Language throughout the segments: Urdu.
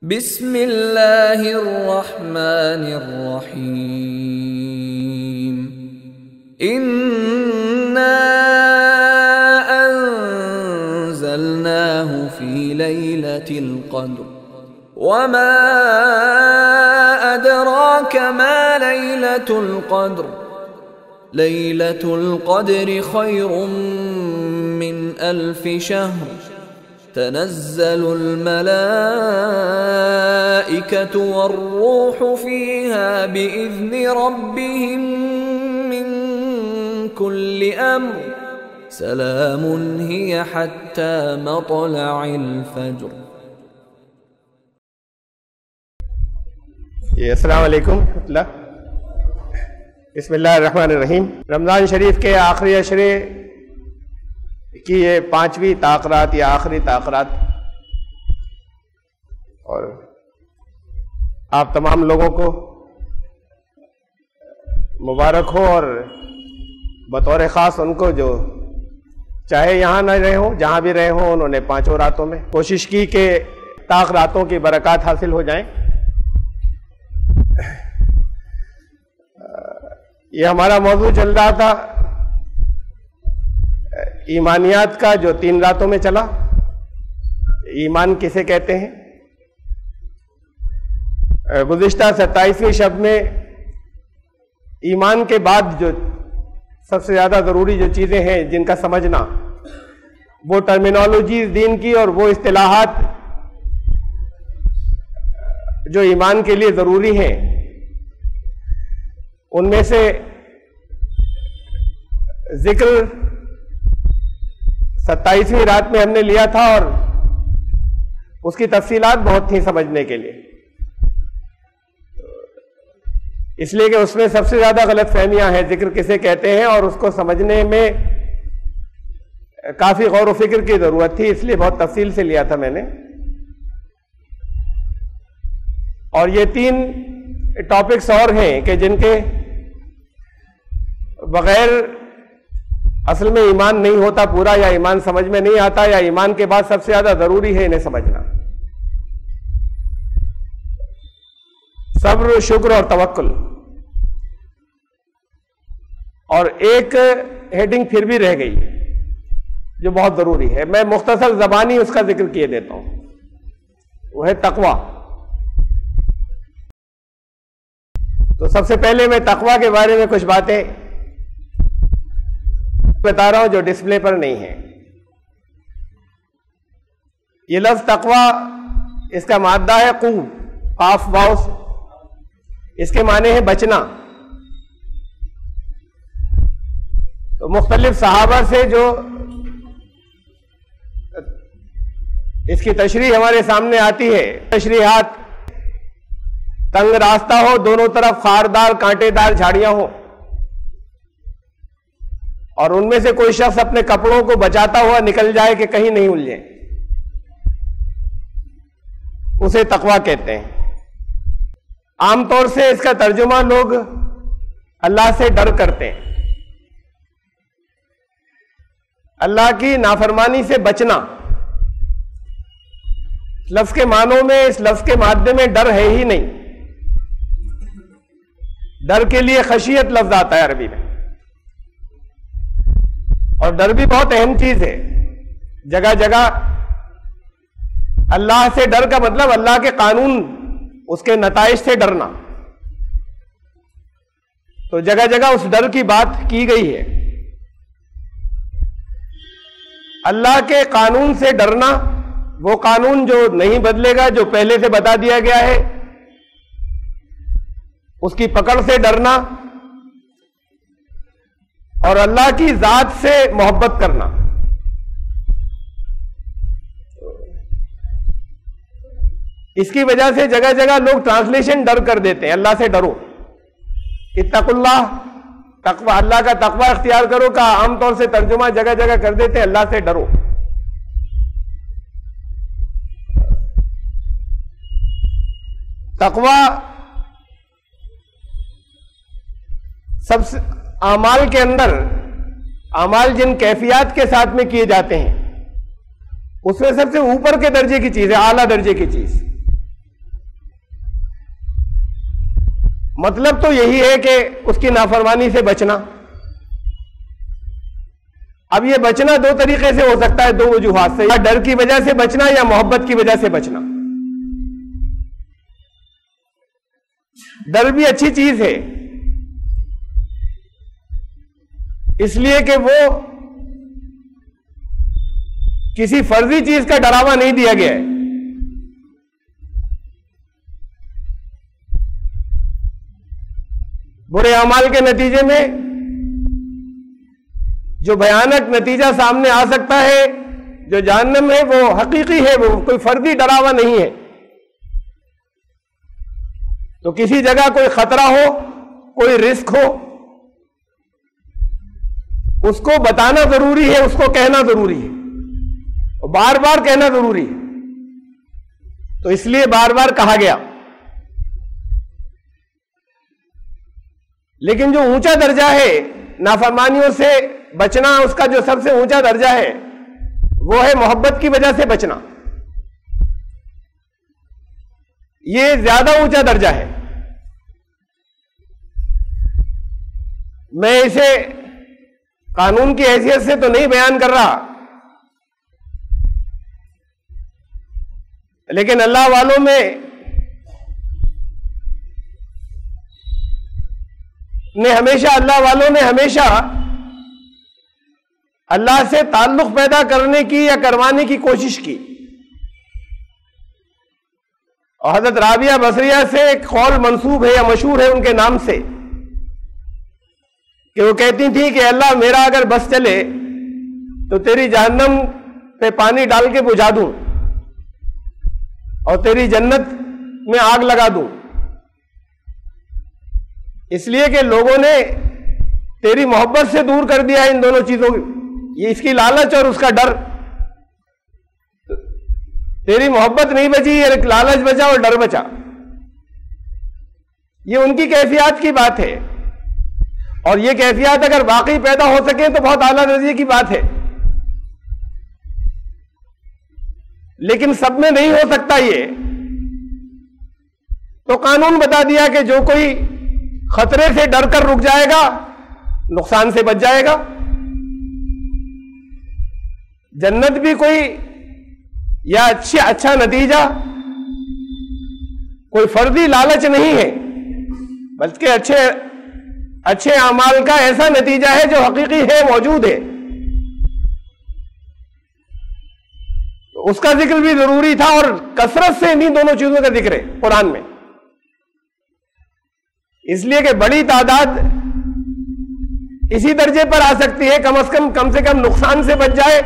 بسم اللہ الرحمن الرحیم انا انزلناہ فی لیلۃ القدر وما ادراک ما لیلۃ القدر لیلۃ القدر خیر من الف شہر تنزل الملائکۃ والروح فیہا بإذن ربہم من کل امر سلام ہی حتی مطلع الفجر۔ السلام علیکم ورحمۃ اللہ۔ بسم اللہ الرحمن الرحیم۔ رمضان شریف کے آخری عشرے کی یہ 5ویں تاخرات یا آخری تاخرات، اور آپ تمام لوگوں کو مبارک ہو، اور بطور خاص ان کو جو چاہے یہاں نہ رہے ہوں، جہاں بھی رہے ہوں، انہوں نے 5 راتوں میں کوشش کی کہ تاخراتوں کی برکات حاصل ہو جائیں۔ یہ ہمارا موضوع چل رہا تھا ایمانیات کا، جو 3 راتوں میں چلا۔ ایمان کسے کہتے ہیں؟ گزشتہ 27ویں شب میں ایمان کے بعد جو سب سے زیادہ ضروری جو چیزیں ہیں جن کا سمجھنا، وہ ٹرمینالوجیز دین کی اور وہ اصطلاحات جو ایمان کے لیے ضروری ہیں، ان میں سے ذکر 27ویں رات میں ہم نے لیا تھا، اور اس کی تفصیلات بہت تھیں سمجھنے کے لیے، اس لیے کہ اس میں سب سے زیادہ غلط فہمیاں ہیں ذکر کسے کہتے ہیں، اور اس کو سمجھنے میں کافی غور و فکر کی ضرورت تھی، اس لیے بہت تفصیل سے لیا تھا میں نے۔ اور یہ 3 ٹاپکس اور ہیں کہ جن کے بغیر اصل میں ایمان نہیں ہوتا پورا، یا ایمان سمجھ میں نہیں آتا، یا ایمان کے بعد سب سے زیادہ ضروری ہے انہیں سمجھنا: صبر، شکر اور توکل۔ اور ایک ہیڈنگ پھر بھی رہ گئی جو بہت ضروری ہے، میں مختصر زبانی اس کا ذکر کیے دیتا ہوں، وہ ہے تقوی۔ تو سب سے پہلے میں تقوی کے بارے میں کچھ باتیں بتا رہا ہوں جو ڈسپلے پر نہیں ہے۔ یہ لفظ تقوی، اس کا مادہ ہے قو، قاف واو، اس کے معنی ہے بچنا۔ تو مختلف صحابہ سے جو اس کی تشریح ہمارے سامنے آتی ہے، تشریحات: تنگ راستہ ہو، دونوں طرف خاردار کانٹے دار جھاڑیاں ہوں، اور ان میں سے کوئی شخص اپنے کپڑوں کو بچاتا ہوا نکل جائے کہ کہیں نہیں الجھے، اسے تقویٰ کہتے ہیں۔ عام طور سے اس کا ترجمہ لوگ اللہ سے ڈر کرتے ہیں، اللہ کی نافرمانی سے بچنا۔ لفظ کے معنوں میں، اس لفظ کے مادے میں ڈر ہے ہی نہیں۔ ڈر کے لیے خشیت لفظ آتا ہے عربی میں، اور ڈر بھی بہت اہم چیز ہے۔ جگہ جگہ اللہ سے ڈر کا مطلب اللہ کے قانون، اس کے نتائج سے ڈرنا۔ تو جگہ جگہ اس ڈر کی بات کی گئی ہے۔ اللہ کے قانون سے ڈرنا، وہ قانون جو نہیں بدلے گا، جو پہلے سے بتا دیا گیا ہے، اس کی پکڑ سے ڈرنا، اور اللہ کی ذات سے محبت کرنا۔ اس کی وجہ سے جگہ جگہ لوگ ٹرانسلیشن ڈر کر دیتے ہیں، اللہ سے ڈرو، اتقوا اللہ، تقوی، اللہ کا تقوی اختیار کرو کا عام طور سے ترجمہ جگہ جگہ کر دیتے ہیں اللہ سے ڈرو۔ تقوی سب سے اعمال کے اندر، اعمال جن کیفیات کے ساتھ میں کیے جاتے ہیں، اس میں سب سے اوپر کے درجے کی چیز ہے، اعلیٰ درجے کی چیز۔ مطلب تو یہی ہے کہ اس کی نافرمانی سے بچنا. اب یہ بچنا دو طریقے سے ہو سکتا ہے، دو وجوہات سے، یا ڈر کی وجہ سے بچنا یا محبت کی وجہ سے بچنا. ڈر بھی اچھی چیز ہے، اس لیے کہ وہ کسی فرضی چیز کا ڈراوا نہیں دیا گیا ہے. برے اعمال کے نتیجے میں جو بھیانک نتیجہ سامنے آ سکتا ہے، جو جہنم ہے، وہ حقیقی ہے، وہ کوئی فرضی ڈراوا نہیں ہے. تو کسی جگہ کوئی خطرہ ہو، کوئی رسک ہو، اس کو بتانا ضروری ہے، اس کو کہنا ضروری ہے، بار بار کہنا ضروری ہے. تو اس لیے بار بار کہا گیا. لیکن جو اونچا درجہ ہے نافرمانیوں سے بچنا، اس کا جو سب سے اونچا درجہ ہے وہ ہے محبت کی وجہ سے بچنا. یہ زیادہ اونچا درجہ ہے. میں اسے قانون کی حیثیت سے تو نہیں بیان کر رہا، لیکن اللہ والوں میں ہمیشہ اللہ سے تعلق پیدا کرنے کی یا کروانے کی کوشش کی. اور حضرت رابعہ بصریہ سے ایک قول منسوب ہے یا مشہور ہے ان کے نام سے، کہ وہ کہتی تھی کہ اللہ میرا اگر بس چلے تو تیری جہنم پہ پانی ڈال کے بجھا دوں اور تیری جنت میں آگ لگا دوں، اس لیے کہ لوگوں نے تیری محبت سے دور کر دیا ہے ان دونوں چیزوں کو. یہ اس کی لالچ اور اس کا ڈر. تیری محبت نہیں بچی، یہ لالچ بچا اور ڈر بچا. یہ ان کی کیفیات کی بات ہے، اور یہ کیفیات اگر واقعی پیدا ہو سکے تو بہت اعلیٰ درجے کی بات ہے. لیکن سب میں نہیں ہو سکتا یہ. تو قانون بتا دیا کہ جو کوئی خطرے سے ڈر کر رک جائے گا نقصان سے بچ جائے گا. جنت بھی کوئی یا اچھا نتیجہ کوئی فرضی لالچ نہیں ہے، بلکہ اچھے اعمال کا ایسا نتیجہ ہے جو حقیقی ہے، موجود ہے. تو اس کا ذکر بھی ضروری تھا، اور کثرت سے انہیں دونوں چیزوں کا ذکر ہے قرآن میں. اس لیے کہ بڑی تعداد اسی درجے پر آ سکتی ہے، کم سے کم نقصان سے بچ جائے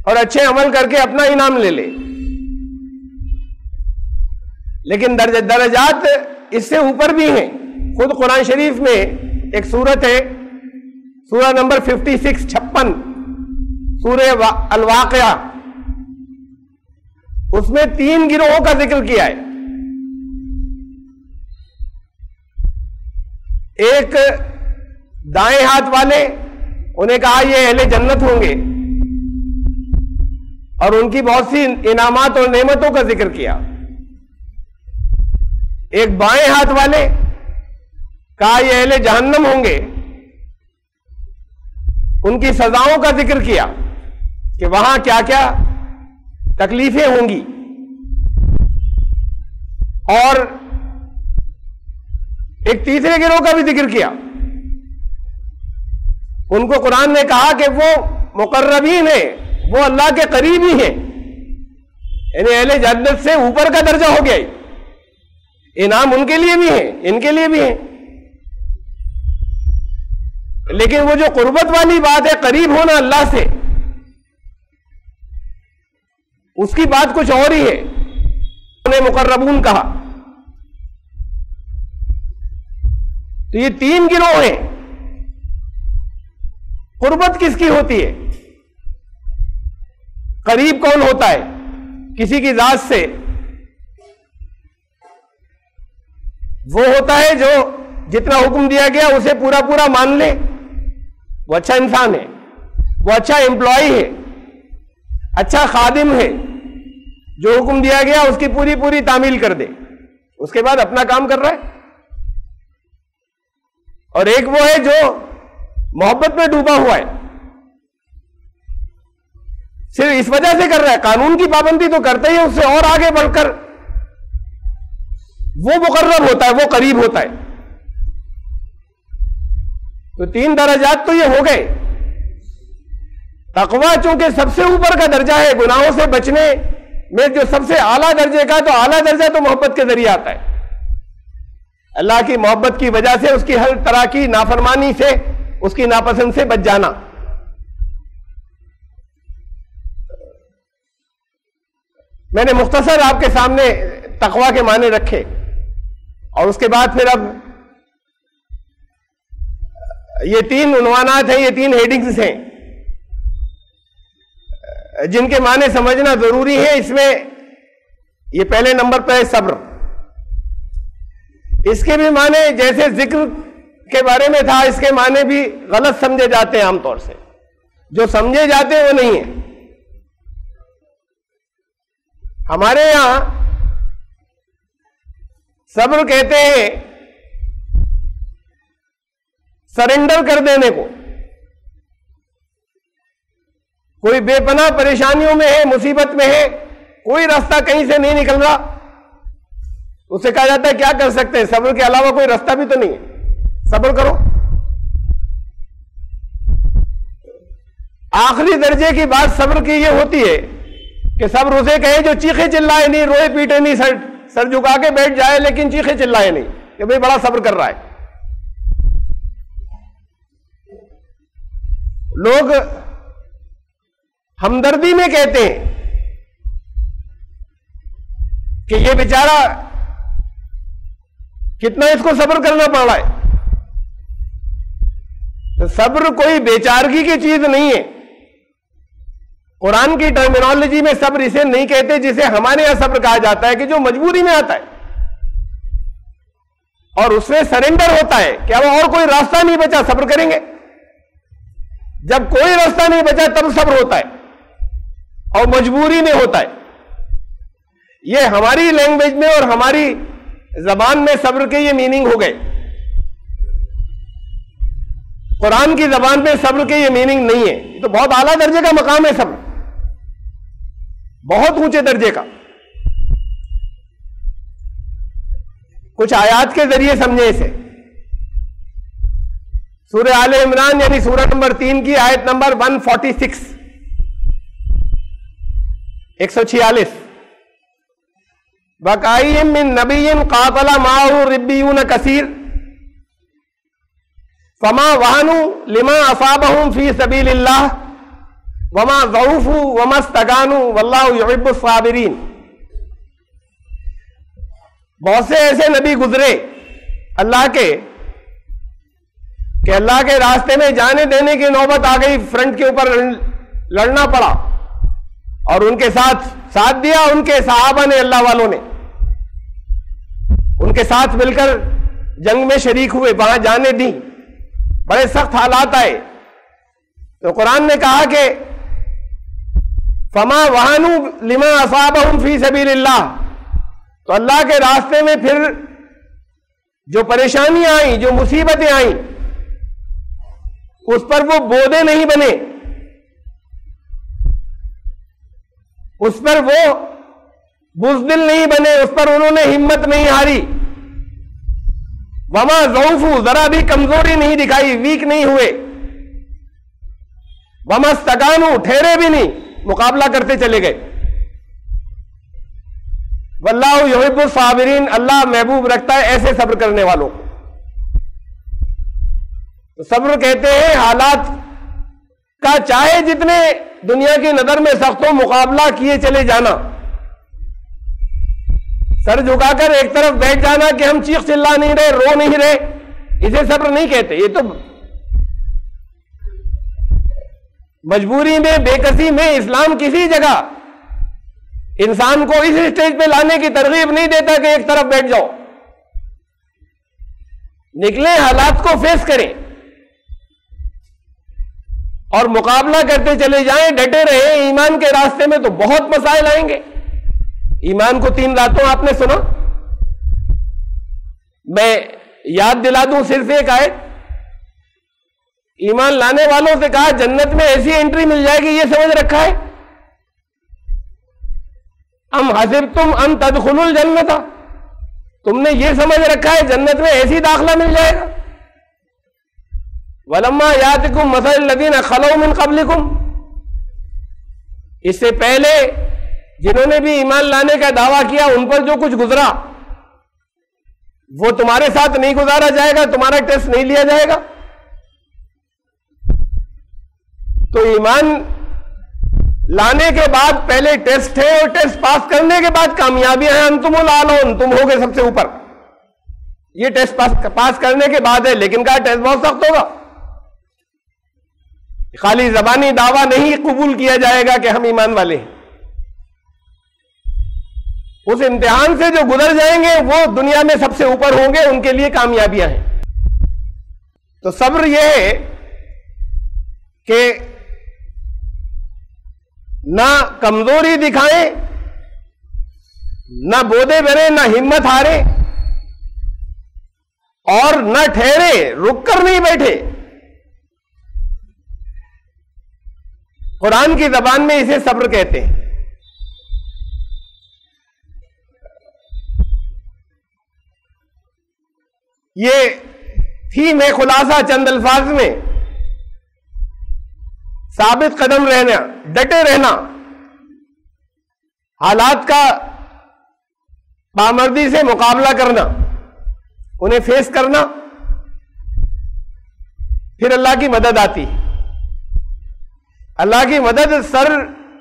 اور اچھے عمل کر کے اپنا انعام لے لے. لیکن درجات اس سے اوپر بھی ہیں. خود قرآن شریف میں ایک سورت ہے، سورہ نمبر 56 سورہ الواقعہ، اس میں 3 گروہوں کا ذکر کیا ہے. ایک دائیں ہاتھ والے، انہیں کہا یہ اہل جنت ہوں گے، اور ان کی بہت سی انعامات اور نعمتوں کا ذکر کیا. ایک بائیں ہاتھ والے، کہا یہ اہل جہنم ہوں گے، ان کی سزاؤں کا ذکر کیا کہ وہاں کیا کیا تکلیفیں ہوں گی. اور ایک تیسرے گروہ کا بھی ذکر کیا. ان کو قرآن نے کہا کہ وہ مقربین ہیں، وہ اللہ کے قریب ہی ہیں، یعنی اہل جنت سے اوپر کا درجہ ہو گیا. انعام ان کے لیے بھی ہیں، ان کے لیے بھی ہیں. لیکن وہ جو قربت والی بات ہے، قریب ہونا اللہ سے، اس کی بات کچھ اور ہی ہے. انہیں مقربون کہا. تو یہ 3 گروہ ہیں. قربت کس کی ہوتی ہے؟ قریب کون ہوتا ہے کسی کی ذات سے؟ وہ ہوتا ہے جو جتنا حکم دیا گیا اسے پورا پورا مان لے، وہ اچھا انسان ہے، وہ اچھا امپلائی ہے، اچھا خادم ہے، جو حکم دیا گیا اس کی پوری پوری تعمیل کر دے، اس کے بعد اپنا کام کر رہا ہے. اور ایک وہ ہے جو محبت میں ڈوبا ہوا ہے، صرف اس وجہ سے کر رہا ہے، قانون کی پابندی تو کرتا ہی ہے، اس سے اور آگے بڑھ کر وہ مقرب ہوتا ہے، وہ قریب ہوتا ہے۔ تو 3 درجات تو یہ ہو گئے۔ تقویٰ چونکہ سب سے اوپر کا درجہ ہے، گناہوں سے بچنے میں جو سب سے اعلیٰ درجے کا، تو اعلیٰ درجہ تو محبت کے ذریعے آتا ہے، اللہ کی محبت کی وجہ سے اس کی ہر طرح کی نافرمانی سے، اس کی ناپسند سے بچ جانا۔ میں نے مختصر آپ کے سامنے تقویٰ کے معنی رکھے، اور اس کے بعد پھر اب یہ 3 عنوانات ہیں، یہ 3 ہیڈنگز ہیں جن کے معنی سمجھنا ضروری ہے۔ اس میں یہ پہلے نمبر پہ ہے صبر۔ اس کے بھی معنی جیسے ذکر کے بارے میں تھا، اس کے معنی بھی غلط سمجھے جاتے ہیں، عام طور سے جو سمجھے جاتے ہیں وہ نہیں ہیں۔ ہمارے یہاں صبر کہتے ہیں سرنڈر کر دینے کو۔ کوئی بے پناہ پریشانیوں میں ہے، مصیبت میں ہے، کوئی راستہ کہیں سے نہیں نکل رہا، اسے کہا جاتا ہے کیا کر سکتے ہیں، صبر کے علاوہ کوئی راستہ بھی تو نہیں ہے، صبر کرو۔ آخری درجے کی بات صبر کی یہ ہوتی ہے کہ صبر اسے کہے جو چیخے چلائے نہیں، روئے پیٹے نہیں، سر جھکا کے بیٹھ جائے لیکن چیخے چلائے نہیں، کہ بھئی بڑا صبر کر رہا ہے۔ لوگ ہمدردی میں کہتے ہیں کہ یہ بیچارہ کتنا اس کو صبر کرنا پڑ رہا ہے۔ تو صبر کوئی بیچارگی کی چیز نہیں ہے۔ قرآن کی ٹرمینالوجی میں صبر اسے نہیں کہتے جسے ہمارے یہاں صبر کہا جاتا ہے، کہ جو مجبوری میں آتا ہے اور اس میں سرنڈر ہوتا ہے کہ اب اور کوئی راستہ نہیں بچا، صبر کریں گے۔ جب کوئی راستہ نہیں بچا تب صبر ہوتا ہے، اور مجبوری میں ہوتا ہے۔ یہ ہماری لینگویج میں اور ہماری زبان میں صبر کے یہ میننگ ہو گئے۔ قرآن کی زبان میں صبر کے یہ میننگ نہیں ہے۔ یہ تو بہت اعلیٰ درجے کا مقام ہے صبر، بہت اونچے درجے کا۔ کچھ آیات کے ذریعے سمجھیں اسے۔ سورہ آل عمران یعنی سورہ نمبر 3 کی آیت نمبر 146، 146، وَكَأَيٍّ مِّن نَبِيٍّ قَاتَلَ مَعَهُ رِبِّيُّونَ كَثِيرٌ فَمَا وَهَنُوا لِمَا أَصَابَهُمْ فِي سَبِيلِ اللَّهِ وَمَا ضَعُفُوا وَمَا اسْتَكَانُوا وَاللَّهُ يُحِبُّ الصَّابِرِينَ۔ بہت سے ایسے نبی گزرے اللہ کے کہ اللہ کے راستے میں جانے دینے کی نوبت آ گئی، فرنٹ کے اوپر لڑنا پڑا، اور ان کے ساتھ دیا ان کے صحابہ نے، اللہ والوں نے ان کے ساتھ مل کر جنگ میں شریک ہوئے، وہاں جانے دی، بڑے سخت حالات آئے۔ تو قرآن نے کہا کہ فما وہنوا لما اصابہم فی سبیل اللہ، تو اللہ کے راستے میں پھر جو پریشانیاں آئیں، جو مصیبتیں آئیں، اس پر وہ بودے نہیں بنے، اس پر وہ بزدل نہیں بنے، اس پر انہوں نے ہمت نہیں ہاری۔ وما ضعفوا، ذرا بھی کمزوری نہیں دکھائی، ویک نہیں ہوئے۔ وما استکانوا، ٹھہرے بھی نہیں، مقابلہ کرتے چلے گئے۔ واللہ یحب الصابرین، اللہ محبوب رکھتا ہے ایسے صبر کرنے والوں کو۔ تو صبر کہتے ہیں حالات کا چاہے جتنے دنیا کی نظر میں سخت ہو، مقابلہ کیے چلے جانا، سر جھکا کر ایک طرف بیٹھ جانا کہ ہم چیخ چلا نہیں رہے، رو نہیں رہے، اسے صبر نہیں کہتے۔ یہ تو مجبوری میں، بے کسی میں اسلام کسی جگہ انسان کو اس اسٹیج پہ لانے کی ترغیب نہیں دیتا کہ ایک طرف بیٹھ جاؤ۔ نکلیں، حالات کو فیس کریں اور مقابلہ کرتے چلے جائیں، ڈٹے رہیں۔ ایمان کے راستے میں تو بہت مسائل آئیں گے۔ ایمان کو 3 راتوں آپ نے سنا، میں یاد دلا دوں صرف ایک آیت، ایمان لانے والوں سے کہا جنت میں ایسی انٹری مل جائے گی، یہ سمجھ رکھا ہے؟ ام حسبتم ان تدخلوا الجنت، تم نے یہ سمجھ رکھا ہے جنت میں ایسی داخلہ مل جائے گا؟ وَلَمَّا يَأْتِكُم مَّثَلُ الَّذِينَ خَلَوْا مِن قَبْلِكُم، اس سے پہلے جنہوں نے بھی ایمان لانے کا دعویٰ کیا ان پر جو کچھ گزرا وہ تمہارے ساتھ نہیں گزارا جائے گا، تمہارا ٹیسٹ نہیں لیا جائے گا؟ تو ایمان لانے کے بعد پہلے ٹیسٹ ہے، اور ٹیسٹ پاس کرنے کے بعد کامیابیاں ہیں، انتم الاعلون، تم ہوگے سب سے اوپر۔ یہ ٹیسٹ پاس کرنے کے بعد ہے، لیکن کہا ٹیسٹ بہت سخت ہوگا، خالی زبانی دعویٰ نہیں قبول کیا جائے گا کہ ہم ایمان والے ہیں۔ اس امتحان سے جو گزر جائیں گے وہ دنیا میں سب سے اوپر ہوں گے، ان کے لیے کامیابیاں ہیں۔ تو صبر یہ ہے کہ نہ کمزوری دکھائیں، نہ بودے بنے، نہ ہمت ہارے، اور نہ ٹھہرے، رک کر نہیں بیٹھے۔ قرآن کی زبان میں اسے صبر کہتے ہیں۔ یہ تھیم ہے، خلاصہ چند الفاظ میں، ثابت قدم رہنا، ڈٹے رہنا، حالات کا پامردی سے مقابلہ کرنا، انہیں فیس کرنا، پھر اللہ کی مدد آتی۔ اللہ کی مدد سر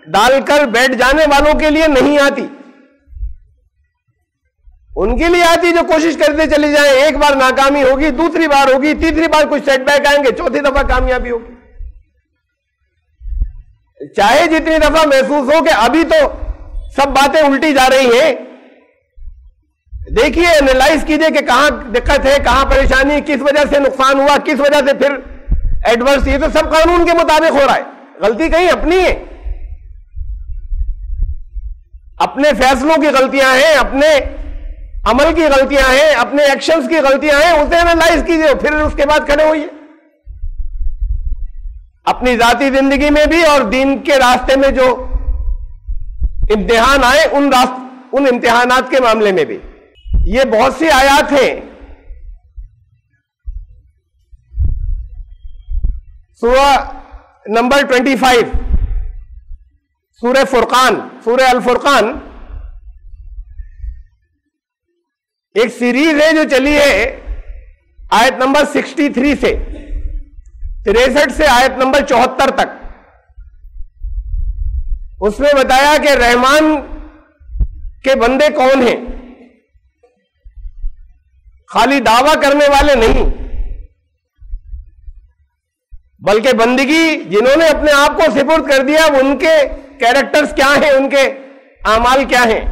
ڈال کر بیٹھ جانے والوں کے لیے نہیں آتی، ان کے لیے آتی جو کوشش کرتے چلی جائیں۔ ایک بار ناکامی ہوگی، دوسری بار ہوگی، تیسری بار کچھ سیٹ بیک آئیں گے، چوتھی دفعہ کامیابی ہوگی۔ چاہے جتنی دفعہ محسوس ہو کہ ابھی تو سب باتیں الٹی جا رہی ہیں، دیکھیے، انالائز کیجئے کہ کہاں دقت ہے، کہاں پریشانی، کس وجہ سے نقصان ہوا، کس وجہ سے پھر ایڈورس۔ یہ تو سب قانون کے مطابق ہو رہا ہے، غلطی کہیں اپنی ہے، اپنے فیصلوں کی غلطیاں ہیں، اپنے عمل کی غلطیاں ہیں، اپنے ایکشنز کی غلطیاں ہیں، اسے انالائز کیجئے، پھر اس کے بعد کھڑے ہوئیے۔ اپنی ذاتی زندگی میں بھی اور دین کے راستے میں جو امتحان آئے ان امتحانات کے معاملے میں بھی۔ یہ بہت سی آیات ہیں، سورہ نمبر 25، سورہ فرقان، سورہ الفرقان ایک سیریز ہے جو چلی ہے آیت نمبر 63 سے 63 سے آیت نمبر 74 تک۔ اس میں بتایا کہ رحمان کے بندے کون ہیں، خالی دعویٰ کرنے والے نہیں، بلکہ بندگی جنہوں نے اپنے آپ کو سپرد کر دیا، وہ ان کے کیریکٹرز کیا ہیں، ان کے اعمال کیا ہیں۔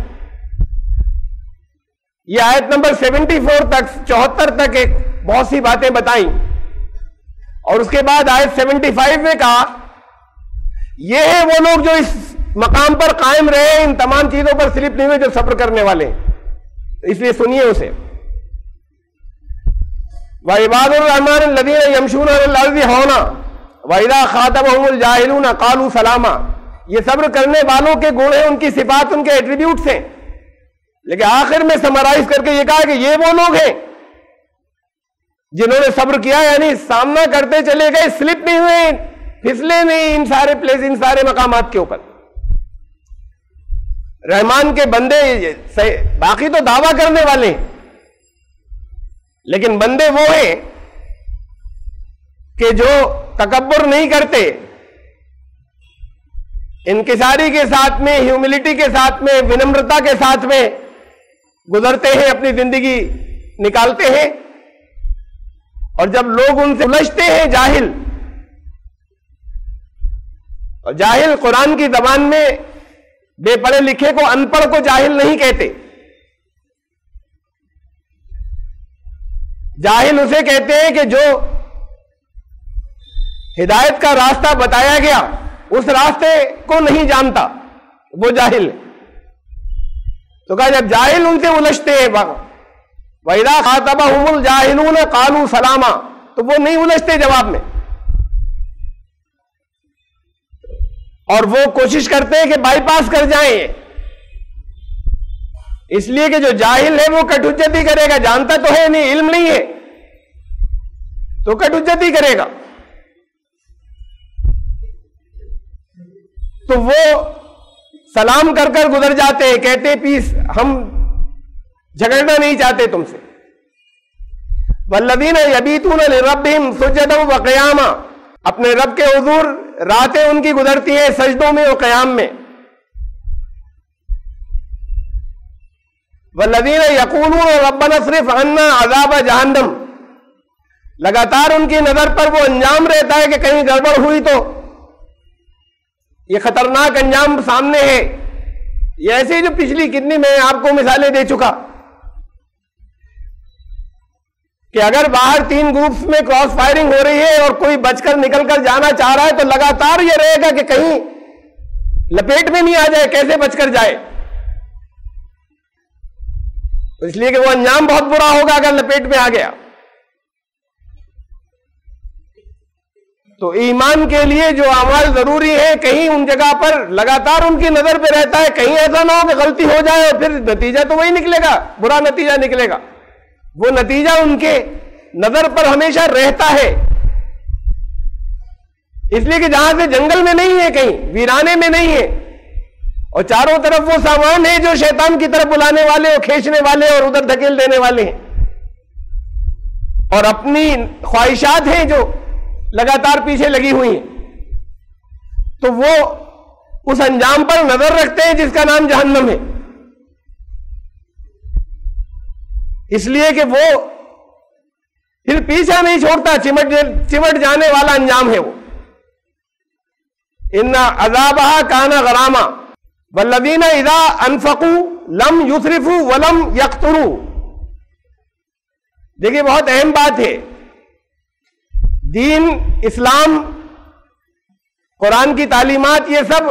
یہ آیت نمبر 74 تک 74 تک ایک بہت سی باتیں بتائیں، اور اس کے بعد آیت 75 میں کہا یہ ہے وہ لوگ جو اس مقام پر قائم رہے، ان تمام چیزوں پر سلپ نہیں ہوئے، جو صبر کرنے والے ہیں۔ اس لیے سنیے اسے، وَعِبَادُ الرَّحْمَنِ الَّذِينَ يَمْشُونَ عَلَى الْأَرْضِ هَوْنًا وَإِذَا خَاطَبَهُمُ الْجَاهِلُونَ قَالُوا سَلَامًا۔ یہ صبر کرنے والوں کے گن ہیں، ان کی صفات، ان کے ایٹریبیوٹس ہیں، لیکن آخر میں سمرائز کر کے یہ کہا کہ یہ وہ لوگ ہیں جنہوں نے صبر کیا، یعنی سامنا کرتے چلے گئے، سلپ نہیں ہوئے، پھسلے نہیں ان سارے پلیس، ان سارے مقامات کے اوپر۔ رحمان کے بندے باقی تو دعویٰ کرنے والے ہیں، لیکن بندے وہ ہیں کہ جو تکبر نہیں کرتے، انکساری کے ساتھ میں، ہیوملٹی کے ساتھ میں، ونمرتا کے ساتھ میں گزرتے ہیں، اپنی زندگی نکالتے ہیں۔ اور جب لوگ ان سے الجھتے ہیں، جاہل، اور جاہل قرآن کی زبان میں بے پڑھے لکھے کو، ان پڑھ کو جاہل نہیں کہتے، جاہل اسے کہتے ہیں کہ جو ہدایت کا راستہ بتایا گیا اس راستے کو نہیں جانتا، وہ جاہل ہے۔ تو کہا جب جاہل ان سے الجھتے ہیں، وَإِذَا خَاطَبَهُمُ الْجَاهِلُونَ قَالُوا سَلَامًا، تو وہ نہیں الجھتے جواب میں، اور وہ کوشش کرتے ہیں کہ بائی پاس کر جائیں، اس لیے کہ جو جاہل ہے وہ کٹ حجت ہی کرے گا، جانتا تو ہے نہیں، علم نہیں ہے تو کٹ حجت ہی کرے گا. تو وہ سلام کر کر گزر جاتے ہیں، کہتے پیس، ہم جھگڑنا نہیں چاہتے تم سے. والذین یبیتون لربہم سجدا وقیاما، اپنے رب کے حضور راتیں ان کی گزرتی ہیں سجدوں میں اور قیام میں. والذین یقولون ربنا اصرف عنا عذاب جہنم، لگاتار ان کی نظر پر وہ انجام رہتا ہے کہ کہیں گڑبڑ ہوئی تو یہ خطرناک انجام سامنے ہے. یہ ایسے جو پچھلی کتنی میں آپ کو مثالیں دے چکا کہ اگر باہر 3 گروپس میں کراس فائرنگ ہو رہی ہے اور کوئی بچ کر نکل کر جانا چاہ رہا ہے تو لگاتار یہ رہے گا کہ کہیں لپیٹ میں نہیں آ جائے، کیسے بچ کر جائے. اس لیے کہ وہ انجام بہت برا ہوگا اگر لپیٹ میں آ گیا. تو ایمان کے لیے جو اعمال ضروری ہے کہیں ان جگہ پر لگاتار ان کی نظر پہ رہتا ہے، کہیں ایسا نہ ہو کہ غلطی ہو جائے اور پھر نتیجہ تو وہی نکلے گا، برا نتیجہ نکلے گا. وہ نتیجہ ان کے نظر پر ہمیشہ رہتا ہے. اس لیے کہ جہاں سے جنگل میں نہیں ہے، کہیں ویرانے میں نہیں ہے، اور چاروں طرف وہ سامان ہے جو شیطان کی طرف بلانے والے اور کھینچنے والے اور ادھر دھکیل دینے والے ہیں، اور اپنی خواہشات ہیں جو لگاتار پیچھے لگی ہوئی ہیں. تو وہ اس انجام پر نظر رکھتے ہیں جس کا نام جہنم ہے. اس لیے کہ وہ پھر پیچھا نہیں چھوڑتا، چمٹ جانے والا انجام ہے وہ. ان عذابها کان غراما والذین اذا انفقوا لم یسرفوا ولم یقتروا. دیکھیے بہت اہم بات ہے، دین، اسلام، قرآن کی تعلیمات، یہ سب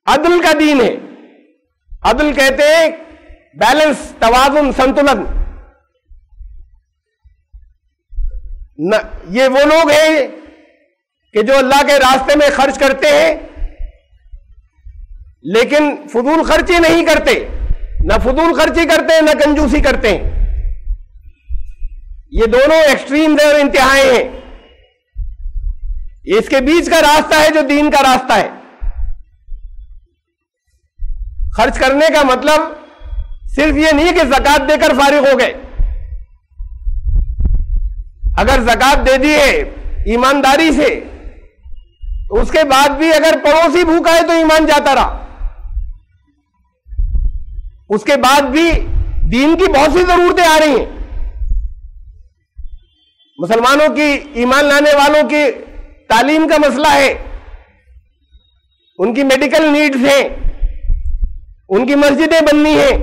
عدل کا دین ہے. عدل کہتے ہیں بیلنس، توازن، سنتلن. یہ وہ لوگ ہیں کہ جو اللہ کے راستے میں خرچ کرتے ہیں لیکن فضول خرچی نہیں کرتے، نہ فضول خرچی کرتے ہیں نہ کنجوسی کرتے ہیں. یہ دونوں ایکسٹریم اور انتہائیں ہیں. اس کے بیچ کا راستہ ہے جو دین کا راستہ ہے. خرچ کرنے کا مطلب صرف یہ نہیں کہ زکات دے کر فارغ ہو گئے. اگر زکات دے دی ہے ایمانداری سے تو اس کے بعد بھی اگر پڑوسی بھوکا ہے تو ایمان جاتا رہا. اس کے بعد بھی دین کی بہت سی ضرورتیں آ رہی ہیں. مسلمانوں کی، ایمان لانے والوں کی تعلیم کا مسئلہ ہے، ان کی میڈیکل نیڈز ہیں، ان کی مسجدیں بننی ہیں.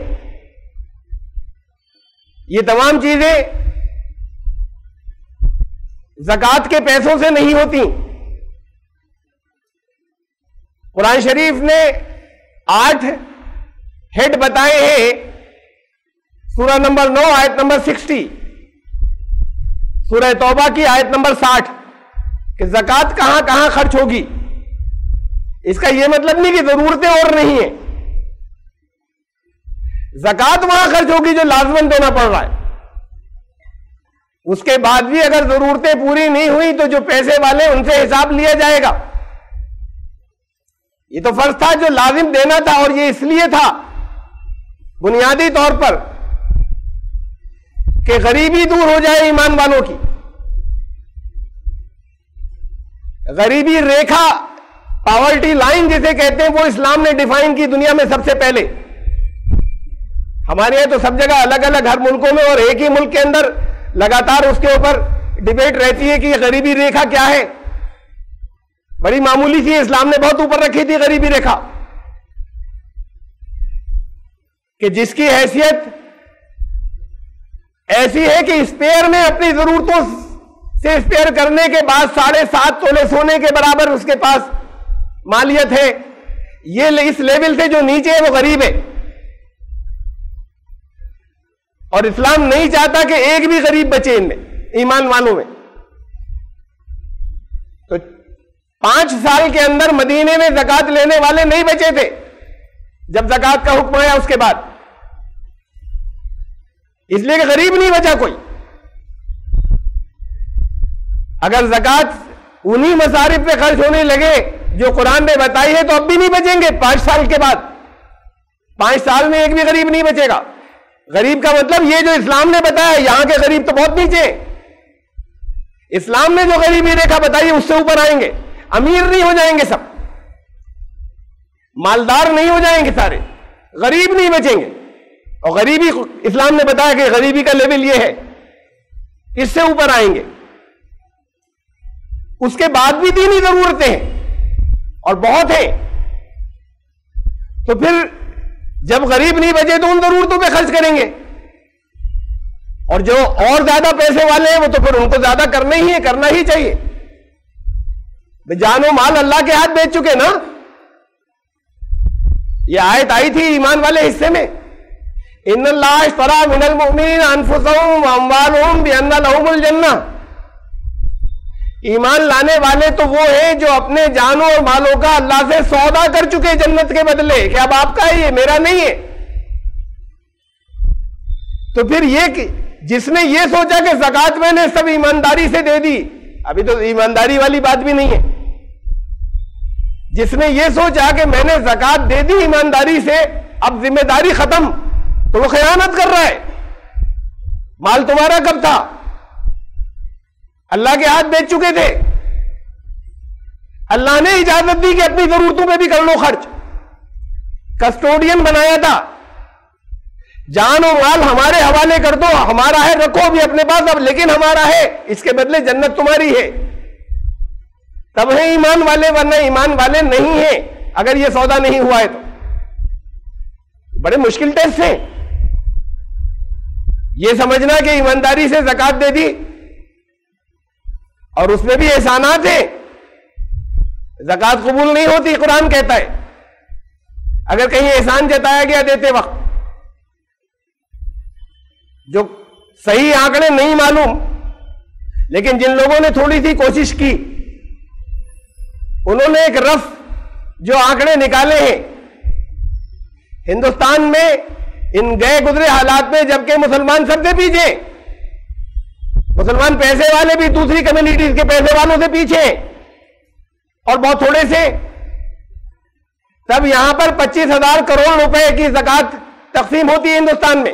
یہ تمام چیزیں زکوٰۃ کے پیسوں سے نہیں ہوتی. قرآن شریف نے 8 ہیڈ بتائے ہیں، سورہ نمبر 9 آیت نمبر 60، سورہ توبہ کی آیت نمبر 60 کہ زکوٰۃ کہاں کہاں خرچ ہوگی. اس کا یہ مطلب نہیں کہ ضرورتیں اور نہیں ہیں، زکوٰۃ وہاں خرچ ہوگی جو لازماً دینا پڑ رہا ہے. اس کے بعد بھی اگر ضرورتیں پوری نہیں ہوئی تو جو پیسے والے ان سے حساب لیا جائے گا. یہ تو فرض تھا جو لازم دینا تھا، اور یہ اس لیے تھا بنیادی طور پر کہ غریبی دور ہو جائے ایمان والوں کی. غریبی ریکھا، پاورٹی لائن جسے کہتے ہیں، وہ اسلام نے ڈیفائن کی دنیا میں سب سے پہلے. ہمارے یہاں تو سب جگہ الگ الگ ہر ملکوں میں، اور ایک ہی ملک کے اندر لگاتار اس کے اوپر ڈیبیٹ رہتی ہے کہ یہ غریبی ریکھا کیا ہے. بڑی معمولی سی، اسلام نے بہت اوپر رکھی تھی غریبی ریکھا، کہ جس کی حیثیت ایسی ہے کہ اسپیئر میں اپنی ضرورتوں سے اسپیئر کرنے کے بعد 7.5 تولے سونے کے برابر اس کے پاس مالیت ہے. یہ اس لیول سے جو نیچے ہے وہ غریب ہے. اور اسلام نہیں چاہتا کہ ایک بھی غریب بچے ان میں، ایمان والوں میں. تو 5 سال کے اندر مدینے میں زکات لینے والے نہیں بچے تھے جب زکات کا حکم آیا اس کے بعد، اس لیے کہ غریب نہیں بچا کوئی۔ اگر زکات انہی مصارف پہ خرچ ہونے لگے جو قرآن نے بتائی ہے تو اب بھی نہیں بچیں گے 5 سال کے بعد۔ 5 سال میں ایک بھی غریب نہیں بچے گا۔ غریب کا مطلب یہ جو اسلام نے بتایا، یہاں کے غریب تو بہت نیچے ہیں۔ اسلام نے جو غریبی ریکھا بتائی ہے اس سے اوپر آئیں گے، امیر نہیں ہو جائیں گے، سب مالدار نہیں ہو جائیں گے، سارے غریب نہیں بچیں گے۔ اور غریبی اسلام نے بتایا کہ غریبی کا لیول یہ ہے، اس سے اوپر آئیں گے۔ اس کے بعد بھی دینی ضرورتیں ہیں اور بہت ہیں، تو پھر جب غریب نہیں بچے تو ان ضرورتوں پہ خرچ کریں گے، اور جو اور زیادہ پیسے والے ہیں وہ تو پھر ان کو زیادہ کرنا ہی ہے، کرنا ہی چاہیے۔ جان و مال اللہ کے ہاتھ بیچ چکے نا۔ یہ آیت آئی تھی ایمان والے حصے میں، ان اللہ اشتری من المؤمنین انفسهم واموالهم بان لهم الجنہ۔ ایمان لانے والے تو وہ ہیں جو اپنے جانوں اور مالوں کا اللہ سے سودا کر چکے جنت کے بدلے، کہ اب آپ کا ہے، یہ میرا نہیں ہے۔ تو پھر یہ کہ جس نے یہ سوچا کہ زکات میں نے سب ایمانداری سے دے دی، ابھی تو ایمانداری والی بات بھی نہیں ہے، جس نے یہ سوچا کہ میں نے زکات دے دی ایمانداری سے، اب ذمہ داری ختم، تو وہ خیانت کر رہا ہے۔ مال تمہارا کب تھا؟ اللہ کے ہاتھ بیچ چکے تھے۔ اللہ نے اجازت دی کہ اپنی ضرورتوں پہ بھی کر لو خرچ، کسٹوڈین بنایا تھا، جان و مال ہمارے حوالے کر دو، ہمارا ہے رکھو ابھی اپنے پاس، اب لیکن ہمارا ہے، اس کے بدلے جنت تمہاری ہے۔ تب ہے ایمان والے، ورنہ ایمان والے نہیں ہیں اگر یہ سودا نہیں ہوا ہے تو۔ بڑے مشکل ٹیسٹ ہیں۔ یہ سمجھنا کہ ایمانداری سے زکات دے دی اور اس میں بھی احسانات ہیں، زکات قبول نہیں ہوتی، قرآن کہتا ہے۔ اگر کہیں احسان جتایا گیا دیتے وقت، جو صحیح آنکڑے نہیں معلوم، لیکن جن لوگوں نے تھوڑی سی کوشش کی، انہوں نے ایک رف جو آنکڑے نکالے ہیں ہندوستان میں ان گئے گزرے حالات میں، جبکہ مسلمان سب سے پیچھے، مسلمان پیسے والے بھی دوسری کمیونٹیز کے پیسے والوں سے پیچھے اور بہت تھوڑے سے، تب یہاں پر 25,000 کروڑ روپے کی زکات تقسیم ہوتی ہے ہندوستان میں،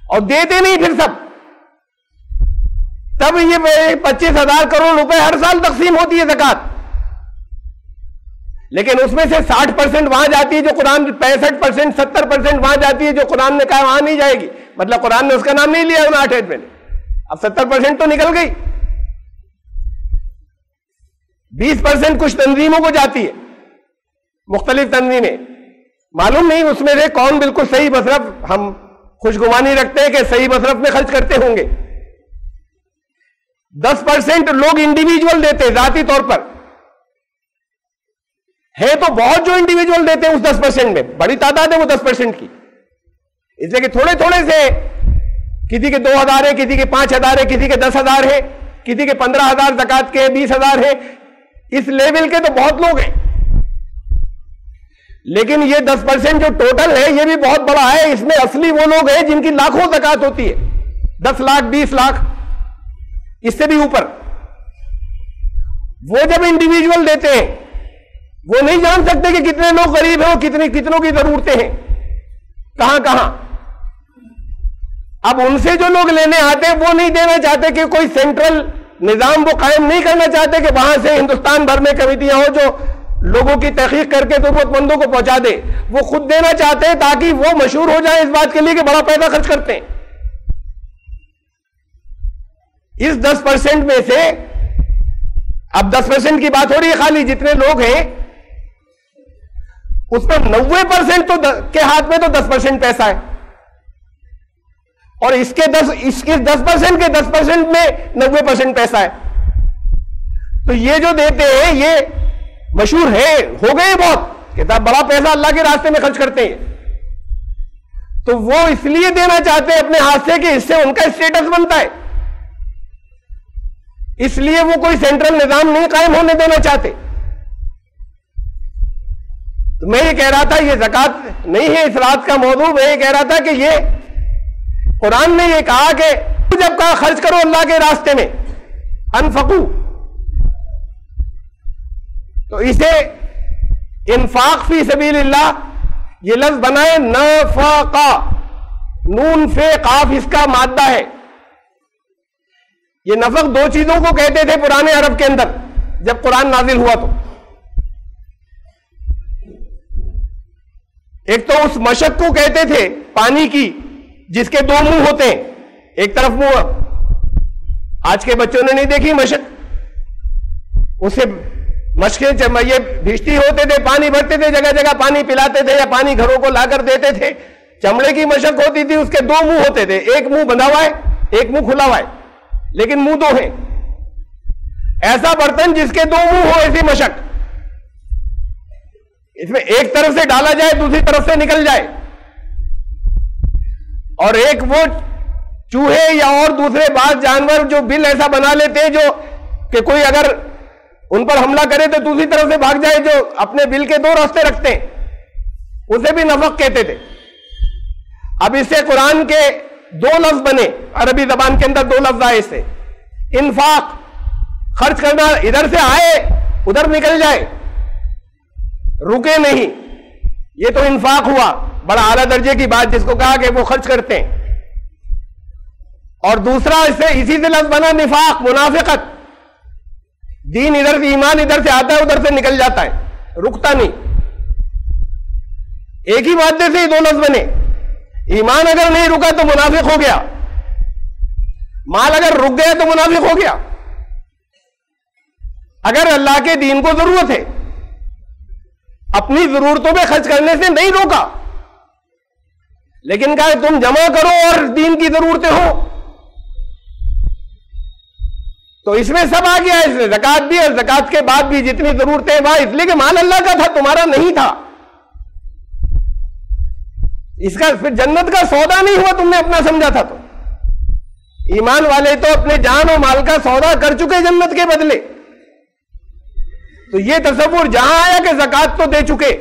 اور دیتے نہیں پھر سب، تب یہ 25,000 کروڑ روپے ہر سال تقسیم ہوتی ہے زکات، لیکن اس میں سے 60% وہاں جاتی ہے جو قرآن، 65%، 70% وہاں جاتی ہے جو قرآن نے کہا وہاں نہیں جائے گی، مطلب قرآن نے اس کا نام نہیں لیا 59 میں، اب 70% تو نکل گئی، 20% کچھ تنظیموں کو جاتی ہے، مختلف تنظیمیں، معلوم نہیں اس میں سے کون بالکل صحیح مصرف، ہم خوشگمانی رکھتے ہیں کہ صحیح مصرف میں خرچ کرتے ہوں گے۔ 10% لوگ انڈیویجول دیتے ذاتی طور پر، ہے تو بہت جو انڈیویجول دیتے ہیں اس 10% میں، بڑی تعداد ہے وہ 10% کی، اس لیے کہ تھوڑے تھوڑے سے، کسی کے 2,000 ہے، کسی کے 5,000 ہے، کسی کے 10,000 ہے، کسی کے 15,000 زکات کے، 20,000 ہے، اس لیول کے تو بہت لوگ ہیں، لیکن یہ 10% جو ٹوٹل ہے یہ بھی بہت بڑا ہے، اس میں اصلی وہ لوگ ہیں جن کی لاکھوں زکات ہوتی ہے، 10 لاکھ 20 لاکھ اس سے بھی اوپر، وہ جب انڈیویجول دیتے ہیں وہ نہیں جان سکتے کہ کتنے لوگ غریب ہیں اور کتنوں کی ضرورتیں ہیں کہاں کہاں۔ اب ان سے جو لوگ لینے آتے ہیں وہ نہیں دینا چاہتے، کہ کوئی سینٹرل نظام وہ قائم نہیں کرنا چاہتے کہ وہاں سے ہندوستان بھر میں کمیٹیاں ہو جو لوگوں کی تحقیق کر کے ضرورت مندوں کو پہنچا دے، وہ خود دینا چاہتے ہیں تاکہ وہ مشہور ہو جائے اس بات کے لیے کہ بڑا پیسہ خرچ کرتے ہیں۔ اس 10% میں سے، اب 10% کی بات ہو رہی ہے خالی، جتنے لوگ ہیں اس میں 90% تو کے ہاتھ میں تو 10% پیسہ ہے، اور اس کے 10% کے 10% میں 90% پیسہ ہے، تو یہ جو دیتے ہیں یہ مشہور ہے، ہو گئے بہت کہ بڑا پیسہ اللہ کے راستے میں خرچ کرتے ہیں، تو وہ اس لیے دینا چاہتے ہیں اپنے ہاتھ سے کہ اس سے ان کا اسٹیٹس بنتا ہے، اس لیے وہ کوئی سینٹرل نظام نہیں قائم ہونے دینا چاہتے۔ تو میں یہ کہہ رہا تھا یہ زکوٰۃ نہیں ہے اس رات کا موضوع. میں یہ کہہ رہا تھا کہ یہ قرآن نے یہ کہا کہ جب کہا خرچ کرو اللہ کے راستے میں انفقو, تو اسے انفاق فی سبیل اللہ یہ لفظ بنائے نفقا, نون فے قاف اس کا مادہ ہے. یہ نفق دو چیزوں کو کہتے تھے پرانے عرب کے اندر جب قرآن نازل ہوا تو. ایک تو اس مشق کو کہتے تھے پانی کی جس کے دو منہ ہوتے ہیں, ایک طرف منہ, آج کے بچوں نے نہیں دیکھی مشق, اسے مشقیں یہ بھیجتی ہوتے تھے, پانی بھرتے تھے, جگہ جگہ پانی پلاتے تھے یا پانی گھروں کو لا کر دیتے تھے. چمڑے کی مشق ہوتی تھی, اس کے دو منہ ہوتے تھے, ایک منہ بندھا ہوا ہے ایک منہ کھلا ہوا ہے, لیکن منہ دو ہیں. ایسا برتن جس کے دو منہ ہو ایسی مشق, اس میں ایک طرف سے ڈالا جائے دوسری طرف سے نکل جائے, اور ایک وہ چوہے یا اور دوسرے بعض جانور جو بل ایسا بنا لیتے ہیں جو کہ کوئی اگر ان پر حملہ کرے تو دوسری طرف سے بھاگ جائے, جو اپنے بل کے دو راستے رکھتے ہیں, اسے بھی نفق کہتے تھے. اب اس سے قرآن کے دو لفظ بنے, عربی زبان کے اندر دو لفظ آئے اس سے. انفاق خرچ کرنا, ادھر سے آئے ادھر نکل جائے, رکے نہیں, یہ تو انفاق ہوا بڑا اعلیٰ درجے کی بات جس کو کہا کہ وہ خرچ کرتے ہیں. اور دوسرا اس سے اسی سے لفظ بنا نفاق, منافقت. دین ادھر سے, ایمان ادھر سے آتا ہے ادھر سے نکل جاتا ہے, رکتا نہیں. ایک ہی مادے سے ہی دو لفظ بنے. ایمان اگر نہیں رکا تو منافق ہو گیا, مال اگر رک گیا تو منافق ہو گیا. اگر اللہ کے دین کو ضرورت ہے, اپنی ضرورتوں پہ خرچ کرنے سے نہیں روکا, لیکن کہا تم جمع کرو اور دین کی ضرورتیں ہو, تو اس میں سب آ گیا. اس میں زکوٰۃ بھی اور زکوٰۃ کے بعد بھی جتنی ضرورتیں وہاں, اس لیے کہ مال اللہ کا تھا تمہارا نہیں تھا. اس کا پھر جنت کا سودا نہیں ہوا, تم نے اپنا سمجھا تھا. تو ایمان والے تو اپنے جان و مال کا سودا کر چکے جنت کے بدلے. تو یہ تصور جہاں آیا کہ زکوٰۃ تو دے چکے,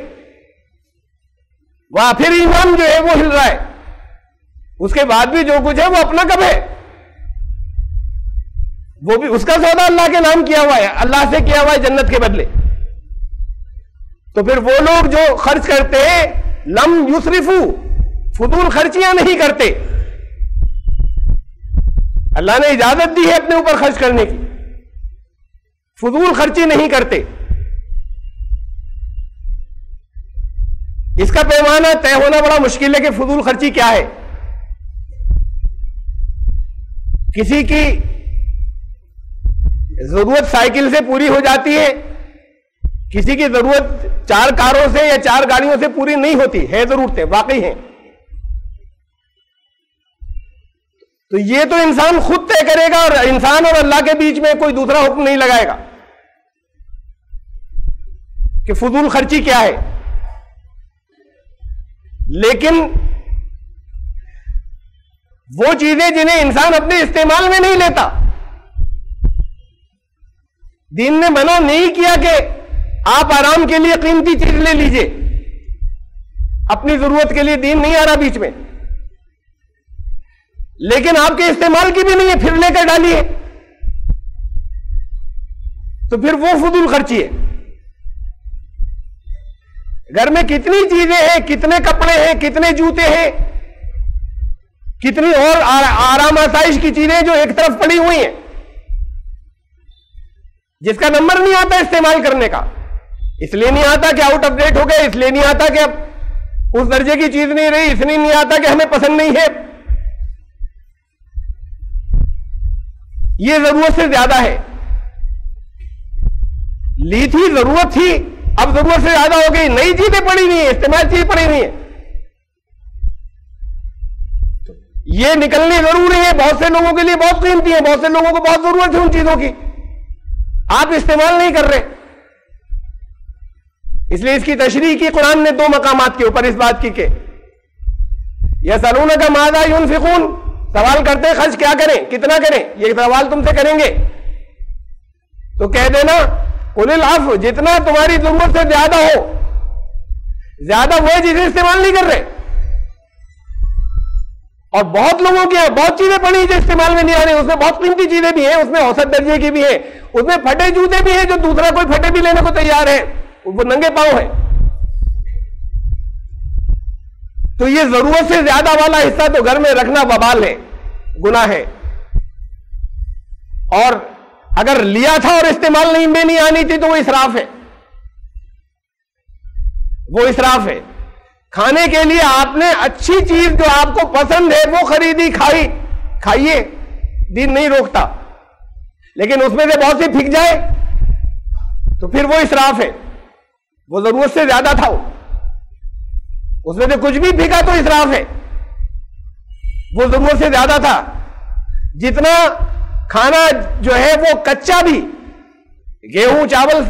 وہاں پھر ایمان جو ہے وہ ہل رہا ہے, اس کے بعد بھی جو کچھ ہے وہ اپنا کب ہے, وہ بھی اس کا سودا اللہ کے نام کیا ہوا ہے, اللہ سے کیا ہوا ہے جنت کے بدلے. تو پھر وہ لوگ جو خرچ کرتے ہیں لم یسرفو, فضول خرچیاں نہیں کرتے. اللہ نے اجازت دی ہے اپنے اوپر خرچ کرنے کی, فضول خرچی نہیں کرتے. اس کا پیمانہ طے ہونا بڑا مشکل ہے کہ فضول خرچی کیا ہے. کسی کی ضرورت سائیکل سے پوری ہو جاتی ہے, کسی کی ضرورت 4 کاروں سے یا 4 گاڑیوں سے پوری نہیں ہوتی ہے, ضرورتیں واقعی ہیں. تو یہ تو انسان خود طے کرے گا, اور انسان اور اللہ کے بیچ میں کوئی دوسرا حکم نہیں لگائے گا کہ فضول خرچی کیا ہے. لیکن وہ چیزیں جنہیں انسان اپنے استعمال میں نہیں لیتا, دین نے منع نہیں کیا کہ آپ آرام کے لیے قیمتی چیز لے لیجئے, اپنی ضرورت کے لیے دین نہیں آ رہا بیچ میں, لیکن آپ کے استعمال کی بھی نہیں ہے, پھر لے کر ڈالیے, تو پھر وہ فضول خرچی ہے. گھر میں کتنی چیزیں ہیں, کتنے کپڑے ہیں, کتنے جوتے ہیں, کتنی اور آرام آسائش کی چیزیں جو ایک طرف پڑی ہوئی ہیں, جس کا نمبر نہیں آتا استعمال کرنے کا. اس لیے نہیں آتا کہ آؤٹ آف ڈیٹ ہو گئے, اس لیے نہیں آتا کہ اب اس درجے کی چیز نہیں رہی, اس لیے نہیں آتا کہ ہمیں پسند نہیں ہے. یہ ضرورت سے زیادہ ہے. لی تھی, ضرورت تھی, اب ضرورت سے زیادہ ہو گئی, نئی چیزیں پڑی نہیں ہیں, استعمال چیز پڑی نہیں ہے. یہ نکلنی ضروری ہے, بہت سے لوگوں کے لیے بہت قیمتی ہے, بہت سے لوگوں کو بہت ضرورت ہے ان چیزوں کی, آپ استعمال نہیں کر رہے. اس لیے اس کی تشریح کی قرآن نے 2 مقامات کے اوپر اس بات کی کہ یسألونک ماذا ينفقون, سوال کرتے خرچ کیا کریں, کتنا کریں, یہ سوال تم سے کریں گے تو کہہ دینا قل العفو, جتنا تمہاری ضرورت سے زیادہ ہو, زیادہ وہ ہے جسے استعمال نہیں کر رہے. اور بہت لوگوں کی بہت چیزیں پڑی جو استعمال میں نہیں آ رہی, اس میں بہت قیمتی چیزیں بھی ہیں, اس میں اوسط درجے کی بھی ہیں, اس میں پھٹے جوتے بھی ہیں جو دوسرا کوئی پھٹے بھی لینے کو تیار ہے, وہ ننگے پاؤں ہے. تو یہ ضرورت سے زیادہ والا حصہ تو گھر میں رکھنا وبال ہے, گناہ ہے. اور اگر لیا تھا اور استعمال میں نہیں آنی تھی تو وہ اسراف ہے, وہ اسراف ہے. کھانے کے لیے آپ نے اچھی چیز جو آپ کو پسند ہے وہ خریدی, کھائیے, دین نہیں روکتا, لیکن اس میں سے بہت سی پھک جائے تو پھر وہ اسراف ہے. وہ ضرورت سے زیادہ تھا, اس میں سے کچھ بھی پھکا تو اسراف ہے, وہ ضرورت سے زیادہ تھا. جتنا کھانا جو ہے وہ کچا بھی, گیہوں چاول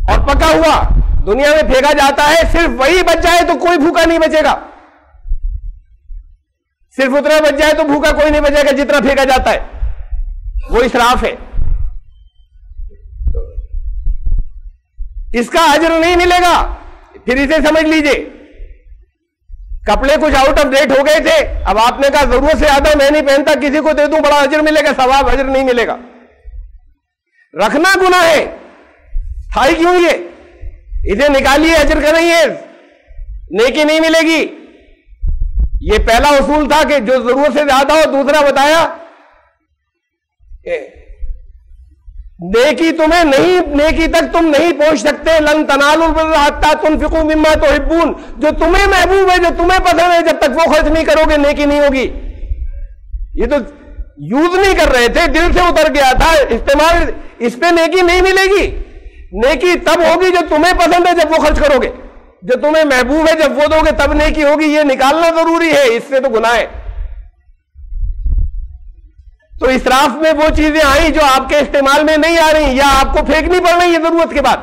اور پکا ہوا دنیا میں پھینکا جاتا ہے, صرف وہی بچ جائے تو کوئی بھوکا نہیں بچے گا, صرف اتنا بچ جائے تو بھوکا کوئی نہیں بچے گا جتنا پھینکا جاتا ہے, وہ اسراف ہے. اس کا اجر نہیں ملے گا. پھر اسے سمجھ لیجئے, کپڑے کچھ آؤٹ آف ڈیٹ ہو گئے تھے, اب آپ نے کہا ضرورت سے زیادہ میں نہیں پہنتا, کسی کو دے دوں بڑا اجر ملے گا, ثواب اجر نہیں ملے گا. رکھنا گناہ ہے, تھا ہی کیوں یہ, اسے نکالیے, اجر کا نہیں ہے, نیکی نہیں ملے گی. یہ پہلا اصول تھا کہ جو ضرورت سے زیادہ ہو. دوسرا بتایا نیکی تمہیں نہیں, نیکی تک تم نہیں پہنچ سکتے. لن تنالوا البر حتی تنفقوا مما تحبون, جو تمہیں محبوب ہے, جو تمہیں پسند ہے, جب تک وہ خرچ نہیں کرو گے نیکی نہیں ہوگی. یہ تو یوز نہیں کر رہے تھے, دل سے اتر گیا تھا استعمال, اس پہ نیکی نہیں ملے گی. نیکی تب ہوگی جو تمہیں پسند ہے جب وہ خرچ کرو گے, جو تمہیں محبوب ہے جب وہ دو گے تب نیکی ہوگی. یہ نکالنا ضروری ہے, اس سے تو گناہ ہے. تو اسراف میں وہ چیزیں آئیں جو آپ کے استعمال میں نہیں آ رہی یا آپ کو پھینکنی پڑ رہی ہے ضرورت کے بعد,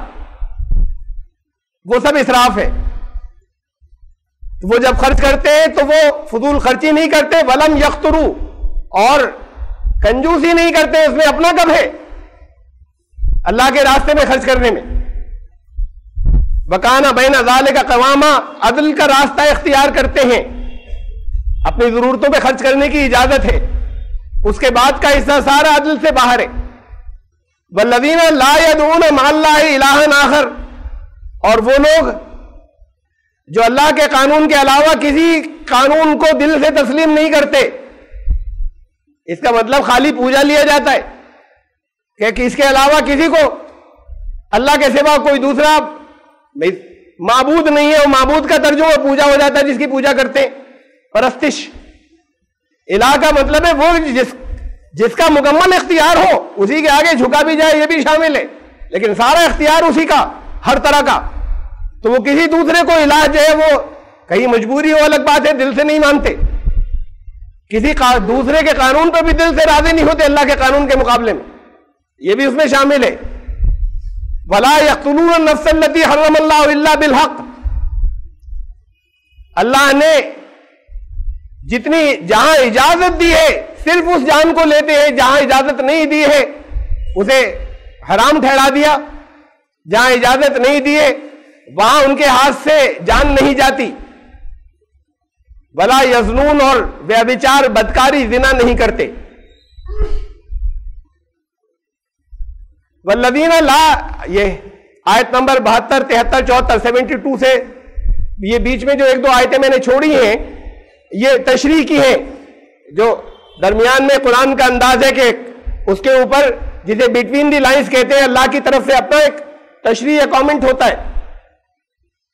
وہ سب اسراف ہے. تو وہ جب خرچ کرتے ہیں تو وہ فضول خرچی نہیں کرتے. ولم یقتروا, اور کنجوسی نہیں کرتے, اس میں اپنا کب ہے اللہ کے راستے میں خرچ کرنے میں. وکانا بین ذالک قواما, عدل کا راستہ اختیار کرتے ہیں, اپنی ضرورتوں پہ خرچ کرنے کی اجازت ہے, اس کے بعد کا حصہ سارا عدل سے باہر ہے. والذین لا یدعون مع اللہ الہا آخر, اور وہ لوگ جو اللہ کے قانون کے علاوہ کسی قانون کو دل سے تسلیم نہیں کرتے. اس کا مطلب خالی پوجا لیا جاتا ہے کہ اس کے علاوہ کسی کو اللہ کے سوا کوئی دوسرا معبود نہیں ہے. اور معبود کا ترجمہ پوجا ہو جاتا ہے جس کی پوجا کرتے ہیں, پرستش. الہ کا مطلب ہے وہ جس کا مکمل اختیار ہو, اسی کے آگے جھکا بھی جائے, یہ بھی شامل ہے, لیکن سارا اختیار اسی کا, ہر طرح کا. تو وہ کسی دوسرے کو الہ جو ہے وہ کہیں مجبوری ہو الگ بات ہے, دل سے نہیں مانتے. کسی دوسرے کے قانون پر بھی دل سے راضی نہیں ہوتے اللہ کے قانون کے مقابلے میں, یہ بھی اس میں شامل ہے. وَلَا يَقْتُلُونَ النَّفْسَ الَّتِي حَرَّمَ اللَّهُ إِلَّا بِالْحَقِّ, اللہ نے جتنی جہاں اجازت دی ہے صرف اس جان کو لیتے ہیں, جہاں اجازت نہیں دی ہے اسے حرام ٹھہرا دیا. جہاں اجازت نہیں دی ہے وہاں ان کے ہاتھ سے جان نہیں جاتی. ولا یزنون, اور ویبچار بدکاری زنا نہیں کرتے. والذین لا, یہ آیت نمبر 72, 73, 74, 72 سے یہ بیچ میں جو ایک دو آیتیں میں نے چھوڑی ہیں یہ تشریح کی ہیں, جو درمیان میں قرآن کا انداز ہے کہ اس کے اوپر جسے بٹوین دی لائنز کہتے ہیں, اللہ کی طرف سے اپنا ایک تشریح یا کامنٹ ہوتا ہے.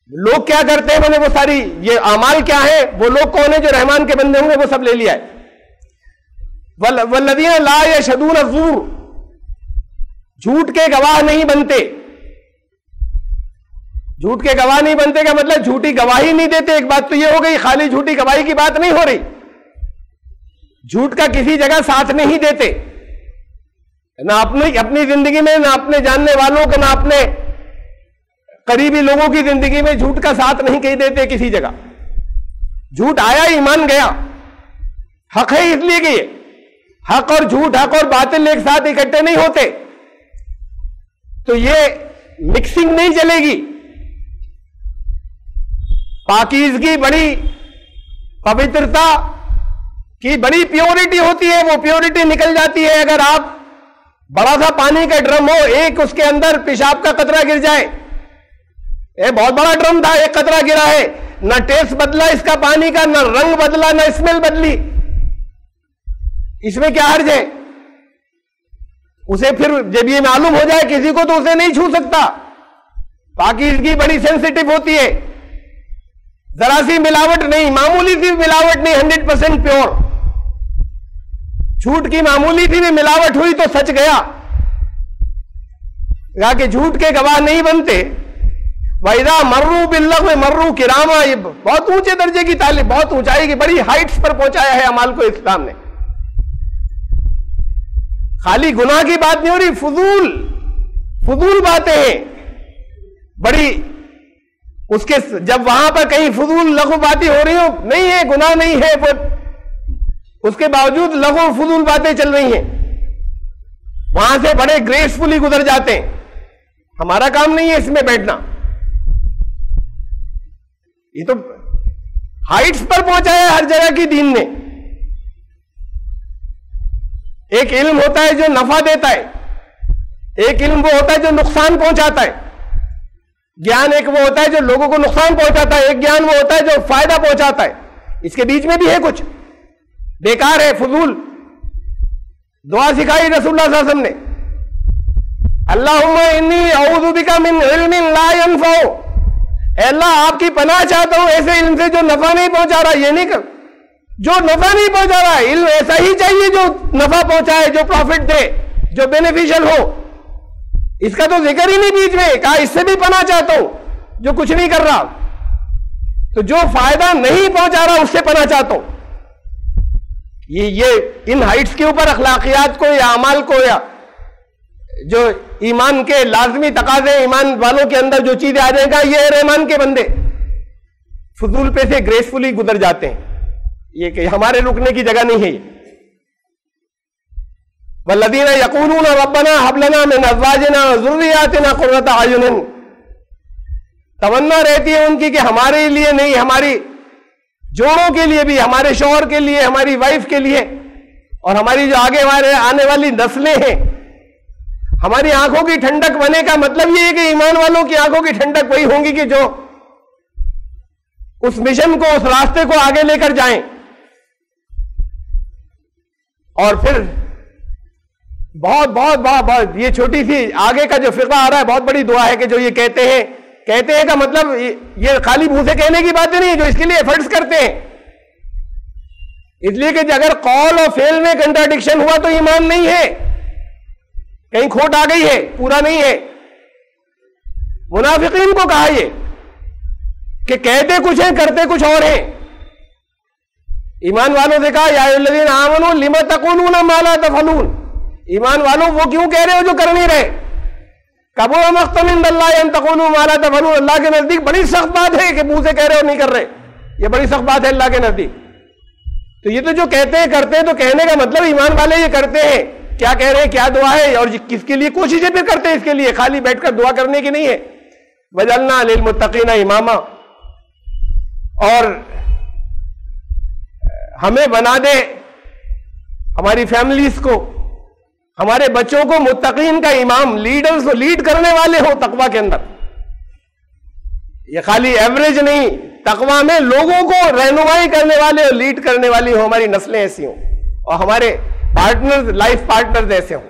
لوگ کیا کرتے ہیں, میں نے وہ ساری یہ اعمال کیا ہیں, وہ لوگ کون ہیں جو رحمان کے بندے ہوں گے, وہ سب لے لیا ہے. والذین لا یشہدون الزور, جھوٹ کے گواہ نہیں بنتے. جھوٹ کے گواہ نہیں بنتے کا مطلب جھوٹی گواہی نہیں دیتے. ایک بات تو یہ ہو گئی, خالی جھوٹی گواہی کی بات نہیں ہو رہی, جھوٹ کا کسی جگہ ساتھ نہیں دیتے, نہ اپنی زندگی میں, نہ اپنے جاننے والوں کو, نہ اپنے قریبی لوگوں کی زندگی میں جھوٹ کا ساتھ نہیں کہیں دیتے کسی جگہ. جھوٹ آیا, ایمان گیا, حق ہے اس لیے کہ یہ حق اور جھوٹ, حق اور باطل ایک ساتھ اکٹھے نہیں ہوتے, تو یہ مکسنگ نہیں چلے گی. پاکیزگی بڑی پوترتا کی بڑی پیورٹی ہوتی ہے، وہ پیورٹی نکل جاتی ہے اگر آپ بڑا سا پانی کا ڈرم ہو، ایک اس کے اندر پیشاب کا قطرہ گر جائے، یہ بہت بڑا ڈرم تھا، ایک قطرہ گرا ہے، نہ ٹیسٹ بدلا اس کا پانی کا، نہ رنگ بدلا، نہ اسمیل بدلی، اس میں کیا حرج ہے؟ اسے پھر جب یہ معلوم ہو جائے کسی کو تو اسے نہیں چھو سکتا۔ پاکیزگی بڑی سینسیٹیو ہوتی ہے، ذرا سی ملاوٹ نہیں، معمولی سی ملاوٹ نہیں، 100% پیور۔ جھوٹ کی معمولی سی بھی ملاوٹ ہوئی تو سچ گیا، کہا کہ جھوٹ کے گواہ نہیں بنتے۔ وَإِذَا مَرُّوا بِاللَّغْوِ مَرُّوا كِرَامًا، یہ بہت اونچے درجے کی تعلیم، بہت اونچائی کی بڑی ہائٹس پر پہنچایا ہے اعمال کو اسلام نے۔ خالی گناہ کی بات نہیں ہو رہی، فضول باتیں ہیں بڑی، اس کے جب وہاں پر کہیں فضول لغو باتیں ہو رہی ہو، نہیں ہے، گناہ نہیں ہے، اس کے باوجود لغو فضول باتیں چل رہی ہیں، وہاں سے بڑے گریسفلی گزر جاتے ہیں۔ ہمارا کام نہیں ہے اس میں بیٹھنا، یہ تو ہائٹس پر پہنچایا ہر جگہ کی دین نے۔ ایک علم ہوتا ہے جو نفع دیتا ہے، ایک علم وہ ہوتا ہے جو نقصان پہنچاتا ہے، گیان ایک وہ ہوتا ہے جو لوگوں کو نقصان پہنچاتا ہے، ایک گیان وہ ہوتا ہے جو فائدہ پہنچاتا ہے، اس کے بیچ میں بھی ہے کچھ بیکار ہے، فضول۔ دعا سکھائی رسول اللہ صلی اللہ علیہ وسلم نے، اللہم انی اعوذ بک من علم لا ینفع، اے اللہ آپ کی پناہ چاہتا ہوں ایسے علم سے جو نفع نہیں پہنچا رہا، یہ نہیں کر جو نفع نہیں پہنچا رہا، علم ایسا ہی چاہیے جو نفع پہنچائے، جو پروفٹ دے، جو بینیفیشل ہو۔ اس کا تو ذکر ہی نہیں بیچ میں، کہا اس سے بھی پناہ چاہتا ہوں جو کچھ نہیں کر رہا، تو جو فائدہ نہیں پہنچا رہا اس سے پناہ چاہتا ہوں۔ یہ ان ہائٹس کے اوپر اخلاقیات کو یا اعمال کو یا جو ایمان کے لازمی تقاضے ایمان والوں کے اندر جو چیزیں آ جائیں گا، یہ رحمان کے بندے فضول پہ سے گریسفلی گزر جاتے ہیں، یہ کہ ہمارے رکنے کی جگہ نہیں ہے یہ۔ والذین یقولون ربنا ھب لنا من ازواجنا وذریاتنا قرۃ اعین، تمنا رہتی ہے ان کی کہ ہمارے لیے نہیں، ہماری جوڑوں کے لیے بھی، ہمارے شوہر کے لیے، ہماری وائف کے لیے، اور ہماری جو آگے ہمارے آنے والی نسلیں ہیں، ہماری آنکھوں کی ٹھنڈک بنے کا مطلب یہ ہے کہ ایمان والوں کی آنکھوں کی ٹھنڈک وہی ہوں گی کہ جو اس مشن کو، اس راستے کو آگے لے کر جائیں۔ اور پھر بہت یہ چھوٹی سی آگے کا جو فقہ آ رہا ہے، بہت بڑی دعا ہے کہ جو یہ کہتے ہیں کا مطلب یہ خالی منہ سے کہنے کی باتیں نہیں، جو اس کے لیے ایفرٹس کرتے ہیں، اس لیے کہ اگر قول اور فعل میں کنٹراڈکشن ہوا تو ایمان نہیں ہے، کہیں کھوٹ آ گئی ہے، پورا نہیں ہے۔ منافقین کو کہا یہ کہ کہتے کچھ ہیں کرتے کچھ اور ہیں۔ ایمان والوں سے کہا یا ایھا الذین آمنوا لم تقولون ما لا تفعلون، ایمان والوں وہ کیوں کہہ رہے ہو جو کر نہیں رہے۔ کبر مقتا عند اللہ ان تقولوا ما لا تفعلون، اللہ کے نزدیک بڑی سخت بات ہے کہ منہ سے کہہ رہے ہو نہیں کر رہے، یہ بڑی سخت بات ہے اللہ کے نزدیک۔ تو یہ تو جو کہتے ہیں کرتے ہیں، تو کہنے کا مطلب ایمان والے یہ کرتے ہیں، کیا کہہ رہے ہیں، کیا دعا ہے اور کس کے لیے کوششیں پھر کرتے ہیں، اس کے لیے خالی بیٹھ کر دعا کرنے کی نہیں ہے۔ وجعلنا للمتقین اماما، اور ہمیں بنا دے، ہماری فیملیز کو، ہمارے بچوں کو متقین کا امام، لیڈرز کو لیڈ کرنے والے ہوں تقوی کے اندر۔ یہ خالی ایوریج نہیں، تقوی میں لوگوں کو رہنمائی کرنے والے اور لیڈ کرنے والی ہوں، ہماری نسلیں ایسی ہوں اور ہمارے پارٹنرز، لائف پارٹنرز ایسے ہوں۔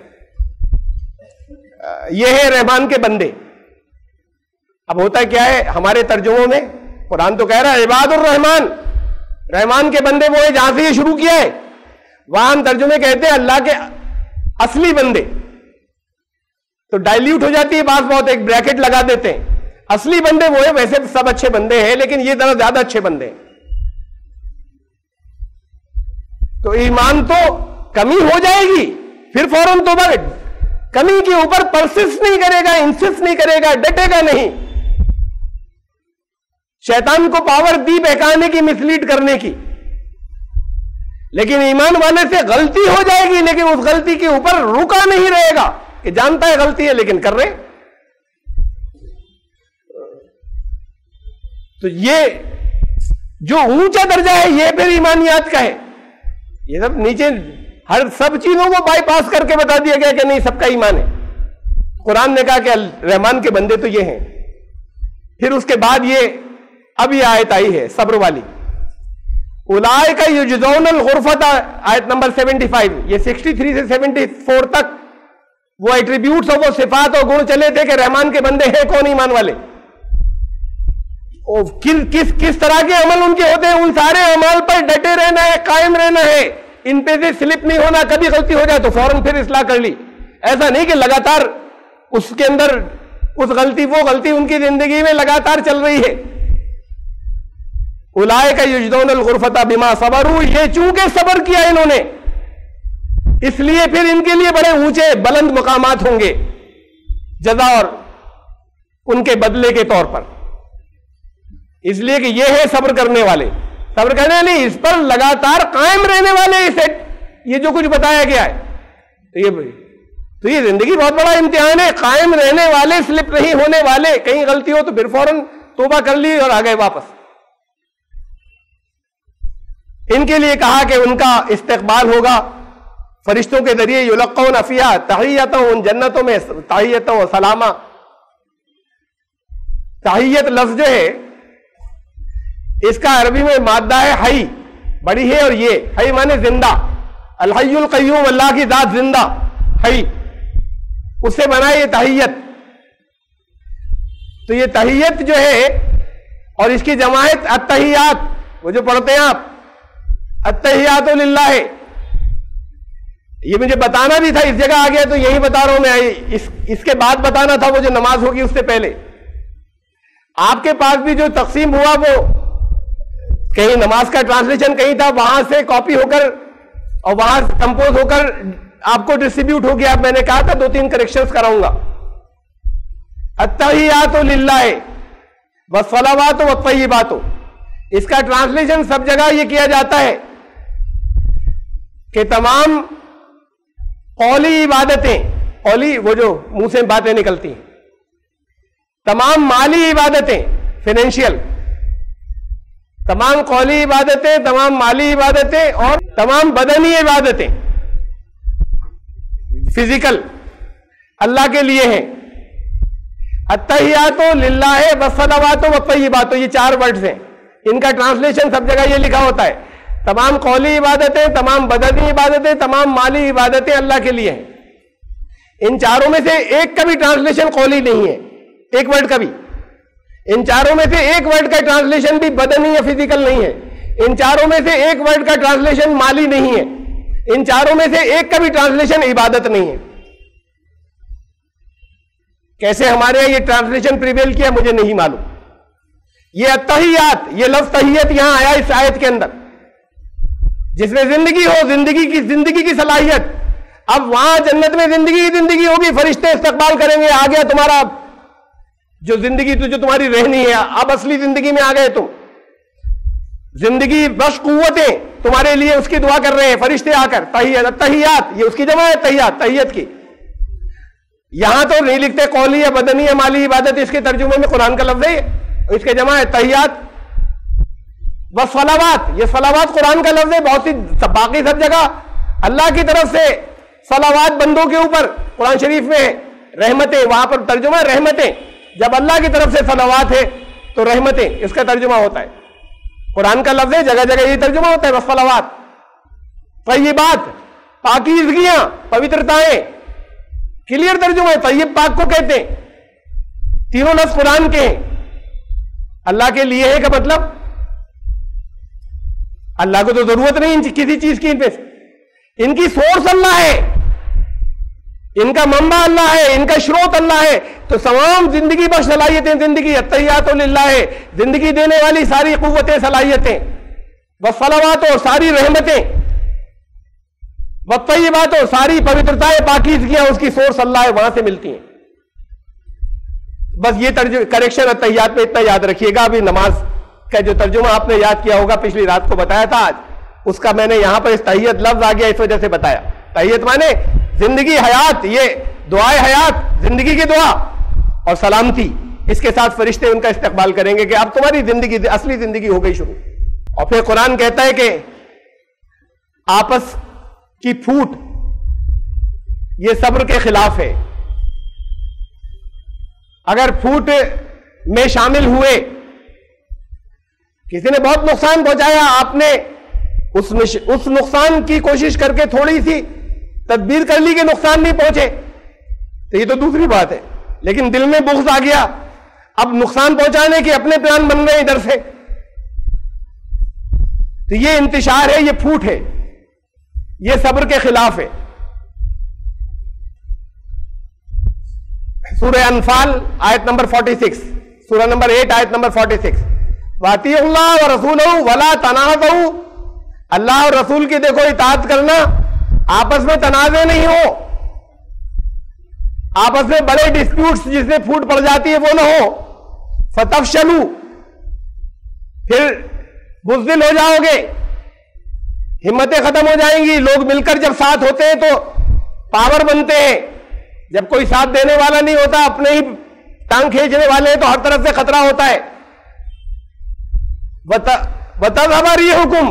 یہ ہے رحمان کے بندے۔ اب ہوتا کیا ہے ہمارے ترجموں میں، قرآن تو کہہ رہا ہے عباد الرحمان، رحمان کے بندے وہ ہے جہاں سے یہ شروع کیا ہے، وہاں ہم ترجمے کہتے ہیں اللہ کے اصلی بندے، تو ڈائلیوٹ ہو جاتی ہے بات، بہت ایک بریکٹ لگا دیتے ہیں۔ اصلی بندے وہ ہے، ویسے سب اچھے بندے ہیں لیکن یہ ذرا زیادہ اچھے بندے ہیں۔ تو ایمان تو کمی ہو جائے گی، پھر فوراً توبہ، کمی کے اوپر پرسسٹ نہیں کرے گا، انسسٹ نہیں کرے گا، ڈٹے گا نہیں، شیطان کو پاور دی بہکانے کی، مسلیڈ کرنے کی۔ لیکن ایمان والے سے غلطی ہو جائے گی لیکن اس غلطی کے اوپر رکا نہیں رہے گا کہ جانتا ہے غلطی ہے لیکن کر رہے۔ تو یہ جو اونچا درجہ ہے یہ پھر ایمانیات کا ہے. یہ سب نیچے ہر سب چیزوں کو بائی پاس کر کے بتا دیا گیا کہ نہیں سب کا ایمان ہے. قرآن نے کہا کہ رحمان کے بندے تو یہ ہیں. پھر اس کے بعد اب یہ آیت آئی ہے صبر والی. اولئک یجزون الغرفۃ، آیت نمبر 75. یہ 63 سے 74 تک وہ ایٹریبیوٹس اور وہ صفات اور گن چلے تھے کہ رحمان کے بندے ہیں کون ایمان والے. کس طرح کے عمل ان کے ہوتے ہیں؟ ان سارے اعمال پر ڈٹے رہنا ہے، قائم رہنا ہے، ان پہ سے سلپ نہیں ہونا. کبھی غلطی ہو جائے تو فوراً پھر اصلاح کر لی. ایسا نہیں کہ لگاتار اس کے اندر اس غلطی وہ غلطی ان کی زندگی میں لگاتار چل رہی ہے. اولئک یجزون الغرفۃ بما صبروا، یہ چونکہ صبر کیا انہوں نے اس لیے پھر ان کے لیے بڑے اونچے بلند مقامات ہوں گے جزا اور ان کے بدلے کے طور پر. اس لیے کہ یہ ہے صبر کرنے والے. صبر کرنے نہیں، اس پر لگاتار قائم رہنے والے. یہ جو کچھ بتایا گیا ہے تو یہ زندگی بہت بڑا امتحان ہے. قائم رہنے والے، سلپ نہیں ہونے والے. کہیں غلطی ہو تو پھر فوراً توبہ کر لی اور آ گئے واپس. ان کے لیے کہا کہ ان کا استقبال ہوگا فرشتوں کے ذریعے. یلقون فیہا تحیۃ، ان جنتوں میں تحیۃ و سلامہ. تحیت لفظ جو ہے اس کا عربی میں مادہ ہے حی، بڑی ہے. اور یہ حی مانے زندہ. الحی القیوم، اللہ کی ذات زندہ حی، اس سے بنا یہ تحیت. تو یہ تحیت جو ہے اور اس کی جماعت التحیات، وہ جو پڑھتے ہیں آپ التحیات للہ. یہ مجھے بتانا بھی تھا، اس جگہ آ گیا تو یہی بتا رہا ہوں میں. اس کے بعد بتانا تھا وہ جو نماز ہوگی اس سے پہلے. آپ کے پاس بھی جو تقسیم ہوا وہ کہیں نماز کا ٹرانسلیشن کہیں تھا، وہاں سے کاپی ہو کر اور وہاں کمپوز ہو کر آپ کو ڈسٹریبیوٹ ہو گیا. میں نے کہا تھا 2-3 کریکشنز کراؤں گا. التحیات للہ والصلوات والطیبات، اس کا ٹرانسلیشن سب جگہ یہ کیا جاتا ہے کہ تمام قولی عبادتیں، قولی وہ جو منہ سے باتیں نکلتی ہیں، تمام مالی عبادتیں فائنینشیل، تمام قولی عبادتیں، تمام مالی عبادتیں اور تمام بدنی عبادتیں فزیکل اللہ کے لیے ہیں. التحیات للہ والصلوات والطیبات، یہ 4 ورڈز ہیں. ان کا ٹرانسلیشن سب جگہ یہ لکھا ہوتا ہے تمام قولی عبادتیں، تمام بدنی عبادتیں، تمام مالی عبادتیں اللہ کے لیے ہیں. ان چاروں میں سے ایک کا بھی ٹرانسلیشن قولی نہیں ہے، ایک ورڈ کا بھی. ان چاروں میں سے ایک ورڈ کا ٹرانسلیشن بھی بدنی یا فزیکل نہیں ہے. ان چاروں میں سے ایک ورڈ کا ٹرانسلیشن مالی نہیں ہے. ان چاروں میں سے ایک کا بھی ٹرانسلیشن عبادت نہیں ہے. کیسے ہمارے یہاں یہ ٹرانسلیشن پریویل کیا مجھے نہیں معلوم. یہ التحیات، یہ لفظ تحیت یہاں آیا اس آیت کے اندر، جس میں زندگی ہو، زندگی کی صلاحیت. اب وہاں جنت میں زندگی ہوگی، فرشتے استقبال کریں گے. آ گیا تمہارا جو زندگی جو تمہاری رہنی ہے، اب اصلی زندگی میں آ گئے تم. زندگی بخش قوتیں تمہارے لیے اس کی دعا کر رہے ہیں فرشتے آ کر. تحیات یہ اس کی جمع ہے، تحیت کی. یہاں تو نہیں لکھتے قولی یا بدنی یا مالی عبادت، اس کے ترجمے میں قرآن کا لفظ ہے، اس کے جمع ہے تحیات. والصلوات، یہ صلوات قرآن کا لفظ ہے. بہت سی باقی سب جگہ اللہ کی طرف سے صلوات بندوں کے اوپر قرآن شریف میں رحمتیں، وہاں پر ترجمہ رحمتیں. جب اللہ کی طرف سے صلوات ہے تو رحمتیں اس کا ترجمہ ہوتا ہے. قرآن کا لفظ ہے، جگہ جگہ یہ ترجمہ ہوتا ہے والصلوات. طیبات، پاکیزگیاں، پوترتائیں، کلیئر ترجمہ ہے. طیب پاک کو کہتے ہیں. تینوں لفظ قرآن کے ہیں. اللہ کے لیے ہے کا مطلب اللہ کو تو ضرورت نہیں کسی چیز کی. ان پہ ان کی سورس اللہ ہے، ان کا منبع اللہ ہے، ان کا شروط اللہ ہے. تو تمام زندگی بخش صلاحیتیں زندگی التحیات للہ ہے. زندگی دینے والی ساری قوتیں، صلاحیتیں، والصلوات اور ساری رحمتیں، والطیبات اور ساری پوترتائیں، پاکیزگیاں اس کی سورس اللہ ہے، وہاں سے ملتی ہیں. بس یہ کریکشن التحیات میں اتنا یاد رکھیے گا. ابھی نماز کا جو ترجمہ آپ نے یاد کیا ہوگا، پچھلی رات کو بتایا تھا، آج اس کا میں نے یہاں پر اس تحیت لفظ آ گیا اس وجہ سے بتایا. تحیت مانے زندگی، حیات، یہ دعائے حیات، زندگی کی دعا اور سلامتی. اس کے ساتھ فرشتے ان کا استقبال کریں گے کہ اب تمہاری زندگی اصلی زندگی ہو گئی شروع. اور پھر قرآن کہتا ہے کہ آپس کی پھوٹ یہ صبر کے خلاف ہے. اگر پھوٹ میں شامل ہوئے، کسی نے بہت نقصان پہنچایا، آپ نے اس نقصان کی کوشش کر کے تھوڑی سی تدبیر کر لی کہ نقصان نہیں پہنچے، تو یہ تو دوسری بات ہے. لیکن دل میں بغض آ گیا، اب نقصان پہنچانے کے اپنے پلان بن رہے ادھر سے، تو یہ انتشار ہے، یہ پھوٹ ہے، یہ صبر کے خلاف ہے. سورہ انفال آیت نمبر 46، سورہ نمبر 8 آیت نمبر 46، وَأَطِیعُوا اللَّهَ وَرَسُولَهُ وَلَا تَنَازَعُوا. اللہ اور رسول کی دیکھو اطاعت کرنا، آپس میں تنازع نہیں ہو، آپس میں بڑے ڈسپیوٹس جس میں پھوٹ پڑ جاتی ہے وہ نہ ہو. فَتَفْشَلُوا، پھر بزدل ہو جاؤ گے، ہمتیں ختم ہو جائیں گی. لوگ مل کر جب ساتھ ہوتے ہیں تو پاور بنتے ہیں، جب کوئی ساتھ دینے والا نہیں ہوتا، اپنے ہی ٹانگ کھینچنے والے ہیں، تو ہر طرف سے خطرہ ہوتا ہے. وَتَذْهَبَ رِيحُكُمْ،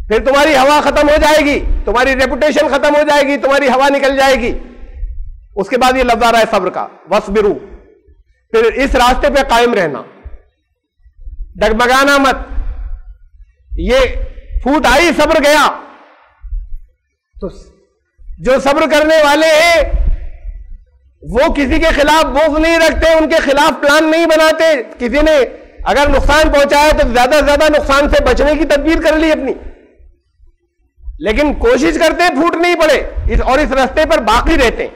پھر تمہاری ہوا ختم ہو جائے گی، تمہاری ریپوٹیشن ختم ہو جائے گی، تمہاری ہوا نکل جائے گی. اس کے بعد یہ لفظ آ رہا ہے صبر کا، وَاصْبِرُوا، پھر اس راستے پہ قائم رہنا، ڈگمگانا مت. یہ پھوٹ آئی، صبر گیا. تو جو صبر کرنے والے ہیں وہ کسی کے خلاف بغض نہیں رکھتے، ان کے خلاف پلان نہیں بناتے. کسی نے اگر نقصان پہنچایا تو زیادہ سے زیادہ نقصان سے بچنے کی تدبیر کر لی اپنی، لیکن کوشش کرتے پھوٹ نہیں پڑے اور اس راستے پر باقی رہتے.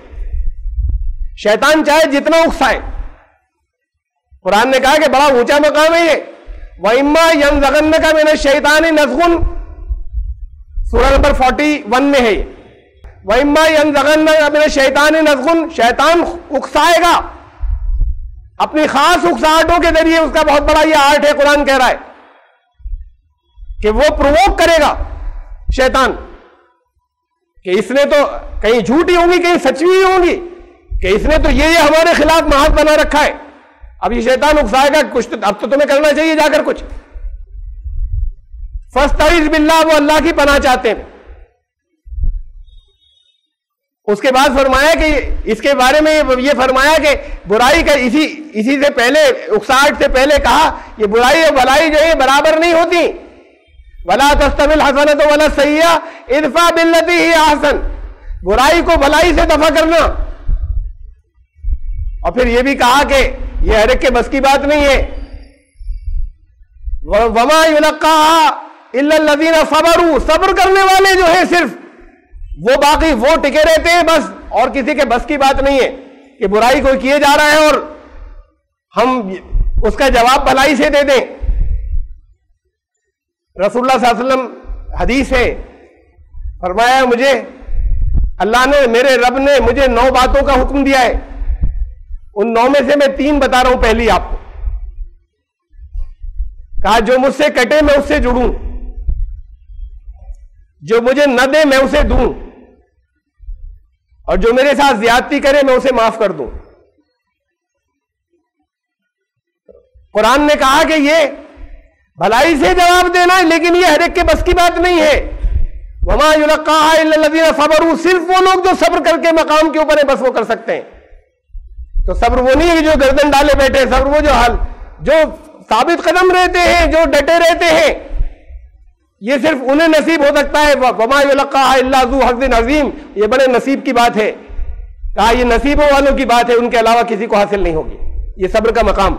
شیطان چاہے جتنا اکسائے، قرآن نے کہا کہ بڑا اونچا مقام ہے یہ. وَإِمَّا يَنزَغَنَّكَ مِنَ الشَّيْطَانِ نَزْغٌ، سورہ نمبر 41 میں ہے یہ. وَإِمَّا يَنزَغَنَّكَ مِنَ الشَّيْطَانِ نَزْغٌ، شیطان اکسائے گا اپنی خاص اکساہٹوں کے ذریعے. اس کا بہت بڑا یہ آرٹ ہے، قرآن کہہ رہا ہے کہ وہ پرووک کرے گا شیطان، کہ اس نے تو کہیں جھوٹی ہوں گی کہیں سچی ہوں گی، کہ اس نے تو یہ ہمارے خلاف محاذ بنا رکھا ہے. اب یہ شیطان اکسائے گا کچھ تو اب تو تمہیں کرنا چاہیے جا کر کچھ. فاستعذ باللہ، وہ اللہ کی پناہ چاہتے ہیں. اس کے بعد فرمایا کہ اس کے بارے میں یہ فرمایا کہ برائی کا اسی سے پہلے، اکساہٹ سے پہلے کہا یہ برائی اور بھلائی جو ہے برابر نہیں ہوتی. وَلَا تَسْتَوِي الْحَسَنَةُ وَلَا السَّيِّئَةُ اِدْفَعْ بِالَّتِي هِيَ أَحْسَنُ، برائی کو بھلائی سے دفع کرنا. اور پھر یہ بھی کہا کہ یہ ہر ایک کے بس کی بات نہیں ہے. وَمَا يُلَقَّاهَا إِلَّا الَّذِينَ صَبَرُوا، صبر کرنے والے جو ہیں صرف وہ باقی وہ ٹکے رہتے ہیں بس، اور کسی کے بس کی بات نہیں ہے کہ برائی کوئی کیے جا رہا ہے اور ہم اس کا جواب بھلائی سے دے دیں. رسول اللہ صلی اللہ علیہ وسلم حدیث ہے، فرمایا مجھے اللہ نے، میرے رب نے مجھے 9 باتوں کا حکم دیا ہے. ان 9 میں سے میں 3 بتا رہا ہوں. پہلی آپ کو کہا جو مجھ سے کٹے میں اس سے جڑوں، جو مجھے نہ دے میں اسے دوں، اور جو میرے ساتھ زیادتی کرے میں اسے معاف کر دوں. قرآن نے کہا کہ یہ بھلائی سے جواب دینا ہے، لیکن یہ ہر ایک کے بس کی بات نہیں ہے. وما يلقاها الا الذين صبروا، صرف وہ لوگ جو صبر کر کے مقام کے اوپر ہے بس وہ کر سکتے ہیں. تو صبر وہ نہیں ہے جو گردن ڈالے بیٹھے، صبر وہ جو ثابت قدم رہتے ہیں، جو ڈٹے رہتے ہیں، یہ صرف انہیں نصیب ہو سکتا ہے. وما يلقاها الا ذو حظ عظیم، یہ بڑے نصیب کی بات ہے. کہا یہ نصیبوں والوں کی بات ہے، ان کے علاوہ کسی کو حاصل نہیں ہوگی یہ صبر کا مقام.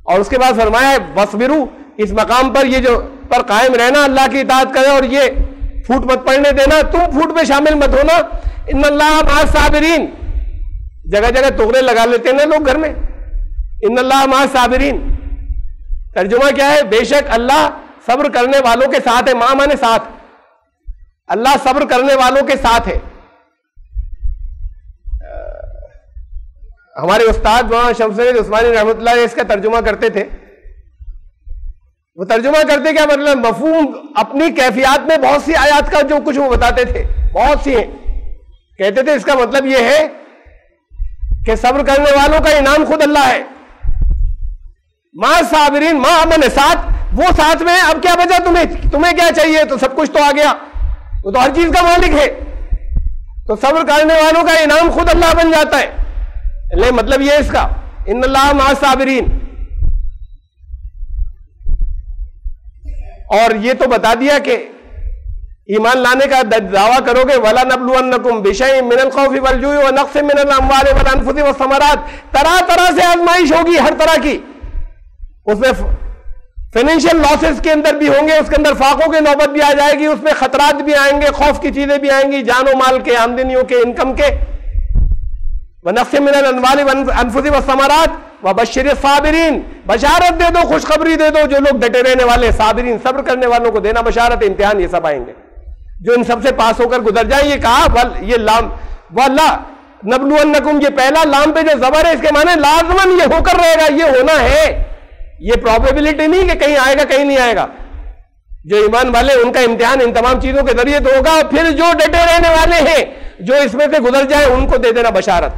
اور اس کے بعد فرمایا وَاصْبِرُوا، اس مقام پر یہ جو پر قائم رہنا، اللہ کی اطاعت کرے اور یہ پھوٹ مت پڑنے دینا، تم پھوٹ میں شامل مت ہونا. ان اللہ مع الصابرین، جگہ جگہ تغرے لگا لیتے ہیں نا لوگ گھر میں. ان اللہ مع الصابرین ترجمہ کیا ہے؟ بے شک اللہ صبر کرنے والوں کے ساتھ ہے. ماں مانے ساتھ، اللہ صبر کرنے والوں کے ساتھ ہے. ہمارے استاد مولانا شمس الدین عثمانی رحمۃ اللہ علیہ اس کا ترجمہ کرتے تھے. وہ ترجمہ کرتے کیا مطلب؟ مفہوم اپنی کیفیات میں بہت سی آیات کا جو کچھ وہ بتاتے تھے، بہت سی ہیں. کہتے تھے اس کا مطلب یہ ہے کہ صبر کرنے والوں کا انعام خود اللہ ہے. ماں صابرین، ماں امن ساتھ، وہ ساتھ میں، اب کیا بچا تمہیں کیا چاہیے؟ تو سب کچھ تو آ گیا، وہ تو ہر چیز کا مالک ہے. تو صبر کرنے والوں کا انعام خود اللہ بن جاتا ہے. لے مطلب یہ اس کا ان اللہ مع الصابرین. اور یہ تو بتا دیا کہ ایمان لانے کا دعویٰ کرو گے وَلَنَبْلُوَنَّكُمْ بِشَيْءٍ مِّنَ الْخَوْفِ وَالْجُوعِ وَنَقْصٍ مِّنَ الْأَمْوَالِ وَالْأَنفُسِ وَالثَّمَرَاتِ. طرح طرح سے آزمائش ہوگی ہر طرح کی. اس میں فائنینشیل لاسز کے اندر بھی ہوں گے، اس کے اندر فاقوں کی نوبت بھی آ جائے گی، اس میں خطرات بھی آئیں گے، خوف کی چیزیں بھی آئیں گی، جان و مال کے، آمدنیوں کے، انکم کے. وَنَقْصٍ مِّنَ الْأَمْوَالِ وَالْأَنفُسِ وَالثَّمَرَاتِ وَبَشِّرِ الصَّابِرِينَ. بشارت دے دو، خوشخبری دے دو جو لوگ ڈٹے رہنے والے، صابرین صبر کرنے والوں کو دینا بشارت. امتحان یہ سب آئیں گے جو ان سب سے پاس ہو کر گزر جائیں. یہ کہا یہ لام واللہ نبلونکم، یہ پہلا لام پہ جو زبر ہے اس کے معنی لازماً یہ ہو کر رہے گا، یہ ہونا ہے. یہ پروبیبلٹی نہیں کہ کہیں آئے گا کہیں نہیں آئے گا. جو ایمان والے ان کا امتحان ان تمام چیزوں کے ذریعے تو ہوگا. پھر جو ڈٹے رہنے والے ہیں جو اس میں سے گزر جائیں ان کو دے دینا بشارت.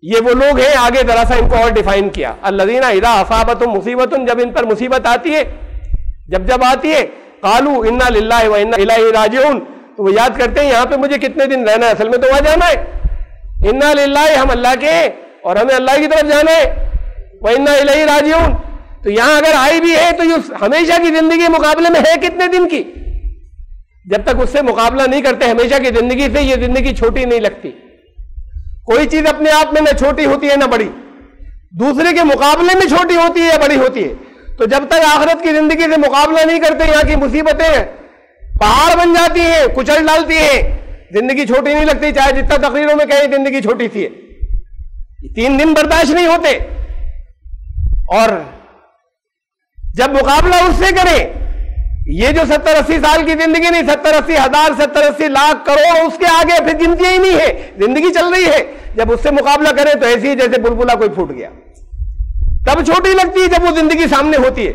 یہ وہ لوگ ہیں، آگے ذرا سا ان کو اور ڈیفائن کیا. الذین اذا اصابتهم مصیبت، جب ان پر مصیبت آتی ہے، جب آتی ہے، قالوا انا للہ وانا الیہ راجعون، تو وہ یاد کرتے ہیں یہاں پہ مجھے کتنے دن رہنا ہے، اصل میں تو وہاں جانا ہے. انا للہ، ہم اللہ کے ہیں اور ہمیں اللہ کی طرف جانا ہے. وانا الیہ راجعون، تو یہاں اگر آئی بھی ہے تو یہ ہمیشہ کی زندگی مقابلے میں ہے کتنے دن کی. جب تک اس سے مقابلہ نہیں کرتے ہمیشہ کی زندگی سے، یہ زندگی چھوٹی نہیں لگتی. کوئی چیز اپنے آپ میں نہ چھوٹی ہوتی ہے نہ بڑی، دوسرے کے مقابلے میں چھوٹی ہوتی ہے یا بڑی ہوتی ہے. تو جب تک آخرت کی زندگی سے مقابلہ نہیں کرتے یہاں کی مصیبتیں پہاڑ بن جاتی ہیں، کچل ڈالتی ہیں. زندگی چھوٹی نہیں لگتی، چاہے جتنا تقریروں میں کہیں زندگی چھوٹی سی ہے. 3 دن برداشت نہیں ہوتے. اور جب مقابلہ اس سے کریں، یہ جو 70-80 سال کی زندگی نہیں، 70-80 ہزار، 70-80 لاکھ کروڑ، اس کے آگے پھر گنتی ہی نہیں ہے، زندگی چل رہی ہے. جب اس سے مقابلہ کریں تو ایسی ہی جیسے بلبلا کوئی پھوٹ گیا. تب چھوٹی لگتی ہے جب وہ زندگی سامنے ہوتی ہے.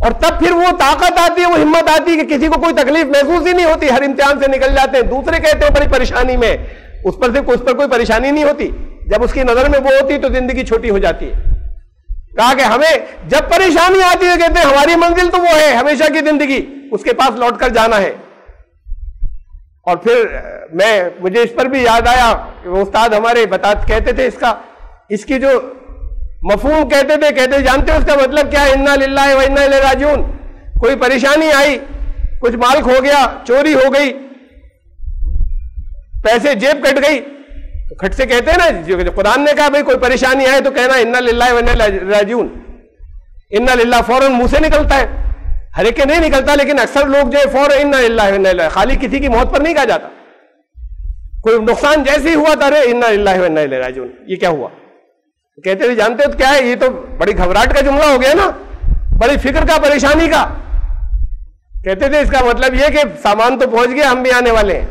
اور تب پھر وہ طاقت آتی ہے، وہ ہمت آتی ہے کہ کسی کو کوئی تکلیف محسوس ہی نہیں ہوتی، ہر امتحان سے نکل جاتے ہیں. دوسرے کہتے ہیں بڑی پریشانی میں، اس پر کوئی پریشانی نہیں ہوتی. جب اس کی نظر میں وہ ہوتی تو زندگی چھوٹی ہو جاتی ہے. کہا کہ ہمیں جب پریشانی آتی ہے کہتے ہیں ہماری منزل تو وہ ہے ہمیشہ کی زندگی، اس کے پاس لوٹ کر جانا ہے. اور پھر مجھے اس پر بھی یاد آیا کہ وہ استاد ہمارے کہتے تھے اس کی جو مفہوم کہتے جانتے ہو اس کا مطلب کیا ہے؟ انا للہ و انا الیہ راجعون. کوئی پریشانی آئی، کچھ مال کھو گیا، چوری ہو گئی، پیسے جیب کٹ گئی، تو کھٹ سے کہتے ہیں نا، جو قرآن نے کہا بھئی کوئی پریشانی آئے تو کہنا انا للہ و انا الیہ راجعون. انا للہ فوراً منہ سے نکلتا ہے، ہر ایک کے نہیں نکلتا، لیکن اکثر لوگ جو ہے فوراً انا للہ و انا الیہ، خالی کسی کی موت پر نہیں کہا جاتا. کوئی نقصان جیسے ہی ہوا تھا رے انا للہ و انا الیہ راجعون، یہ کیا ہوا؟ کہتے تھے جانتے ہو تو کیا ہے، یہ تو بڑی گھبراہٹ کا جملہ ہو گیا نا، بڑی فکر کا، پریشانی کا. کہتے تھے اس کا مطلب یہ کہ سامان تو پہنچ گیا، ہم بھی آنے والے ہیں.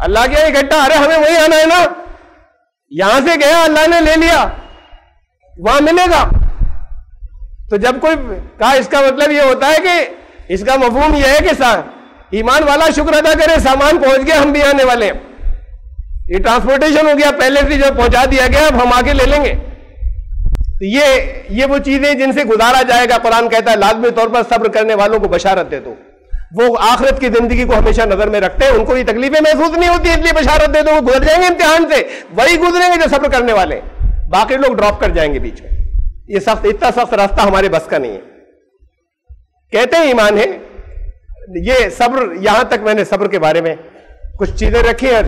اللہ کیا اکٹھا، ارے ہمیں وہی آنا ہے نا، یہاں سے گیا اللہ نے لے لیا، وہاں ملے گا. تو جب کوئی کہا اس کا مطلب یہ ہوتا ہے کہ اس کا مفہوم یہ ہے کہ ایمان والا شکر ادا کرے، سامان پہنچ گیا، ہم بھی آنے والے ہیں. یہ ٹرانسپورٹیشن ہو گیا، پہلے سے جو پہنچا دیا گیا، اب ہم آگے لے لیں گے. تو یہ وہ چیزیں جن سے گزارا جائے گا. قرآن کہتا ہے لازمی طور پر صبر کرنے والوں کو بشارت دے دو. وہ آخرت کی زندگی کو ہمیشہ نظر میں رکھتے ہیں، ان کو یہ تکلیفیں محسوس نہیں ہوتی، اس لیے بشارت دے دو. وہ گزر جائیں گے امتحان سے، وہی گزریں گے جو صبر کرنے والے ہیں، باقی لوگ ڈراپ کر جائیں گے بیچ میں. یہ اتنا سخت راستہ ہمارے بس کا نہیں ہے. کہتے ہیں ایمان ہے یہ صبر. یہاں تک میں نے صبر کے بارے میں کچھ چیزیں رکھی اور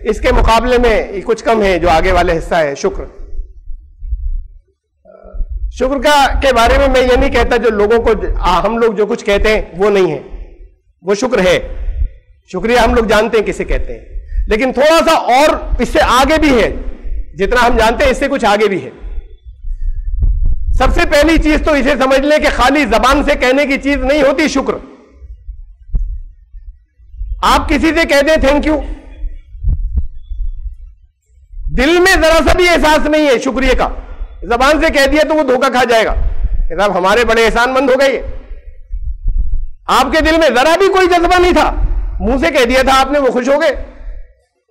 اس کے مقابلے میں کچھ کم ہے جو آگے والے حصہ ہے. شکر کے بارے میں میں یہ نہیں کہتا جو لوگوں کو ہم لوگ جو کچھ کہتے ہیں وہ نہیں ہے، وہ شکر ہے. شکریہ ہم لوگ جانتے ہیں کسے کہتے ہیں، لیکن تھوڑا سا اور اس سے آگے بھی ہے. جتنا ہم جانتے ہیں اس سے کچھ آگے بھی ہے. سب سے پہلی چیز تو اسے سمجھ لیں کہ خالی زبان سے کہنے کی چیز نہیں ہوتی شکر. آپ کسی سے کہہ دیں تھینک یو، دل میں ذرا سا بھی احساس نہیں ہے شکریہ کا. زبان سے کہہ دیا تو وہ دھوکہ کھا جائے گا کہ صاحب ہمارے بڑے احسان مند ہو گئے. آپ کے دل میں ذرا بھی کوئی جذبہ نہیں تھا، منہ سے کہہ دیا تھا آپ نے، وہ خوش ہو گئے.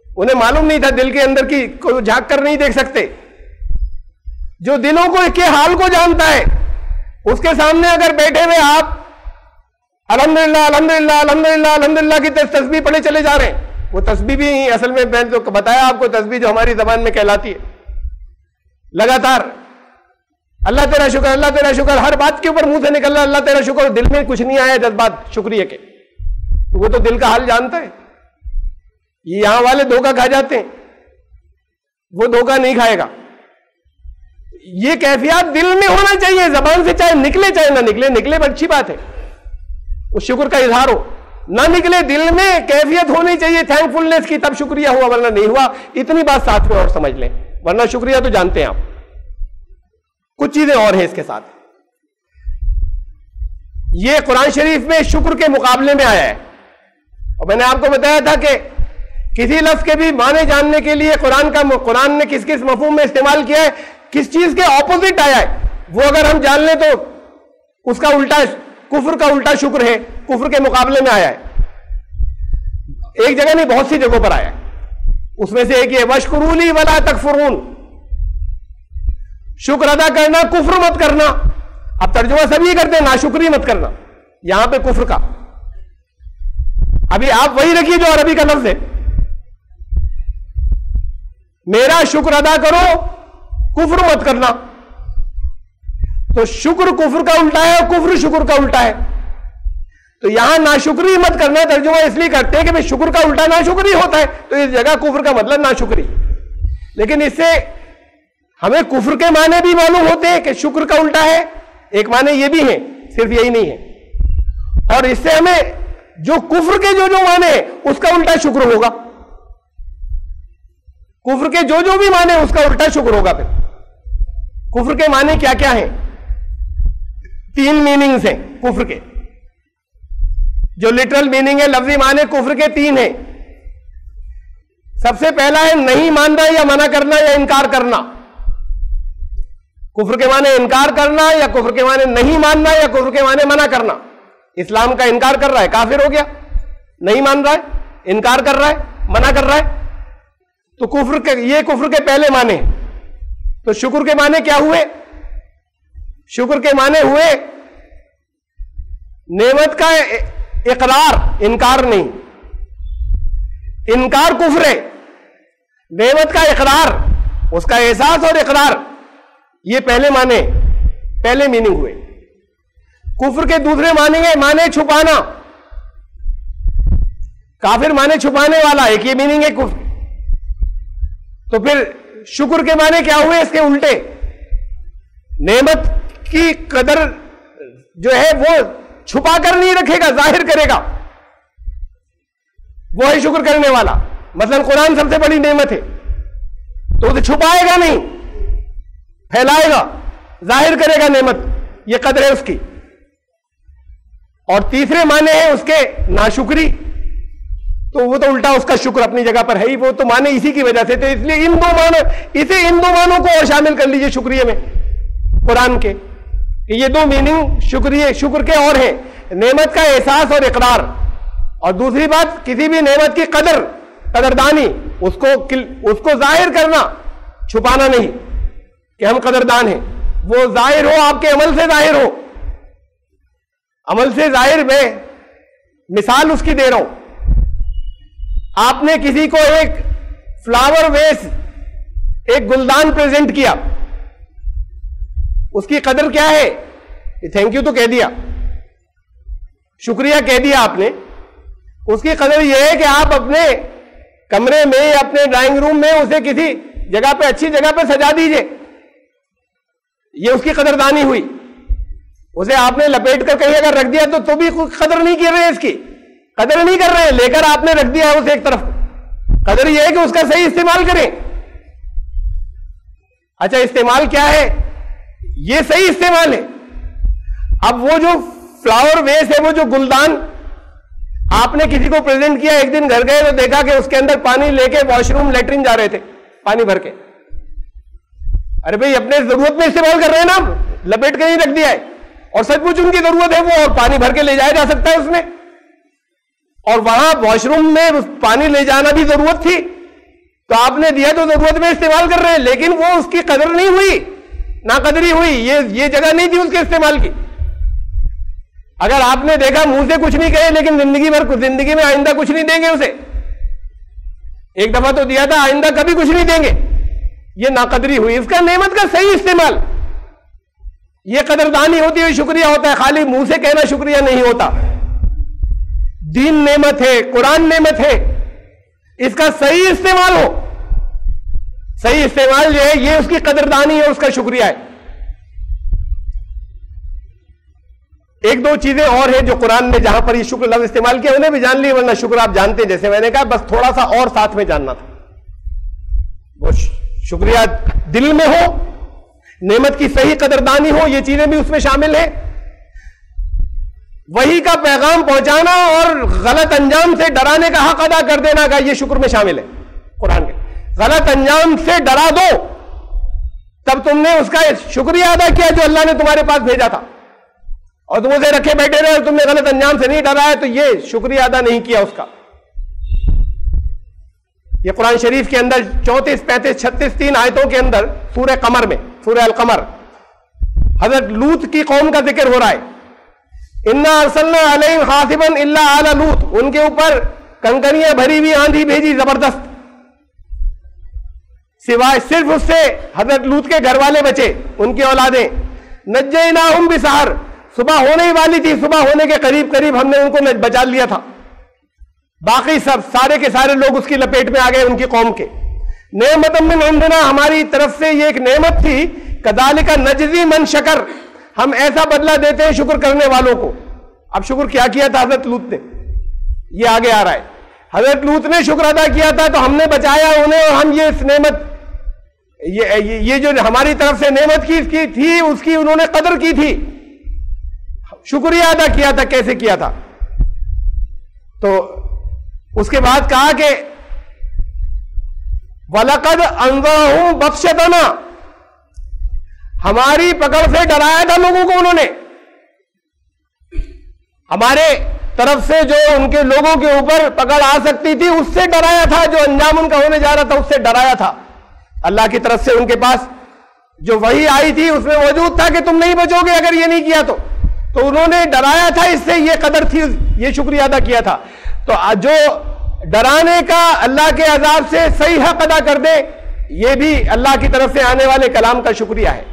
انہیں معلوم نہیں تھا دل کے اندر کی کوئی جھانک کر نہیں دیکھ سکتے. جو دلوں کو کے حال کو جانتا ہے اس کے سامنے اگر بیٹھے ہوئے آپ الحمدللہ الحمدللہ الحمدللہ الحمدللہ کی تسبیح پڑھے چلے جا رہے ہیں، وہ تسبیح بھی اصل میں میں تو بتایا آپ کو، تسبیح جو ہماری زبان میں کہلاتی ہے، لگاتار اللہ تیرا شکر اللہ تیرا شکر، ہر بات کے اوپر منہ سے نکل رہا اللہ تیرا شکر، دل میں کچھ نہیں آیا جذبات شکریہ کے، وہ تو دل کا حال جانتا ہے. یہ یہاں والے دھوکہ کھا جاتے ہیں، وہ دھوکہ نہیں کھائے گا. یہ کیفیات دل میں ہونا چاہیے، زبان سے چاہے نکلے چاہے نہ نکلے، نکلے پر اچھی بات ہے، اس شکر کا اظہار ہو، نہ نکلے دل میں کیفیت ہونی چاہیے تھینک فلنس کی، تب شکریہ ہوا ورنہ نہیں ہوا. اتنی بات ساتھ میں اور سمجھ لیں، ورنہ شکریہ تو جانتے ہیں آپ. کچھ چیزیں اور ہیں اس کے ساتھ. یہ قرآن شریف میں شکر کے مقابلے میں آیا ہے، اور میں نے آپ کو بتایا تھا کہ کسی لفظ کے بھی معنی جاننے کے لیے قرآن نے کس کس مفہوم میں استعمال کیا ہے، کس چیز کے اپوزٹ آیا ہے، وہ اگر ہم جان لیں تو اس کا الٹا کفر کا الٹا شکر ہے، کفر کے مقابلے میں آیا ہے. ایک جگہ نہیں بہت سی جگہوں پر آیا ہے. اس میں سے ایک یہ وَاشْكُرُوا لِي وَلَا تَكْفُرُونَ، شکر ادا کرنا کفر مت کرنا. اب ترجمہ سب یہ کرتے ہیں ناشکری مت کرنا، یہاں پہ کفر کا. ابھی آپ وہی رکھیے جو عربی کا لفظ ہے، میرا شکر ادا کرو کفر مت کرنا. تو شکر کفر کا الٹا ہے اور کفر شکر کا الٹا ہے. تو یہاں ناشکری مت کرنا ترجمہ اس لیے کرتے ہیں کہ بھئی شکر کا الٹا ناشکری ہوتا ہے، تو اس جگہ کفر کا مطلب ناشکری. لیکن اس سے ہمیں کفر کے معنی بھی معلوم ہوتے ہیں کہ شکر کا الٹا ہے، ایک معنی یہ بھی ہیں، صرف یہی نہیں ہے. اور اس سے ہمیں جو کفر کے جو معنی ہیں اس کا الٹا شکر ہوگا، کفر کے جو بھی معنی اس کا الٹا شکر ہوگا. پھر کفر کے معنی کیا کیا ہیں؟ 3 میننگز ہیں کفر کے، جو لٹرل میننگ ہے لفظی معنی کفر کے 3 ہیں. سب سے پہلا ہے نہیں ماننا یا منع کرنا یا انکار کرنا. کفر کے معنی انکار کرنا یا کفر کے معنی نہیں ماننا یا کفر کے معنی منع کرنا. اسلام کا انکار کر رہا ہے کافر ہو گیا، نہیں مان رہا ہے، انکار کر رہا ہے، منع کر رہا ہے، تو یہ کفر کے پہلے معنی ہیں. تو شکر کے معنی کیا ہوئے؟ شکر کے معنی ہوئے نعمت کا اقرار، انکار نہیں. انکار کفر ہے، نعمت کا اقرار، اس کا احساس اور اقرار، یہ پہلے معنی، پہلے میننگ ہوئے. کفر کے دوسرے معنی ہے معنی چھپانا. کافر معنی چھپانے والا، ایک یہ میننگ ہے کفر. تو پھر شکر کے معنی کیا ہوئے اس کے الٹے؟ نعمت کی قدر جو ہے وہ چھپا کر نہیں رکھے گا، ظاہر کرے گا، وہ ہے شکر کرنے والا. مثلا قرآن سب سے بڑی نعمت ہے تو اسے چھپائے گا نہیں، پھیلائے گا، ظاہر کرے گا نعمت، یہ قدر ہے اس کی. اور تیسرے معنی ہے اس کے ناشکری، تو وہ تو الٹا اس کا شکر اپنی جگہ پر ہے ہی، وہ تو معنی اسی کی وجہ سے. تو اس لیے ان دو معنوں کو اور شامل کر لیجئے شکریہ میں قرآن کے، کہ یہ 2 میننگ شکر کے اور ہیں، نعمت کا احساس اور اقرار. اور دوسری بات کسی بھی نعمت کی قدردانی، اس کو ظاہر کرنا، چھپانا نہیں کہ ہم قدردان ہیں. وہ ظاہر ہو، آپ کے عمل سے ظاہر ہو. عمل سے ظاہر میں مثال اس کی دے رہا ہوں. آپ نے کسی کو ایک فلاور ویس، ایک گلدان پریزنٹ کیا، اس کی قدر کیا ہے؟ تھینک یو تو کہہ دیا، شکریہ کہہ دیا آپ نے. اس کی قدر یہ ہے کہ آپ اپنے کمرے میں یا اپنے ڈرائنگ روم میں اسے کسی جگہ پہ، اچھی جگہ پہ سجا دیجئے، یہ اس کی قدردانی ہوئی. اسے آپ نے لپیٹ کر کہیں اگر رکھ دیا تو بھی قدر نہیں کر رہے، اس کی قدر نہیں کر رہے، لے کر آپ نے رکھ دیا اسے ایک طرف. قدر یہ ہے کہ اس کا صحیح استعمال کریں. اچھا استعمال کیا ہے؟ یہ صحیح استعمال ہے. اب وہ جو فلاور ویس ہے، وہ جو گلدان آپ نے کسی کو پریزنٹ کیا، ایک دن گھر گئے تو دیکھا کہ اس کے اندر پانی لے کے واش روم لیٹرین جا رہے تھے پانی بھر کے. ارے بھئی اپنے ضرورت میں استعمال کر رہے ہیں نا، لپیٹ کے نہیں رکھ دیا ہے، اور سچ مچ ان کی ضرورت ہے وہ، اور پانی بھر کے لے جایا جا سکتا ہے اس میں، اور وہاں واش روم میں پانی لے جانا بھی ضرورت تھی، تو آپ نے دیا تو ضرورت میں استعمال کر رہے ہیں، لیکن وہ اس کی قدر نہیں ہوئی. ناقدری ہوئی، یہ جگہ نہیں تھی اس کے استعمال کی. اگر آپ نے دیکھا منہ سے کچھ نہیں کہے لیکن زندگی میں آئندہ کچھ نہیں دیں گے اسے، ایک دفعہ تو دیا تھا آئندہ کبھی کچھ نہیں دیں گے، یہ ناقدری ہوئی. اس کا نعمت کا صحیح استعمال، یہ قدردانی ہوتی ہے، شکریہ ہوتا ہے. خالی منہ سے کہنا شکریہ نہیں ہوتا. دین نعمت ہے، قرآن نعمت ہے، اس کا صحیح استعمال ہو. صحیح استعمال جو ہے یہ اس کی قدردانی ہے، اس کا شکریہ ہے. ایک دو چیزیں اور ہیں جو قرآن نے جہاں پر یہ شکر لفظ استعمال کیا انہیں بھی جان لی، ورنہ شکر آپ جانتے ہیں. جیسے میں نے کہا بس تھوڑا سا اور ساتھ میں جاننا تھا. وہ شکریہ دل میں ہو، نعمت کی صحیح قدردانی ہو، یہ چیزیں بھی اس میں شامل ہیں. وحی کا پیغام پہنچانا اور غلط انجام سے ڈرانے کا حق ادا کر دینا کا یہ شکر میں شامل ہے. قرآن کے غلط انجام سے ڈرا دو تب تم نے اس کا شکریہ ادا کیا جو اللہ نے تمہارے پاس بھیجا تھا، اور تم اسے رکھے بیٹھے رہے اور تم نے غلط انجام سے نہیں ڈرایا تو یہ شکریہ ادا نہیں کیا اس کا. یہ قرآن شریف کے اندر 34 35 36 3 آیتوں کے اندر سورہ قمر میں، سورہ القمر، حضرت لوط کی قوم کا ذکر ہو رہا ہے. انا ارسلنا علیہم حاصبا الا آل لوط، ان کے اوپر کنکریاں بھری ہوئی آندھی بھیجی زبردست، سوائے صرف اس سے حضرت لوط کے گھر والے بچے، ان کی اولادیں. نجیناہم بسحر، صبح ہونے ہی والی تھی، صبح ہونے کے قریب قریب ہم نے ان کو بچا لیا تھا. باقی سب سارے کے سارے لوگ اس کی لپیٹ میں آ گئے ان کی قوم کے. نعمت من عندنا، ہماری طرف سے یہ ایک نعمت تھی. کذالک نجزی من شکر، ہم ایسا بدلہ دیتے ہیں شکر کرنے والوں کو. اب شکر کیا تھا حضرت لوط نے، یہ آگے آ رہا ہے. حضرت لوط نے شکر ادا کیا تھا تو ہم نے بچایا انہیں، اور ہم یہ اس نعمت یہ جو ہماری طرف سے نعمت کی تھی اس کی انہوں نے قدر کی تھی، شکریہ ادا کیا تھا. کیسے کیا تھا؟ تو اس کے بعد کہا کہ وَلَقَدْ أَنذَرَهُمْ بَطْشَتَنَا، ہماری پکڑ سے ڈرایا تھا لوگوں کو انہوں نے. ہمارے طرف سے جو ان کے لوگوں کے اوپر پکڑ آ سکتی تھی اس سے ڈرایا تھا، جو انجام ان کا ہونے جا رہا تھا اس سے ڈرایا تھا. اللہ کی طرف سے ان کے پاس جو وحی آئی تھی اس میں موجود تھا کہ تم نہیں بچو گے اگر یہ نہیں کیا تو انہوں نے ڈرایا تھا، اس سے یہ قدر تھی، یہ شکریہ ادا کیا تھا. تو جو ڈرانے کا اللہ کے عذاب سے صحیح حق ادا کر دے، یہ بھی اللہ کی طرف سے آنے والے کلام کا شکریہ ہے.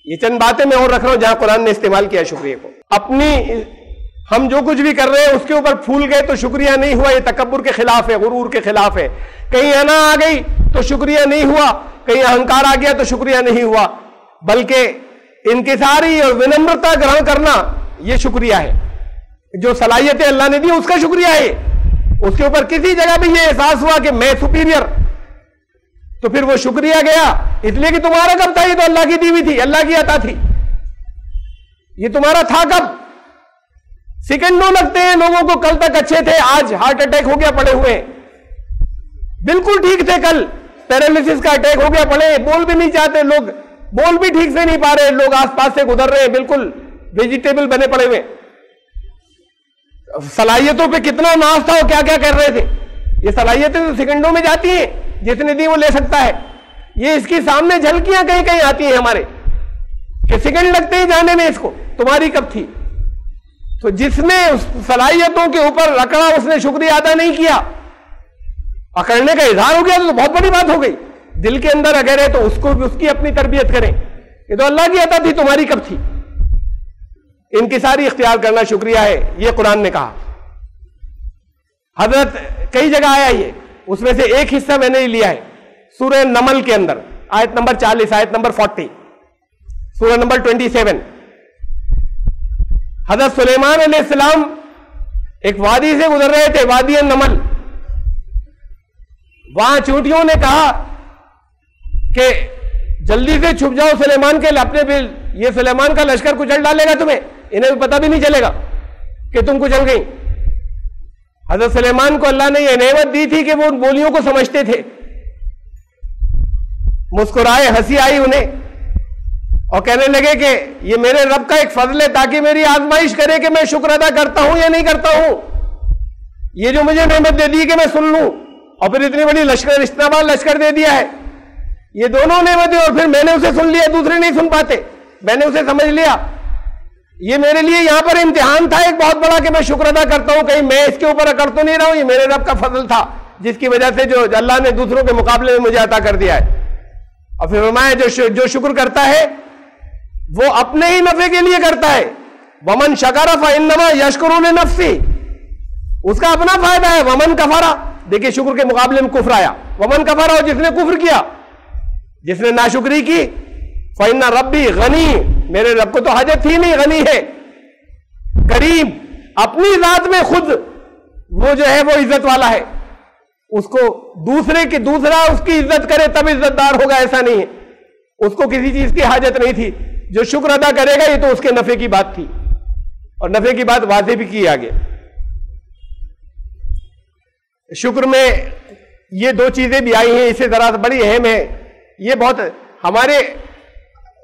یہ چند باتیں میں اور رکھ رہا ہوں جہاں قرآن نے استعمال کیا شکریہ کو. اپنی ہم جو کچھ بھی کر رہے ہیں اس کے اوپر پھول گئے تو شکریہ نہیں ہوا، یہ تکبر کے خلاف ہے، غرور کے خلاف ہے. کہیں انا آ گئی تو شکریہ نہیں ہوا، کہیں اہنکار آ گیا تو شکریہ نہیں ہوا، بلکہ انکساری اور ونمرتا گرہن کرنا یہ شکریہ ہے. جو صلاحیتیں اللہ نے دی اس کا شکریہ ہے. اس کے اوپر کسی جگہ بھی یہ احساس ہوا کہ میں سپیریئر، تو پھر وہ شکریہ گیا، اس لیے کہ تمہارا کب تھا؟ یہ تو اللہ کی دی ہوئی تھی، اللہ کی عطا تھی. یہ تمہارا تھا کب؟ سیکنڈوں لگتے ہیں لوگوں کو، کل تک اچھے تھے آج ہارٹ اٹیک ہو گیا پڑے ہوئے. بالکل ٹھیک تھے کل، پیرالائسس کا اٹیک ہو گیا پڑے، بول بھی نہیں چاہتے لوگ، بول بھی ٹھیک سے نہیں پا رہے، لوگ آس پاس سے گزر رہے ہیں بالکل ویجیٹیبل بنے پڑے ہوئے. صلاحیتوں پہ کتنا ناز تھا، وہ کیا کیا کر رہے تھے. یہ صلاحیتیں تو سیکنڈوں میں جاتی ہیں، جتنے دی وہ لے سکتا ہے. یہ اس کی سامنے جھلکیاں کہیں کہیں آتی ہیں ہمارے کہ سیکنڈ لگتے ہیں جانے میں اس کو، تمہاری کب تھی. تو جس نے اس صلاحیتوں کے اوپر رکڑا اس نے شکریہ ادا نہیں کیا، اکڑنے کا اظہار ہو گیا تو بہت بڑی بات ہو گئی. دل کے اندر اگر ہے تو اس کو بھی اس کی اپنی تربیت کریں. یہ تو اللہ کی عطا تھی، تمہاری کب تھی. انکساری اختیار کرنا شکریہ ہے، یہ قرآن نے کہا. حضرت کئی جگہ آیا یہ، اس میں سے ایک حصہ میں نے لیا ہے سورہ نمل کے اندر، آیت نمبر 40، آیت نمبر 40، سورہ نمبر 27. حضرت سلیمان علیہ السلام ایک وادی سے گزر رہے تھے، وادی نمل. وہاں چونٹیوں نے کہا کہ جلدی سے چھپ جاؤ سلیمان کے، اپنے بھی یہ سلیمان کا لشکر کچل ڈالے گا تمہیں، انہیں بھی پتہ بھی نہیں چلے گا کہ تم کچل گئی. حضرت سلیمان کو اللہ نے یہ نعمت دی تھی کہ وہ ان بولیوں کو سمجھتے تھے. مسکرائے، ہنسی آئی انہیں، اور کہنے لگے کہ یہ میرے رب کا ایک فضل ہے تاکہ میری آزمائش کرے کہ میں شکر ادا کرتا ہوں یا نہیں کرتا ہوں. یہ جو مجھے نعمت دے دی کہ میں سن لوں، اور پھر اتنی بڑی لشکر، اتنا بڑا لشکر دے دیا ہے. یہ دونوں نعمتیں، اور پھر میں نے اسے سن لیا، دوسرے نہیں سن پاتے، میں نے اسے سمجھ لیا. یہ میرے لیے یہاں پر امتحان تھا ایک بہت بڑا کہ میں شکر ادا کرتا ہوں، کہیں میں اس کے اوپر اکڑ تو نہیں رہا ہوں. یہ میرے رب کا فضل تھا جس کی وجہ سے جو اللہ نے دوسروں کے مقابلے میں مجھے عطا کر دیا ہے. اور پھر فرمایا جو شکر کرتا ہے وہ اپنے ہی نفع کے لیے کرتا ہے. ومن شکر فانما یشکر لنفسہ، اس کا اپنا فائدہ ہے. ومن کفر، دیکھیے شکر کے مقابلے میں کفر آیا. ومن کفر، اور جس نے کفر کیا، جس نے ناشکری کی، فإن ربی غنی، میرے رب کو تو حاجت تھی نہیں، غنی ہے، کریم، اپنی ذات میں خود وہ جو ہے وہ عزت والا ہے. اس کو دوسرا اس کی عزت کرے تب عزت دار ہوگا، ایسا نہیں ہے. اس کو کسی چیز کی حاجت نہیں تھی. جو شکر ادا کرے گا یہ تو اس کے نفع کی بات تھی، اور نفع کی بات واضح بھی کی آگے. شکر میں یہ دو چیزیں بھی آئی ہیں، اسے ذرا بڑی اہم ہے. یہ بہت ہمارے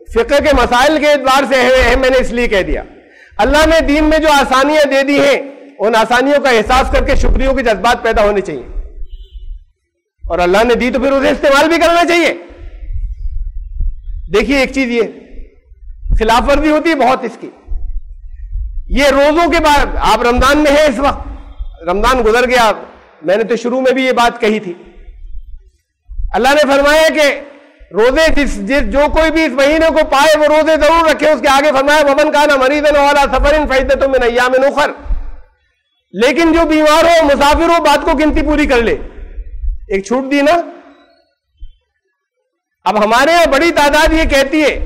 فقہ کے مسائل کے اعتبار سے اہم میں نے اس لیے کہہ دیا. اللہ نے دین میں جو آسانیاں دے دی ہیں، ان آسانیوں کا احساس کر کے شکریوں کے جذبات پیدا ہونے چاہیے. اور اللہ نے دی تو پھر اسے استعمال بھی کرنا چاہیے. دیکھیے ایک چیز یہ خلاف ورزی ہوتی ہے بہت اس کی. یہ روزوں کے بعد، آپ رمضان میں ہیں اس وقت، رمضان گزر گیا، میں نے تو شروع میں بھی یہ بات کہی تھی. اللہ نے فرمایا کہ روزے جو کوئی بھی اس مہینے کو پائے وہ روزے ضرور رکھے. اس کے آگے فرمایا ومن کان مریضا او علی سفر فعدۃ من ایام اخر، لیکن جو بیمار ہو، مسافر ہو، بات کو گنتی پوری کر لے. ایک چھوٹ دی نا. اب ہمارے یہاں بڑی تعداد یہ کہتی ہے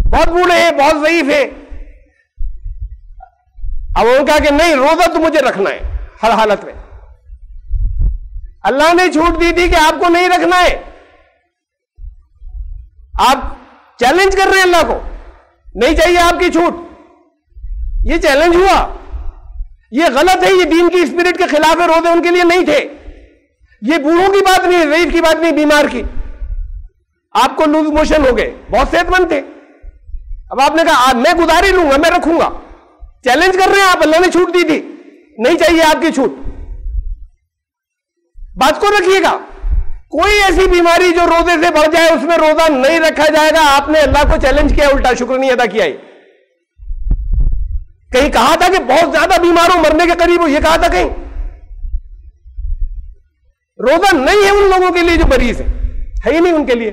بہت بوڑھے ہیں، بہت ضعیف ہے، اب انہوں نے کہا کہ نہیں روزہ تو مجھے رکھنا ہے ہر حالت میں. اللہ نے چھوٹ دی تھی کہ آپ کو نہیں رکھنا ہے. آپ چیلنج کر رہے ہیں اللہ کو، نہیں چاہیے آپ کی چھوٹ. یہ چیلنج ہوا، یہ غلط ہے، یہ دین کی اسپرٹ کے خلاف ہے. روزے ان کے لیے نہیں تھے. یہ بوڑھوں کی بات نہیں، ضعیف کی بات نہیں، بیمار کی. آپ کو لوز موشن ہو گئے، بہت صحت مند تھے، اب آپ نے کہا میں گزار ہی لوں گا، میں رکھوں گا. چیلنج کر رہے ہیں آپ، اللہ نے چھوٹ دی تھی، نہیں چاہیے آپ کی چھوٹ. بات کو رکھیے گا. کوئی ایسی بیماری جو روزے سے بڑھ جائے اس میں روزہ نہیں رکھا جائے گا. آپ نے اللہ کو چیلنج کیا، الٹا شکر نہیں ادا کیا. کہیں کہا تھا کہ بہت زیادہ بیمار ہو، مرنے کے قریب ہو، یہ کہا تھا کہیں؟ روزہ نہیں ہے ان لوگوں کے لیے جو مریض ہے ہی نہیں ان کے لیے.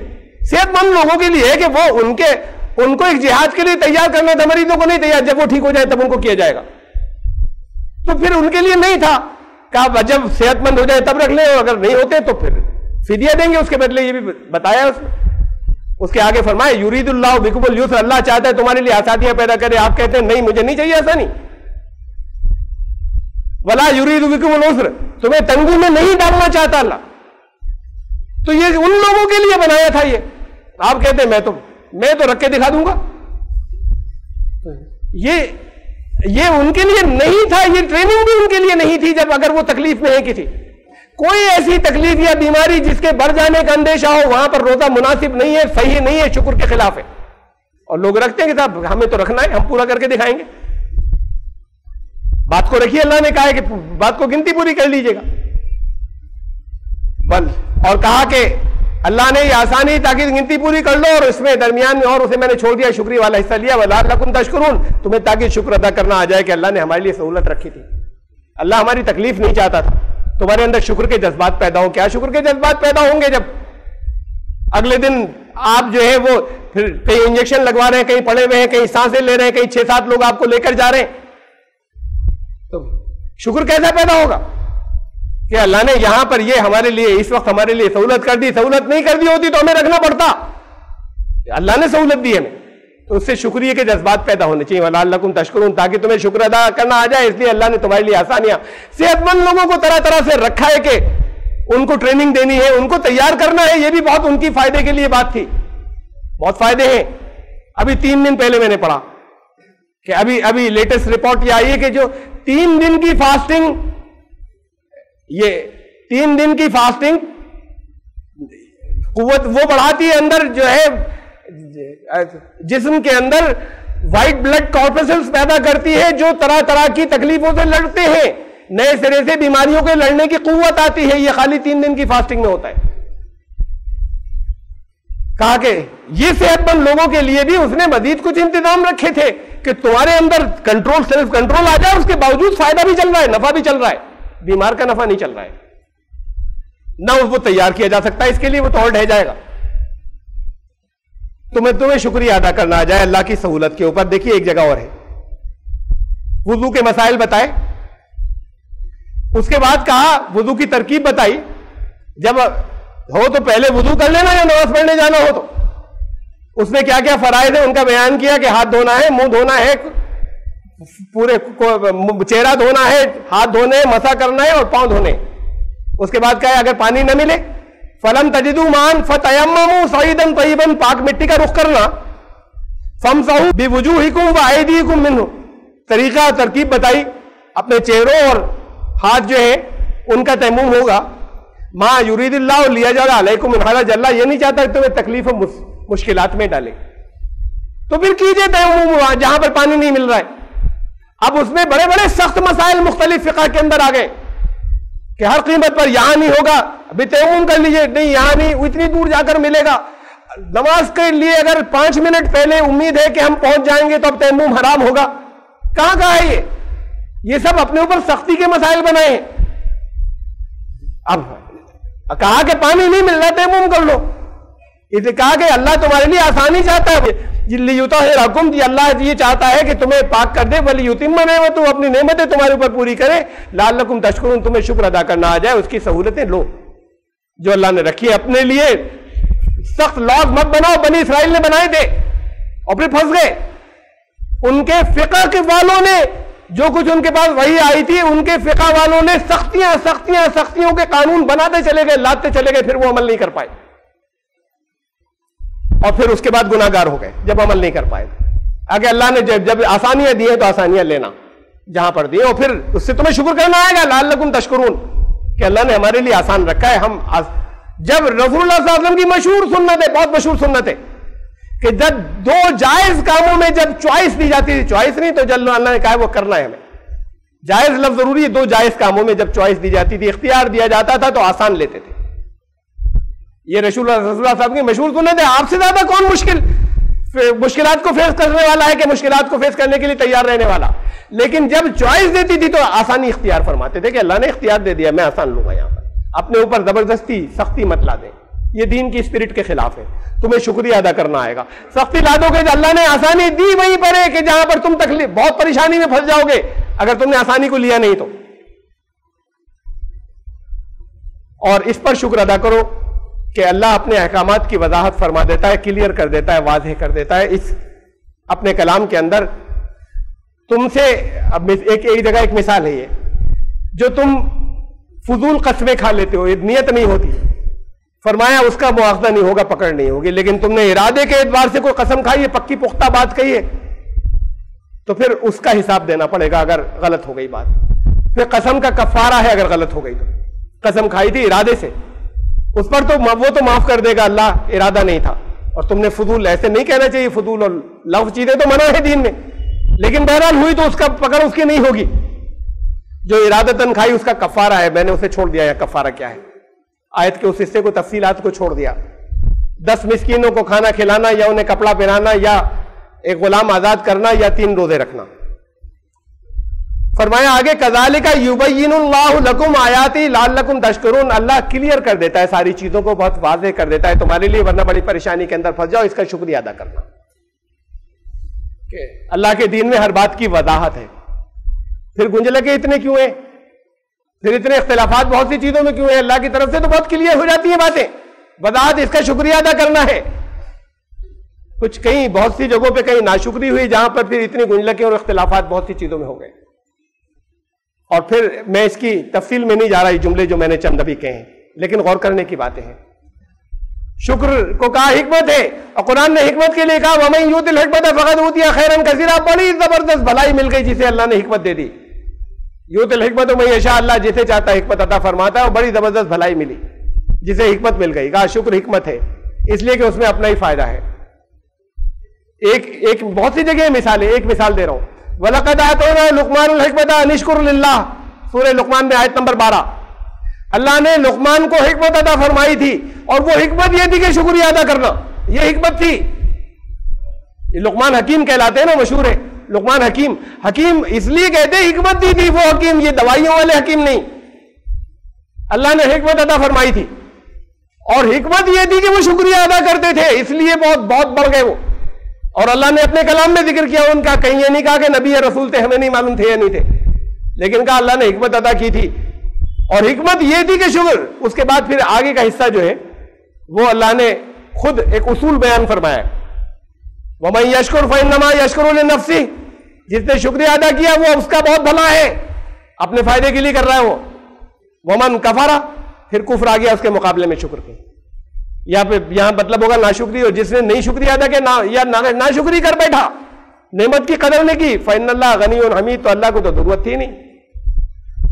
صحت مند لوگوں کے لیے ہے کہ وہ ان کو ایک جہاد کے لیے تیار کرنا تھا، مریضوں کو نہیں تیار. جب وہ ٹھیک ہو جائے تب ان کو کیا جائے گا. تو پھر ان کے لیے نہیں تھا، کہا جب صحت مند ہو جائے تب رکھ لیں، اور اگر نہیں ہوتے تو پھر فدیہ دیں گے اس کے بدلے. یہ بھی بتایا اس میں. اس کے آگے فرمائے یرید اللہ بکم الیسر، اللہ چاہتا ہے تمہارے لیے آسانیاں پیدا کرے. آپ کہتے ہیں نہیں مجھے نہیں چاہیے آسانی. ولا یرید بکم العسر، تمہیں تنگی میں نہیں ڈالنا چاہتا اللہ. تو یہ ان لوگوں کے لیے بنایا تھا. یہ آپ کہتے ہیں میں تو رکھ کے دکھا دوں گا. یہ ان کے لیے نہیں تھا. یہ ٹریننگ بھی ان کے لیے نہیں تھی. جب اگر وہ تکلیف میں ہے کسی، کوئی ایسی تکلیف یا بیماری جس کے بڑھ جانے کا اندیشہ ہو، وہاں پر روزہ مناسب نہیں ہے، صحیح نہیں ہے، شکر کے خلاف ہے. اور لوگ رکھتے ہیں کہ صاحب ہمیں تو رکھنا ہے، ہم پورا کر کے دکھائیں گے. بات کو رکھیے. اللہ نے کہا ہے کہ بات کو گنتی پوری کر لیجیے گا. اور کہا کہ اللہ نے یہ آسانی تاکہ گنتی پوری کر لو، اور اس میں درمیان میں اور اسے میں نے چھوڑ دیا شکریہ والا حصہ لیا. وَلَعَلَّكُمْ تَشْكُرُونَ، تمہیں تاکہ شکر ادا کرنا آ جائے کہ اللہ نے ہمارے لیے سہولت رکھی تھی. اللہ ہماری تکلیف نہیں چاہتا تھا. تمہارے اندر شکر کے جذبات پیدا ہوں. کیا شکر کے جذبات پیدا ہوں گے جب اگلے دن آپ جو ہے وہ پھر کہیں انجیکشن لگوا رہے ہیں، کہیں پڑے ہوئے ہیں، کہیں سانسیں لے رہے ہیں، کہیں 6-7 لوگ آپ کو لے کر جا رہے ہیں. تو شکر کیسا پیدا ہوگا کہ اللہ نے یہاں پر یہ ہمارے لیے اس وقت ہمارے لیے سہولت کر دی. سہولت نہیں کر دی ہوتی تو ہمیں رکھنا پڑتا. اللہ نے سہولت دی ہمیں، تو اس سے شکریہ کے جذبات پیدا ہونے چاہیے. وَلَعَلَّكُمْ تَشْكُرُونَ، تاکہ تمہیں شکر ادا کرنا آ جائے. اس لیے اللہ نے تمہارے لیے آسانیاں. صحت مند لوگوں کو طرح طرح سے رکھا ہے کہ ان کو ٹریننگ دینی ہے، ان کو تیار کرنا ہے. یہ بھی بہت ان کی فائدے کے لیے بات تھی. بہت فائدے ہیں. ابھی 3 دن پہلے میں نے پڑھا کہ ابھی لیٹسٹ رپورٹ یہ آئی ہے کہ جو 3 دن کی فاسٹنگ، یہ 3 دن کی فاسٹنگ قوت وہ بڑھاتی ہے اندر جو ہے جسم کے اندر وائٹ بلڈ کارپسلز پیدا کرتی ہے جو طرح طرح کی تکلیفوں سے لڑتے ہیں. نئے سرے سے بیماریوں کے لڑنے کی قوت آتی ہے. یہ خالی 3 دن کی فاسٹنگ میں ہوتا ہے. کہا کہ یہ صحت مند لوگوں کے لیے بھی اس نے مزید کچھ انتظام رکھے تھے کہ تمہارے اندر کنٹرول، سیلف کنٹرول آ جائے، اس کے باوجود فائدہ بھی چل رہا ہے، نفع بھی چل رہا ہے، بیمار کا نفع نہیں چل رہا ہے، نہ وہ تیار کیا جا سکتا ہے اس کے لیے، وہ تو اور ڈھہ جائے گا۔ تمہیں شکریہ ادا کرنا آ جائے اللہ کی سہولت کے اوپر۔ دیکھیے ایک جگہ اور ہے، وضو کے مسائل بتائے، اس کے بعد کہا وضو کی ترکیب بتائی، جب ہو تو پہلے وضو کر لینا یا نماز پڑھنے جانا ہو تو۔ اس میں کیا کیا فرائض ہے ان کا بیان کیا کہ ہاتھ دھونا ہے، منہ دھونا ہے، پورے چہرہ دھونا ہے، ہاتھ دھونے، مسح کرنا ہے اور پاؤں دھونے۔ اس کے بعد کہا ہے اگر پانی نہ ملے فلم تجدوا ماء فتیمموا صعیدا طیبا، پاک مٹی کا رخ کرنا، فامسحوا بوجوہکم وایدیکم منہ، طریقہ ترکیب بتائی، اپنے چہروں اور ہاتھ جو ہے ان کا تیمم ہوگا۔ ما یرید اللہ لیجعل علیکم من حرج، اللہ یہ نہیں چاہتا کہ تمہیں تکلیف و مشکلات میں ڈالے، تو پھر کیجئے تیمم جہاں پر پانی نہیں مل رہا ہے۔ اب اس میں بڑے بڑے سخت مسائل مختلف فقہ کے اندر آ گئے کہ ہر قیمت پر یہاں نہیں ہوگا، ابھی تیمم کر لیجئے، نہیں یہاں نہیں، اتنی دور جا کر ملے گا۔ نماز کے لیے اگر 5 منٹ پہلے امید ہے کہ ہم پہنچ جائیں گے تو اب تیمم حرام ہوگا، کہاں کا ہے یہ سب اپنے اوپر سختی کے مسائل بنائے ہیں۔ اب کہا کہ پانی نہیں مل رہا تیمم کر لو، اس نے کہا کہ اللہ تمہارے لیے آسانی چاہتا ہے، لیطہرکم، جی اللہ یہ چاہتا ہے کہ تمہیں پاک کر دے، ولیتم نعمتہ، اپنی نعمتیں تمہارے اوپر پوری کرے، لعلکم تشکرون، تمہیں شکر ادا کرنا آ جائے، اس کی سہولتیں لو جو اللہ نے رکھی ہے اپنے لیے۔ سخت لاز مت بناؤ، بنی اسرائیل نے بنائے تھے اور پھر پھنس گئے۔ ان کے فقہ کے والوں نے جو کچھ ان کے پاس وحی آئی تھی، ان کے فقہ والوں نے سختیوں کے قانون بناتے چلے گئے، لاتے چلے گئے، پھر وہ عمل نہیں کر پائے اور پھر اس کے بعد گناہ گار ہو گئے جب عمل نہیں کر پائے۔ آگے اللہ نے جب آسانیاں دی ہیں تو آسانیاں لینا جہاں پر دی، اور پھر اس سے تمہیں شکر کرنا آئے گا، لعلکم تشکرون، کہ اللہ نے ہمارے لیے آسان رکھا ہے۔ ہم جب رسول اللہ صلی اللہ علیہ وسلم کی مشہور سنت ہے، بہت مشہور سنت ہے کہ جب 2 جائز کاموں میں جب چوائس دی جاتی تھی، چوائس نہیں تو جب اللہ نے کہا وہ کرنا ہے ہمیں، جائز لفظ ضروری ہے، 2 جائز کاموں میں جب چوائس دی جاتی تھی، اختیار دیا جاتا تھا تو آسان لیتے تھے۔ یہ رسول اللہ صاحب کی مشہور سنت ہے۔ آپ سے زیادہ کون مشکلات کو فیس کرنے والا ہے کہ مشکلات کو فیس کرنے کے لیے تیار رہنے والا، لیکن جب چوائس دیتی تھی تو آسانی اختیار فرماتے تھے کہ اللہ نے اختیار دے دیا، میں آسان لوں گا، یہاں پر اپنے اوپر زبردستی سختی مت لا دیں، یہ دین کی اسپرٹ کے خلاف ہے، تمہیں شکریہ ادا کرنا آئے گا۔ سختی لا دو گے، اللہ نے آسانی دی وہیں پر ہے کہ جہاں پر تم تکلیف بہت پریشانی میں پھنس جاؤ گے اگر تم نے آسانی کو لیا نہیں تو۔ اور اس پر شکر ادا کرو کہ اللہ اپنے احکامات کی وضاحت فرما دیتا ہے، کلیئر کر دیتا ہے، واضح کر دیتا ہے اس اپنے کلام کے اندر۔ تم سے اب ایک جگہ ایک مثال ہے، یہ جو تم فضول قسمیں کھا لیتے ہو، یہ نیت نہیں ہوتی، فرمایا اس کا مواخذہ نہیں ہوگا، پکڑ نہیں ہوگی، لیکن تم نے ارادے کے اعتبار سے کوئی قسم کھائی ہے، پکی پختہ بات کہی ہے، تو پھر اس کا حساب دینا پڑے گا اگر غلط ہو گئی بات۔ پھر قسم کا کفارہ ہے اگر غلط ہو گئی تو، قسم کھائی تھی ارادے سے، اس پر تو وہ تو معاف کر دے گا اللہ، ارادہ نہیں تھا، اور تم نے فضول، ایسے نہیں کہنا چاہیے، فضول اور لغو چیزیں تو منع ہے دین میں، لیکن بہرحال ہوئی تو اس کا پکڑ اس کی نہیں ہوگی۔ جو ارادتاً کھائی اس کا کفارہ ہے، میں نے اسے چھوڑ دیا، یا کفارہ کیا ہے، آیت کے اس حصے کو، تفصیلات کو چھوڑ دیا۔ 10 مسکینوں کو کھانا کھلانا، یا انہیں کپڑا پہنانا، یا ایک غلام آزاد کرنا، یا 3 روزے رکھنا۔ فرمایا آگے کذالک یبین اللہ لکم آیاتی لعلکم تشکرون، اللہ کلیئر کر دیتا ہے ساری چیزوں کو، بہت واضح کر دیتا ہے تمہارے لیے، ورنہ بڑی پریشانی کے اندر پھنس جاؤ۔ اس کا شکریہ ادا کرنا کہ اللہ کے دین میں ہر بات کی وضاحت ہے۔ پھر گنجلکیں اتنے کیوں ہیں، پھر اتنے اختلافات بہت سی چیزوں میں کیوں ہیں؟ اللہ کی طرف سے تو بہت کلیئر ہو جاتی ہیں باتیں، وضاحت، اس کا شکریہ ادا کرنا ہے۔ کچھ کہیں بہت سی جگہوں پہ کہیں ناشکری ہوئی، جہاں پر پھر اتنی گنجلکیں اور اختلافات بہت سی چیزوں میں ہو گئے۔ اور پھر میں اس کی تفصیل میں نہیں جا رہا، یہ جملے جو میں نے چند ابھی کہے ہیں، لیکن غور کرنے کی باتیں ہیں۔ شکر کو کہا حکمت ہے، اور قرآن نے حکمت کے لیے کہا وَمَن یُؤْتِ الْحِکْمَةَ فَقَدْ أُوتِیَ خَیْرًا کَثِیرًا، بڑی زبردست بھلائی مل گئی جسے اللہ نے حکمت دے دی۔ یؤتی الحکمت من یشاء، اللہ جسے چاہتا ہے حکمت عطا فرماتا ہے، اور بڑی زبردست بھلائی ملی جسے حکمت مل گئی۔ کہا شکر حکمت ہے، اس لیے کہ اس میں اپنا ہی فائدہ ہے۔ ایک بہت سی جگہ مثال ہے، ایک مثال دے رہا ہوں، وَلَقَدْ آتَيْنَا لُقْمَانَ الْحِکْمَةَ أَنِ اشْکُرْ لِلَّهِ، سورہ لقمان میں آیت نمبر 12۔ اللہ نے لقمان کو حکمت عطا فرمائی تھی، اور وہ حکمت یہ تھی کہ شکریہ ادا کرنا۔ یہ حکمت تھی. یہ لقمان حکیم کہلاتے ہیں نا, مشہور ہے لقمان حکیم. حکیم اس لیے کہتے ہیں حکمت دی تھی وہ حکیم, یہ دوائیوں والے حکیم نہیں. اللہ نے حکمت عطا فرمائی تھی, اور حکمت یہ تھی کہ وہ شکریہ ادا کرتے تھے, اس لیے بہت بہت بڑھ گئے وہ. اور اللہ نے اپنے کلام میں ذکر کیا ان کا, کہیں یہ نہیں کہا کہ نبی یا رسول تھے, ہمیں نہیں معلوم تھے یا نہیں تھے, لیکن کہا اللہ نے حکمت عطا کی تھی. اور حکمت یہ تھی کہ شکر. اس کے بعد پھر آگے کا حصہ جو ہے وہ اللہ نے خود ایک اصول بیان فرمایا, وَمَن يَشْكُرْ فَإِنَّمَا يَشْكُرُ لِنَفْسِهِ, جس نے شکریہ ادا کیا وہ اس کا بہت بھلا ہے, اپنے فائدے کے لیے کر رہا ہے وہ. وَمَن كَفَرَ, پھر کفر آ گیا اس کے مقابلے میں شکر کے. یہاں مطلب ہوگا ناشکری, اور جس نے نہیں شکریہ ادا کیا یا ناشکری کر بیٹھا, نعمت کی قدر نہیں کی, فَإِنَّ اللَّهَ غَنِيٌّ حَمِيدٌ, تو اللہ کو تو ضرورت تھی نہیں,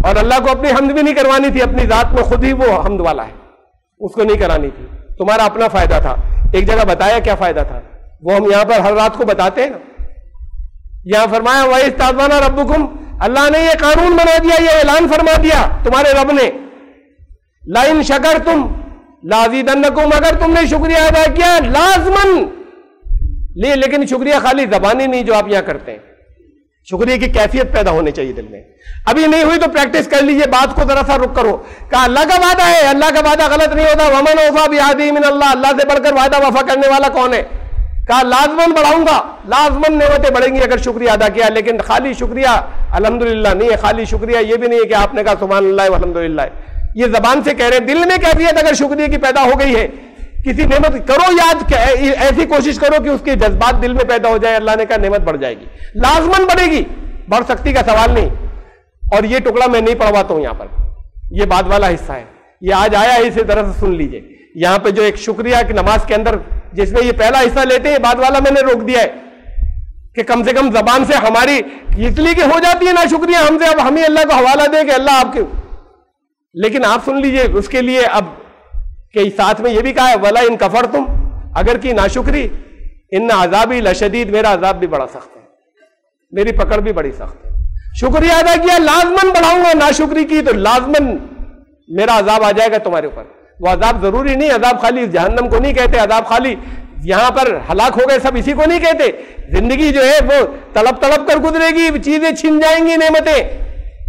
اور اللہ کو اپنی حمد بھی نہیں کروانی تھی, اپنی ذات میں خود ہی وہ حمد والا ہے, اس کو نہیں کرانی تھی. تمہارا اپنا فائدہ تھا. ایک جگہ بتایا کیا فائدہ تھا, وہ ہم یہاں پر ہر رات کو بتاتے ہیں نا. یہاں فرمایا وَإِذْ تَعَذَّنَ رَبُّكُمْ, اللہ نے یہ قانون بنا دیا, یہ اعلان فرما دیا تمہارے رب نے, لَإِن شَكَرْتُمْ لَأَزِيدَنَّكُمْ, اگر تم نے شکریہ ادا کیا لازماً. لیکن شکریہ خالی زبانی نہیں جو آپ یہاں کرتے ہیں, شکریہ کی کیفیت پیدا ہونے چاہیے دل میں. ابھی نہیں ہوئی تو پریکٹس کر لیجئے, بات کو ذرا سا رک کرو. کہا اللہ کا وعدہ ہے, اللہ کا وعدہ غلط نہیں ہوتا. وَمَنْ أَوْفَىٰ بِعَهْدِهِ مِنَ اللَّهِ, اللہ سے بڑھ کر وعدہ وفا کرنے والا کون ہے. کہا لازماً بڑھاؤں گا, لازماً نعمتیں بڑھیں گی اگر شکریہ ادا کیا. لیکن خالی شکریہ الحمدللہ نہیں ہے, خالی شکریہ یہ بھی نہیں ہے کہ آپ نے کہا سبحان اللہ والحمدللہ, یہ زبان سے کہہ رہے ہیں. دل میں کیفیت اگر شکریہ کی پیدا ہو گئی ہے, کسی نعمت کرو یاد, ایسی کوشش کرو کہ اس کے جذبات دل میں پیدا ہو جائے, اللہ نے کہا نعمت بڑھ جائے گی, لازماً بڑھے گی, بڑھ سکتی کا سوال نہیں. اور یہ ٹکڑا میں نہیں پڑھواتا ہوں یہاں پر, یہ بعد والا حصہ ہے, یہ آج آیا ہے, اسے ذرا سے سن لیجئے. یہاں پہ جو ایک شکریہ کی نماز کے اندر جس میں یہ پہلا حصہ لیتے ہیں, بعد والا میں نے روک دیا ہے کہ کم سے کم زبان سے ہماری اس لیے کہ ہو جاتی ہے نا شکریہ ہم سے, اب ہمیں اللہ کو حوالہ دے کہ اللہ آپ کے. لیکن آپ سن لیجئے اس کے لیے اب کہ ساتھ میں یہ بھی کہا ہے وَلَا إِن كَفَرْتُمْ, اگر کی ناشکری, إِنَّ عَذَابِي لَشَدِيدٌ, میرا عذاب بھی بڑا سخت ہے, میری پکڑ بھی بڑی سخت ہے. شکریہ ادا کیا لازماً بڑھاؤں گا, ناشکری کی تو لازماً میرا عذاب آ جائے گا تمہارے اوپر. وہ عذاب ضروری نہیں, عذاب خالی جہنم کو نہیں کہتے, عذاب خالی یہاں پر ہلاک ہو گئے سب اسی کو نہیں کہتے. زندگی جو ہے وہ تڑپ تڑپ کر گزرے گی, چیزیں چھن جائیں گی, نعمتیں.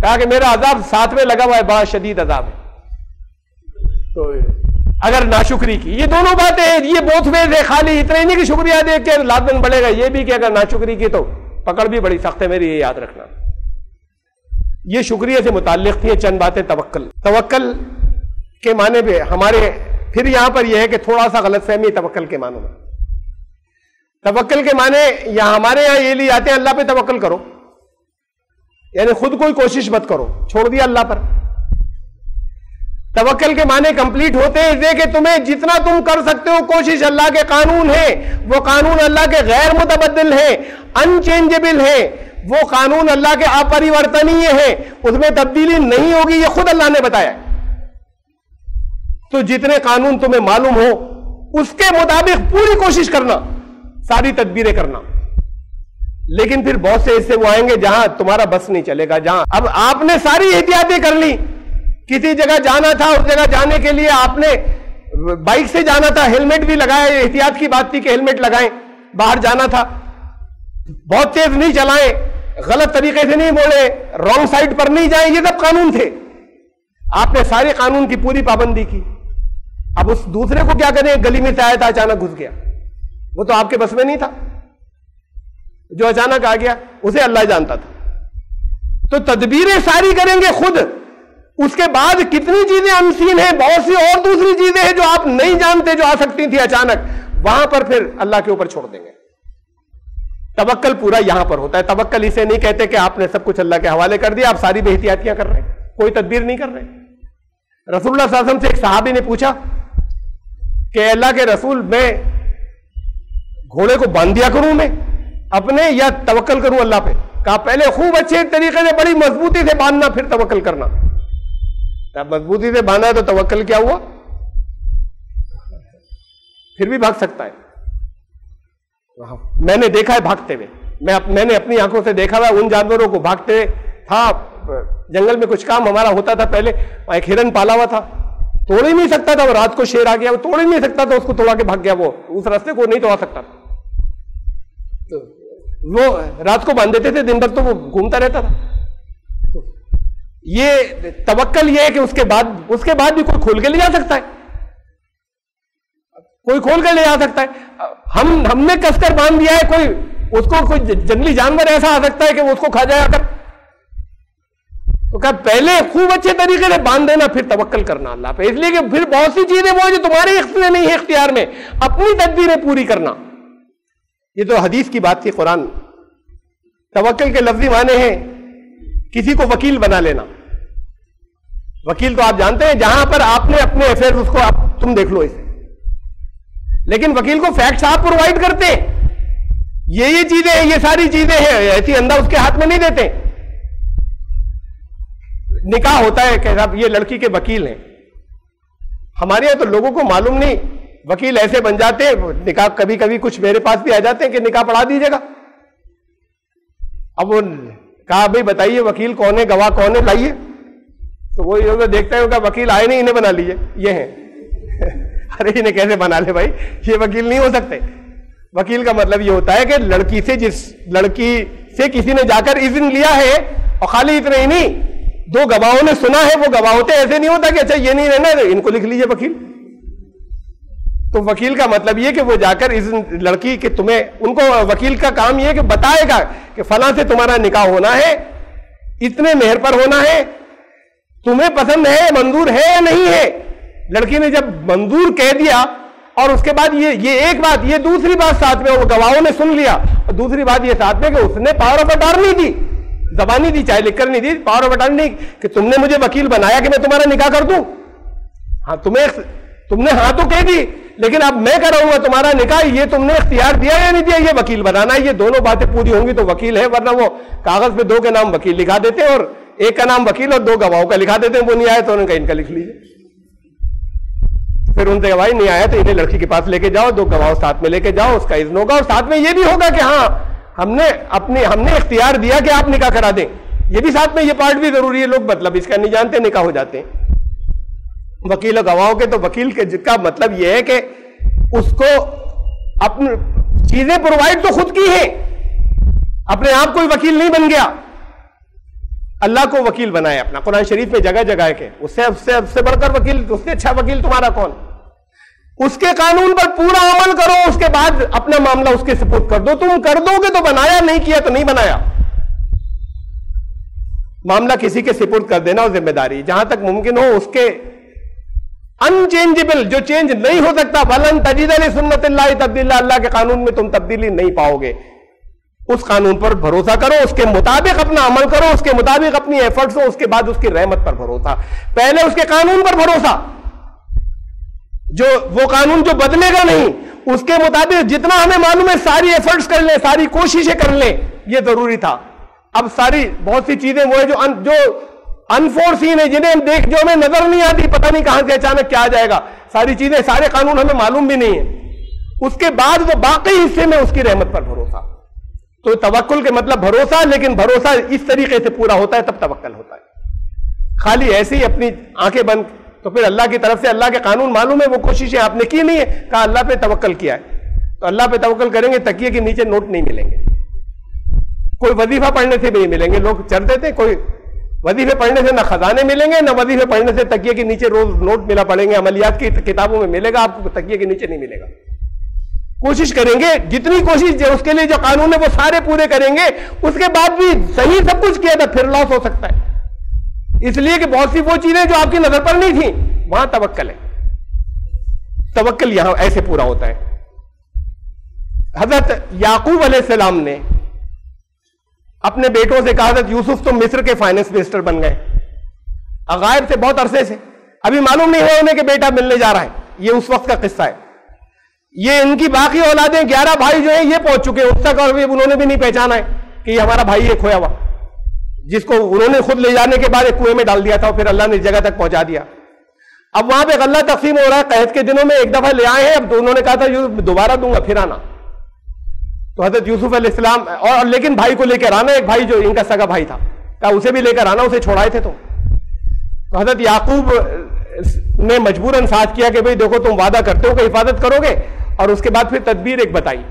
کہا کہ میرا عذاب ساتھ میں لگا ہوا ہے, بڑا شدید عذاب ہے. تو اگر ناشکری کی, یہ دونوں باتیں ہیں, یہ بوتھ ویز ہے, خالی اتنا ہی نہیں کہ شکریہ دے کے لازماً بڑھے گا, یہ بھی کہ اگر ناشکری کی تو پکڑ بھی بڑی سخت ہے میری, یہ یاد رکھنا. یہ شکریہ سے متعلق تھی چند باتیں. توکل کے معنی پہ ہمارے پھر یہاں پر یہ ہے کہ تھوڑا سا غلط فہمی توکل کے معنی میں. توکل کے معنی یہاں ہمارے یہاں یہ لیے آتے ہیں اللہ پہ توکل کرو, یعنی خود کوئی کوشش مت کرو, چھوڑ دیا اللہ پر. توکل کے معنی کمپلیٹ ہوتے ہیں یہ کہ تمہیں جتنا تم کر سکتے ہو کوشش, اللہ کے قانون ہیں, وہ قانون اللہ کے غیر متبدل ہیں, انچینجبل ہیں, وہ قانون اللہ کے اپریورتنیہ ہیں, اس میں تبدیلی نہیں ہوگی, یہ خود اللہ نے بتایا. تو جتنے قانون تمہیں معلوم ہو اس کے مطابق پوری کوشش کرنا, ساری تدبیریں کرنا. لیکن پھر بہت سے حصے وہ آئیں گے جہاں تمہارا بس نہیں چلے گا, جہاں اب آپ نے ساری احتیاطیں کر لی, کسی جگہ جانا تھا, اس جگہ جانے کے لیے آپ نے بائک سے جانا تھا, ہیلمٹ بھی لگایا, احتیاط کی بات تھی کہ ہیلمٹ لگائیں, باہر جانا تھا, بہت تیز نہیں چلائیں, غلط طریقے سے نہیں بولے, رانگ سائڈ پر نہیں جائیں, یہ سب قانون تھے. آپ نے سارے قانون کی پوری پابندی کی. اب اس دوسرے کو کیا کریں, گلی میں سے آیا تھا اچانک گھس گیا, وہ تو آپ کے بس میں نہیں تھا, جو اچانک آ گیا اسے اللہ جانتا تھا. تو تدبیریں ساری کریں گے خود, اس کے بعد کتنی چیزیں انسین ہیں, بہت سی اور دوسری چیزیں ہیں جو آپ نہیں جانتے جو آ سکتی تھی اچانک, وہاں پر پھر اللہ کے اوپر چھوڑ دیں گے. توکل پورا یہاں پر ہوتا ہے. توکل اسے نہیں کہتے کہ آپ نے سب کچھ اللہ کے حوالے کر دیا, آپ ساری بے احتیاطیاں کر رہے ہیں, کوئی تدبیر نہیں کر رہے. رسول اللہ صلی اللہ علیہ وسلم سے ایک صحابی نے پوچھا کہ اللہ کے رسول, میں گھوڑے کو باندھ دیا کروں میں اپنے, یا توکل کروں اللہ پہ؟ کہا پہلے خوب اچھے طریقے سے بڑی مضبوطی سے باندھنا, پھر توکل کرنا. مضبوطی سے باندھا تو توکل کیا ہوا, پھر بھی بھاگ سکتا ہے. میں نے دیکھا ہے بھاگتے ہوئے, میں نے اپنی آنکھوں سے دیکھا ہوا ان جانوروں کو بھاگتے تھا. جنگل میں کچھ کام ہمارا ہوتا تھا پہلے, ایک ہرن پالا ہوا تھا, توڑ ہی نہیں سکتا تھا، وہ رات کو شیر آ گیا، وہ توڑ ہی نہیں سکتا تھا، اس کو توڑا کے بھاگ گیا، وہ اس راستے کو نہیں توڑا سکتا تھا، تو وہ رات کو باندھ دیتے تھے، دن بھر تو وہ گھومتا رہتا تھا. یہ توکل یہ ہے کہ اس کے بعد بھی کوئی کھول کے لے جا سکتا ہے، کوئی کھول کے لے جا سکتا ہے. ہم نے کس کر باندھ دیا ہے، اس کو کوئی جنگلی جانور ایسا آ سکتا ہے کہ وہ اس کو کھا جائے کر. تو کہا پہلے خوب اچھے طریقے سے باندھ دینا، پھر توکل کرنا اللہ پہ. اس لیے کہ پھر بہت سی چیزیں وہ جو تمہارے اختیار نہیں ہے، اختیار میں اپنی تدبیریں پوری کرنا. یہ تو حدیث کی بات تھی. قرآن توکل کے لفظی معنی ہیں کسی کو وکیل بنا لینا. وکیل تو آپ جانتے ہیں جہاں پر آپ نے اپنے افیئر اس کو تم دیکھ لو اسے، لیکن وکیل کو فیکٹس آپ پرووائڈ کرتے ہیں، یہ چیزیں ہیں، یہ ساری چیزیں ہیں، ایسی اندھا اس کے ہاتھ میں نہیں دیتے. نکاح ہوتا ہے کہ صاحب یہ لڑکی کے وکیل ہیں. ہمارے یہاں تو لوگوں کو معلوم نہیں، وکیل ایسے بن جاتے ہیں. نکاح کبھی کبھی کچھ میرے پاس بھی آ جاتے ہیں کہ نکاح پڑھا دیجیے گا. اب وہ کہا بھائی بتائیے وکیل کون ہے، گواہ کون ہے، لائیے. تو وہ یہ دیکھتا ہے کہ وکیل آئے نہیں، انہیں بنا لیجیے، یہ ہیں. ارے انہیں کیسے بنا لے بھائی، یہ وکیل نہیں ہو سکتے. وکیل کا مطلب یہ ہوتا ہے کہ جس لڑکی سے کسی نے جا کر اذن لیا ہے، اور خالی اتنا ہی نہیں، 2 گواہوں نے سنا ہے، وہ گواہ ہوتے. ایسے نہیں ہوتا کہ اچھا یہ نہیں رہنا ان کو لکھ لیجیے وکیل. تو وکیل کا مطلب یہ کہ وہ جا کر لڑکی کہ تمہیں، ان کو وکیل کا کام یہ کہ بتائے گا کہ فلاں سے تمہارا نکاح ہونا ہے، اتنے مہر پر ہونا ہے، تمہیں پسند ہے، منظور ہے یا نہیں ہے. لڑکی نے جب منظور کہہ دیا، اور اس کے بعد یہ ایک بات، یہ دوسری بات ساتھ میں وہ گواہوں نے سن لیا، اور دوسری بات یہ ساتھ میں کہ اس نے پاور آف اٹارنی دی، زبانی دی، چاہے لکھ کر نہیں دی، پاور آف اٹارنی کہ تم نے مجھے وکیل بنایا کہ میں تمہارا نکاح کر دوں. ہاں تم نے ہاں تو کہہ دی، لیکن اب میں کراؤں گا تمہارا نکاح، یہ تم نے اختیار دیا یا نہیں دیا، یہ وکیل بنانا ہے. یہ دونوں باتیں پوری ہوں گی تو وکیل ہے، ورنہ وہ کاغذ پہ 2 کے نام وکیل لکھا دیتے ہیں، اور ایک کا نام وکیل اور 2 گواہوں کا لکھا دیتے ہیں. وہ نہیں آئے تو ان کا لکھ لیجیے. پھر ان سے گواہی نہیں آیا تو انہیں لڑکی کے پاس لے کے جاؤ، 2 گواہ ساتھ میں لے کے جاؤ، اس کا اذن ہوگا، اور ساتھ میں یہ بھی ہوگا کہ ہاں ہم نے اختیار دیا کہ آپ نکاح کرا دیں. یہ بھی ساتھ میں، یہ پارٹ بھی ضروری ہے. لوگ مطلب اس کا نہیں جانتے، نکاح ہو جاتے ہیں وکیل اور گواہوں کے. تو وکیل کے کا مطلب یہ ہے کہ اس کو اپنی چیزیں پرووائڈ تو خود کی ہیں، اپنے آپ کوئی وکیل نہیں بن گیا، اللہ کو وکیل بنایا اپنا. قرآن شریف میں جگہ جگہ ہے کہ اس سے بڑھ کر وکیل، اس سے اچھا وکیل تمہارا کون. اس کے قانون پر پورا عمل کرو، اس کے بعد اپنا معاملہ اس کے سپرد کر دو. تم کر دو گے تو بنایا، نہیں کیا تو نہیں بنایا. معاملہ کسی کے سپرد کر دینا اور ذمہ داری جہاں تک ممکن ہو اس کے انچینجبل، جو چینج نہیں ہو سکتا، وَلَن تَجِدَ لِسُنَّتِ اللَّهِ تَبْدِيلًا، اللہ کے قانون میں تم تبدیلی نہیں پاؤ گے. اس قانون پر بھروسہ کرو، اس کے مطابق اپنا عمل کرو، اس کے مطابق اپنی ایفرٹس ہو، اس کے بعد اس کی رحمت پر بھروسہ. پہلے اس کے قانون پر بھروسہ، جو وہ قانون جو بدلے گا نہیں، اس کے مطابق جتنا ہمیں معلوم ہے ساری ایفرٹس کر لیں، ساری کوششیں کر لیں، یہ ضروری تھا. اب ساری بہت سی چیزیں وہ ہے جو انفورسین ہے، جنہیں ہم جو ہمیں نظر نہیں آتی، پتہ نہیں کہاں سے اچانک کیا آ جائے گا. ساری چیزیں، سارے قانون ہمیں معلوم بھی نہیں ہیں. اس کے بعد وہ باقی حصے میں اس کی رحمت پر بھروسہ. تو توکل کے مطلب بھروسہ، لیکن بھروسہ اس طریقے سے پورا ہوتا ہے تب توکل ہوتا ہے. خالی ایسے ہی اپنی آنکھیں بند، تو پھر اللہ کی طرف سے اللہ کے قانون معلوم ہے، وہ کوششیں آپ نے کی نہیں ہے، کہا اللہ پہ توکل کیا ہے، تو اللہ پہ توکل کریں گے. تکیے کے نیچے نوٹ نہیں ملیں گے، کوئی وظیفہ پڑھنے سے بھی نہیں ملیں گے. لوگ چڑھتے تھے، کوئی وظیفے پڑھنے سے نہ خزانے ملیں گے، نہ وظیفے پڑھنے سے تکیے کے نیچے روز نوٹ ملا پڑیں گے. عملیات کی کتابوں میں ملے گا، آپ کو تکیے کے نیچے نہیں ملے گا. کوشش کریں گے، جتنی کوشش اس کے لیے جو قانون ہے وہ سارے پورے کریں گے. اس کے بعد بھی صحیح سب کچھ کیا تھا، پھر لاس ہو سکتا ہے. اس لیے کہ بہت سی وہ چیزیں جو آپ کی نظر پر نہیں تھیں، وہاں توکل ہے. توکل یہاں ایسے پورا ہوتا ہے. حضرت یعقوب علیہ السلام نے اپنے بیٹوں سے کہا، حضرت یوسف تو مصر کے فائنانس منسٹر بن گئے، غائب سے بہت عرصے سے، ابھی معلوم نہیں ہے انہیں کہ بیٹا ملنے جا رہا ہے. یہ اس وقت کا قصہ ہے. یہ ان کی باقی اولادیں 11 بھائی جو ہیں یہ پہنچ چکے ہیں اس تک، اور انہوں نے بھی نہیں پہچانا ہے کہ یہ ہمارا بھائی ہے کھویا ہوا، جس کو انہوں نے خود لے جانے کے بعد ایک کنویں میں ڈال دیا تھا، اور پھر اللہ نے اس جگہ تک پہنچا دیا. اب وہاں پہ غلہ تقسیم ہو رہا ہے. قحط کے دنوں میں ایک دفعہ لے آئے ہیں، اب انہوں نے کہا تھا دوبارہ دوں گا پھر آنا. تو حضرت یوسف علیہ السلام، اور لیکن بھائی کو لے کر آنا، ایک بھائی جو ان کا سگا بھائی تھا، کہا اسے بھی لے کر آنا، اسے چھوڑائے تھے. تو حضرت یعقوب نے مجبوراً ساتھ کیا کہ بھئی دیکھو تم وعدہ کرتے ہو کہ حفاظت کرو گے، اور اس کے بعد پھر تدبیر ایک بتائی،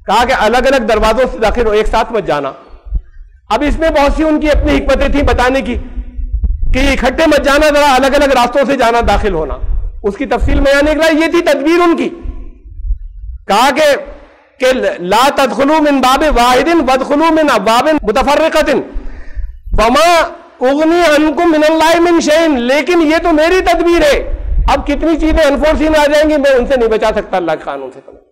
کہا کہ الگ الگ دروازوں سے داخل ہو، ایک ساتھ مت جانا۔ اب اس میں بہت سی ان کی اپنی حکمتیں تھیں بتانے کی کہ اکٹھے مت جانا، ذرا الگ الگ راستوں سے جانا، داخل ہونا، اس کی تفصیل میں آنے کے یہ تھی تدبیر ان کی۔ کہا کہ لا تدخلوا من باب واحد وادخلوا من ابواب متفرقۃ وما اغنی عنکم من اللہ من شیء، لیکن یہ تو میری تدبیر ہے، اب کتنی چیزیں انفورسین آ جائیں گی، میں ان سے نہیں بچا سکتا اللہ کے قانون سے تمہیں۔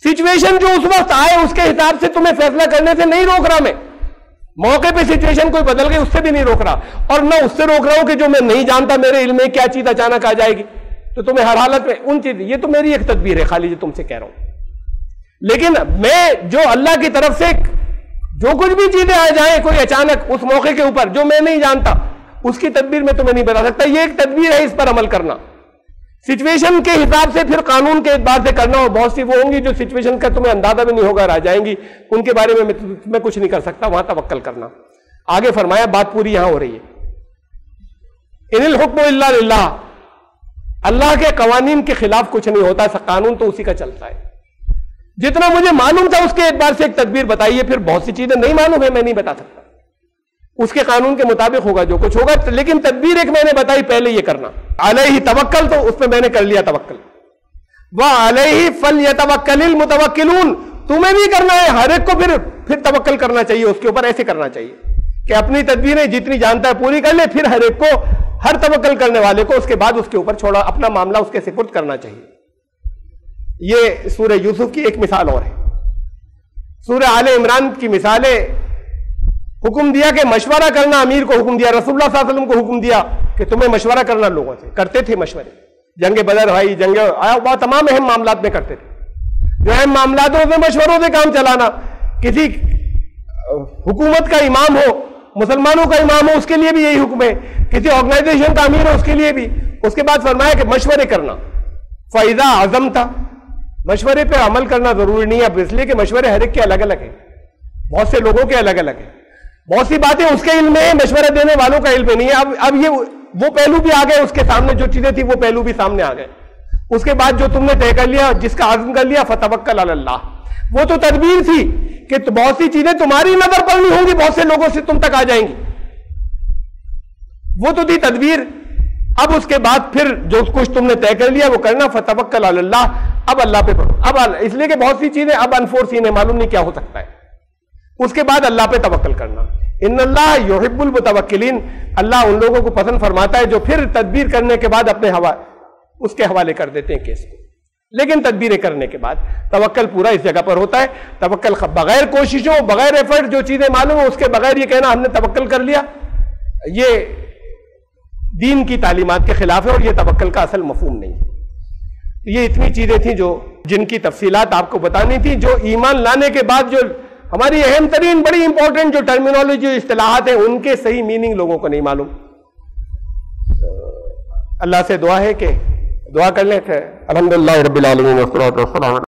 سچویشن جو اس وقت آئے اس کے حساب سے تمہیں فیصلہ کرنے سے نہیں روک رہا، میں موقع پہ سچویشن کوئی بدل گئی اس سے بھی نہیں روک رہا، اور نہ اس سے روک رہا ہوں کہ جو میں نہیں جانتا میرے علم میں کیا چیز اچانک آ جائے گی تو تمہیں ہر حالت میں ان چیز، یہ تو میری ایک تدبیر ہے خالی جو تم سے کہہ رہا ہوں، لیکن میں جو اللہ کی طرف سے جو کچھ بھی چیزیں آ جائیں کوئی اچانک اس موقع کے اوپر جو میں نہیں جانتا، اس کی تدبیر میں تمہیں نہیں بتا سکتا، یہ ایک تدبیر ہے، اس پر عمل کرنا سچویشن کے حساب سے، پھر قانون کے اعتبار سے کرنا، اور بہت سی وہ ہوں گی جو سچویشن کا تمہیں اندازہ بھی نہیں ہوگا اور آ جائیں گی، ان کے بارے میں کچھ نہیں کر سکتا، وہاں توکل کرنا۔ آگے فرمایا بات پوری یہاں ہو رہی ہے، ان الحکم الا للہ، اللہ کے قوانین کے خلاف کچھ نہیں ہوتا، قانون تو اسی کا چلتا ہے، جتنا مجھے معلوم تھا اس کے اعتبار سے ایک تدبیر بتائیے، پھر بہت سی چیزیں نہیں معلوم ہے میں نہیں بتا سکتا، اس کے قانون کے مطابق ہوگا جو کچھ ہوگا، لیکن تدبیر ایک میں نے بتائی پہلے یہ کرنا، علیہ توکل، تو اس پہ میں نے کر لیا توکل، وعلیہ فلیتوکل المتوکلون، تمہیں بھی کرنا ہے، ہر ایک کو پھر توکل کرنا چاہیے، اس کے اوپر ایسے کرنا چاہیے کہ اپنی تدبیریں جتنی جانتا ہے پوری کر لے، پھر ہر ایک کو، ہر توکل کرنے والے کو اس کے بعد اس کے اوپر چھوڑا اپنا معاملہ اس کے سپرد کرنا چاہیے۔ یہ سورہ یوسف کی ایک مثال اور ہے۔ سورہ آل عمران کی مثالیں، حکم دیا کہ مشورہ کرنا، امیر کو حکم دیا، رسول اللہ صلی اللہ علیہ وسلم کو حکم دیا کہ تمہیں مشورہ کرنا، لوگوں سے کرتے تھے مشورے، جنگ بدر بھائی، جنگ تمام اہم معاملات میں کرتے تھے، جو اہم معاملات ہو اس میں مشوروں سے کام چلانا، کسی حکومت کا امام ہو، مسلمانوں کا امام ہو، اس کے لیے بھی یہی حکم ہے، کسی آرگنائزیشن کا امیر ہو اس کے لیے بھی۔ اس کے بعد فرمایا کہ مشورے کرنا، فَإِذَا عَزَمْتَ، مشورے پہ عمل کرنا ضروری نہیں ہے، اب اس لیے کہ مشورے ہر ایک کے الگ الگ ہیں، بہت سے لوگوں کے الگ الگ ہیں، بہت سی باتیں اس کے علم میں ہے، مشورہ دینے والوں کا علم نہیں ہے۔ اب یہ وہ پہلو بھی آ گئے اس کے سامنے، جو چیزیں تھی وہ پہلو بھی سامنے آ گئے۔ اس کے بعد جو تم نے طے کر لیا، جس کا عزم کر لیا، فَتَوَكَّلْ عَلَى اللَّهِ، وہ تو تدبیر تھی کہ بہت سی چیزیں تمہاری نظر پر نہیں ہوں گی، بہت سے لوگوں سے تم تک آ جائیں گی، وہ تو تھی تدبیر۔ اب اس کے بعد پھر جو کچھ تم نے طے کر لیا وہ کرنا، فَتَوَكَّلْ عَلَى اللَّهِ، اب اللہ پہ پڑھو، اب اس لیے کہ بہت سی چیزیں اب انفورسین ہے، معلوم نہیں کیا ہو سکتا ہے، اس کے بعد اللہ پہ توکل کرنا۔ ان اللہ یحب المتوکلین، اللہ ان لوگوں کو پسند فرماتا ہے جو پھر تدبیر کرنے کے بعد اپنے اس کے حوالے کر دیتے ہیں کیس کو، لیکن تدبیریں کرنے کے بعد توکل پورا اس جگہ پر ہوتا ہے۔ توکل بغیر کوششوں، بغیر ایفرٹ، جو چیزیں معلوم ہو اس کے بغیر یہ کہنا ہم نے توکل کر لیا، یہ دین کی تعلیمات کے خلاف ہے اور یہ توکل کا اصل مفہوم نہیں ہے۔ یہ اتنی چیزیں تھیں جن کی تفصیلات آپ کو بتانی تھی، جو ایمان لانے کے بعد جو ہماری اہم ترین بڑی امپورٹنٹ جو ٹرمینالوجی، جو اصطلاحات ہیں، ان کے صحیح میننگ لوگوں کو نہیں معلوم۔ اللہ سے دعا ہے کہ دعا کر لیں کہ الحمدللہ رب العالمین والصلاۃ والسلام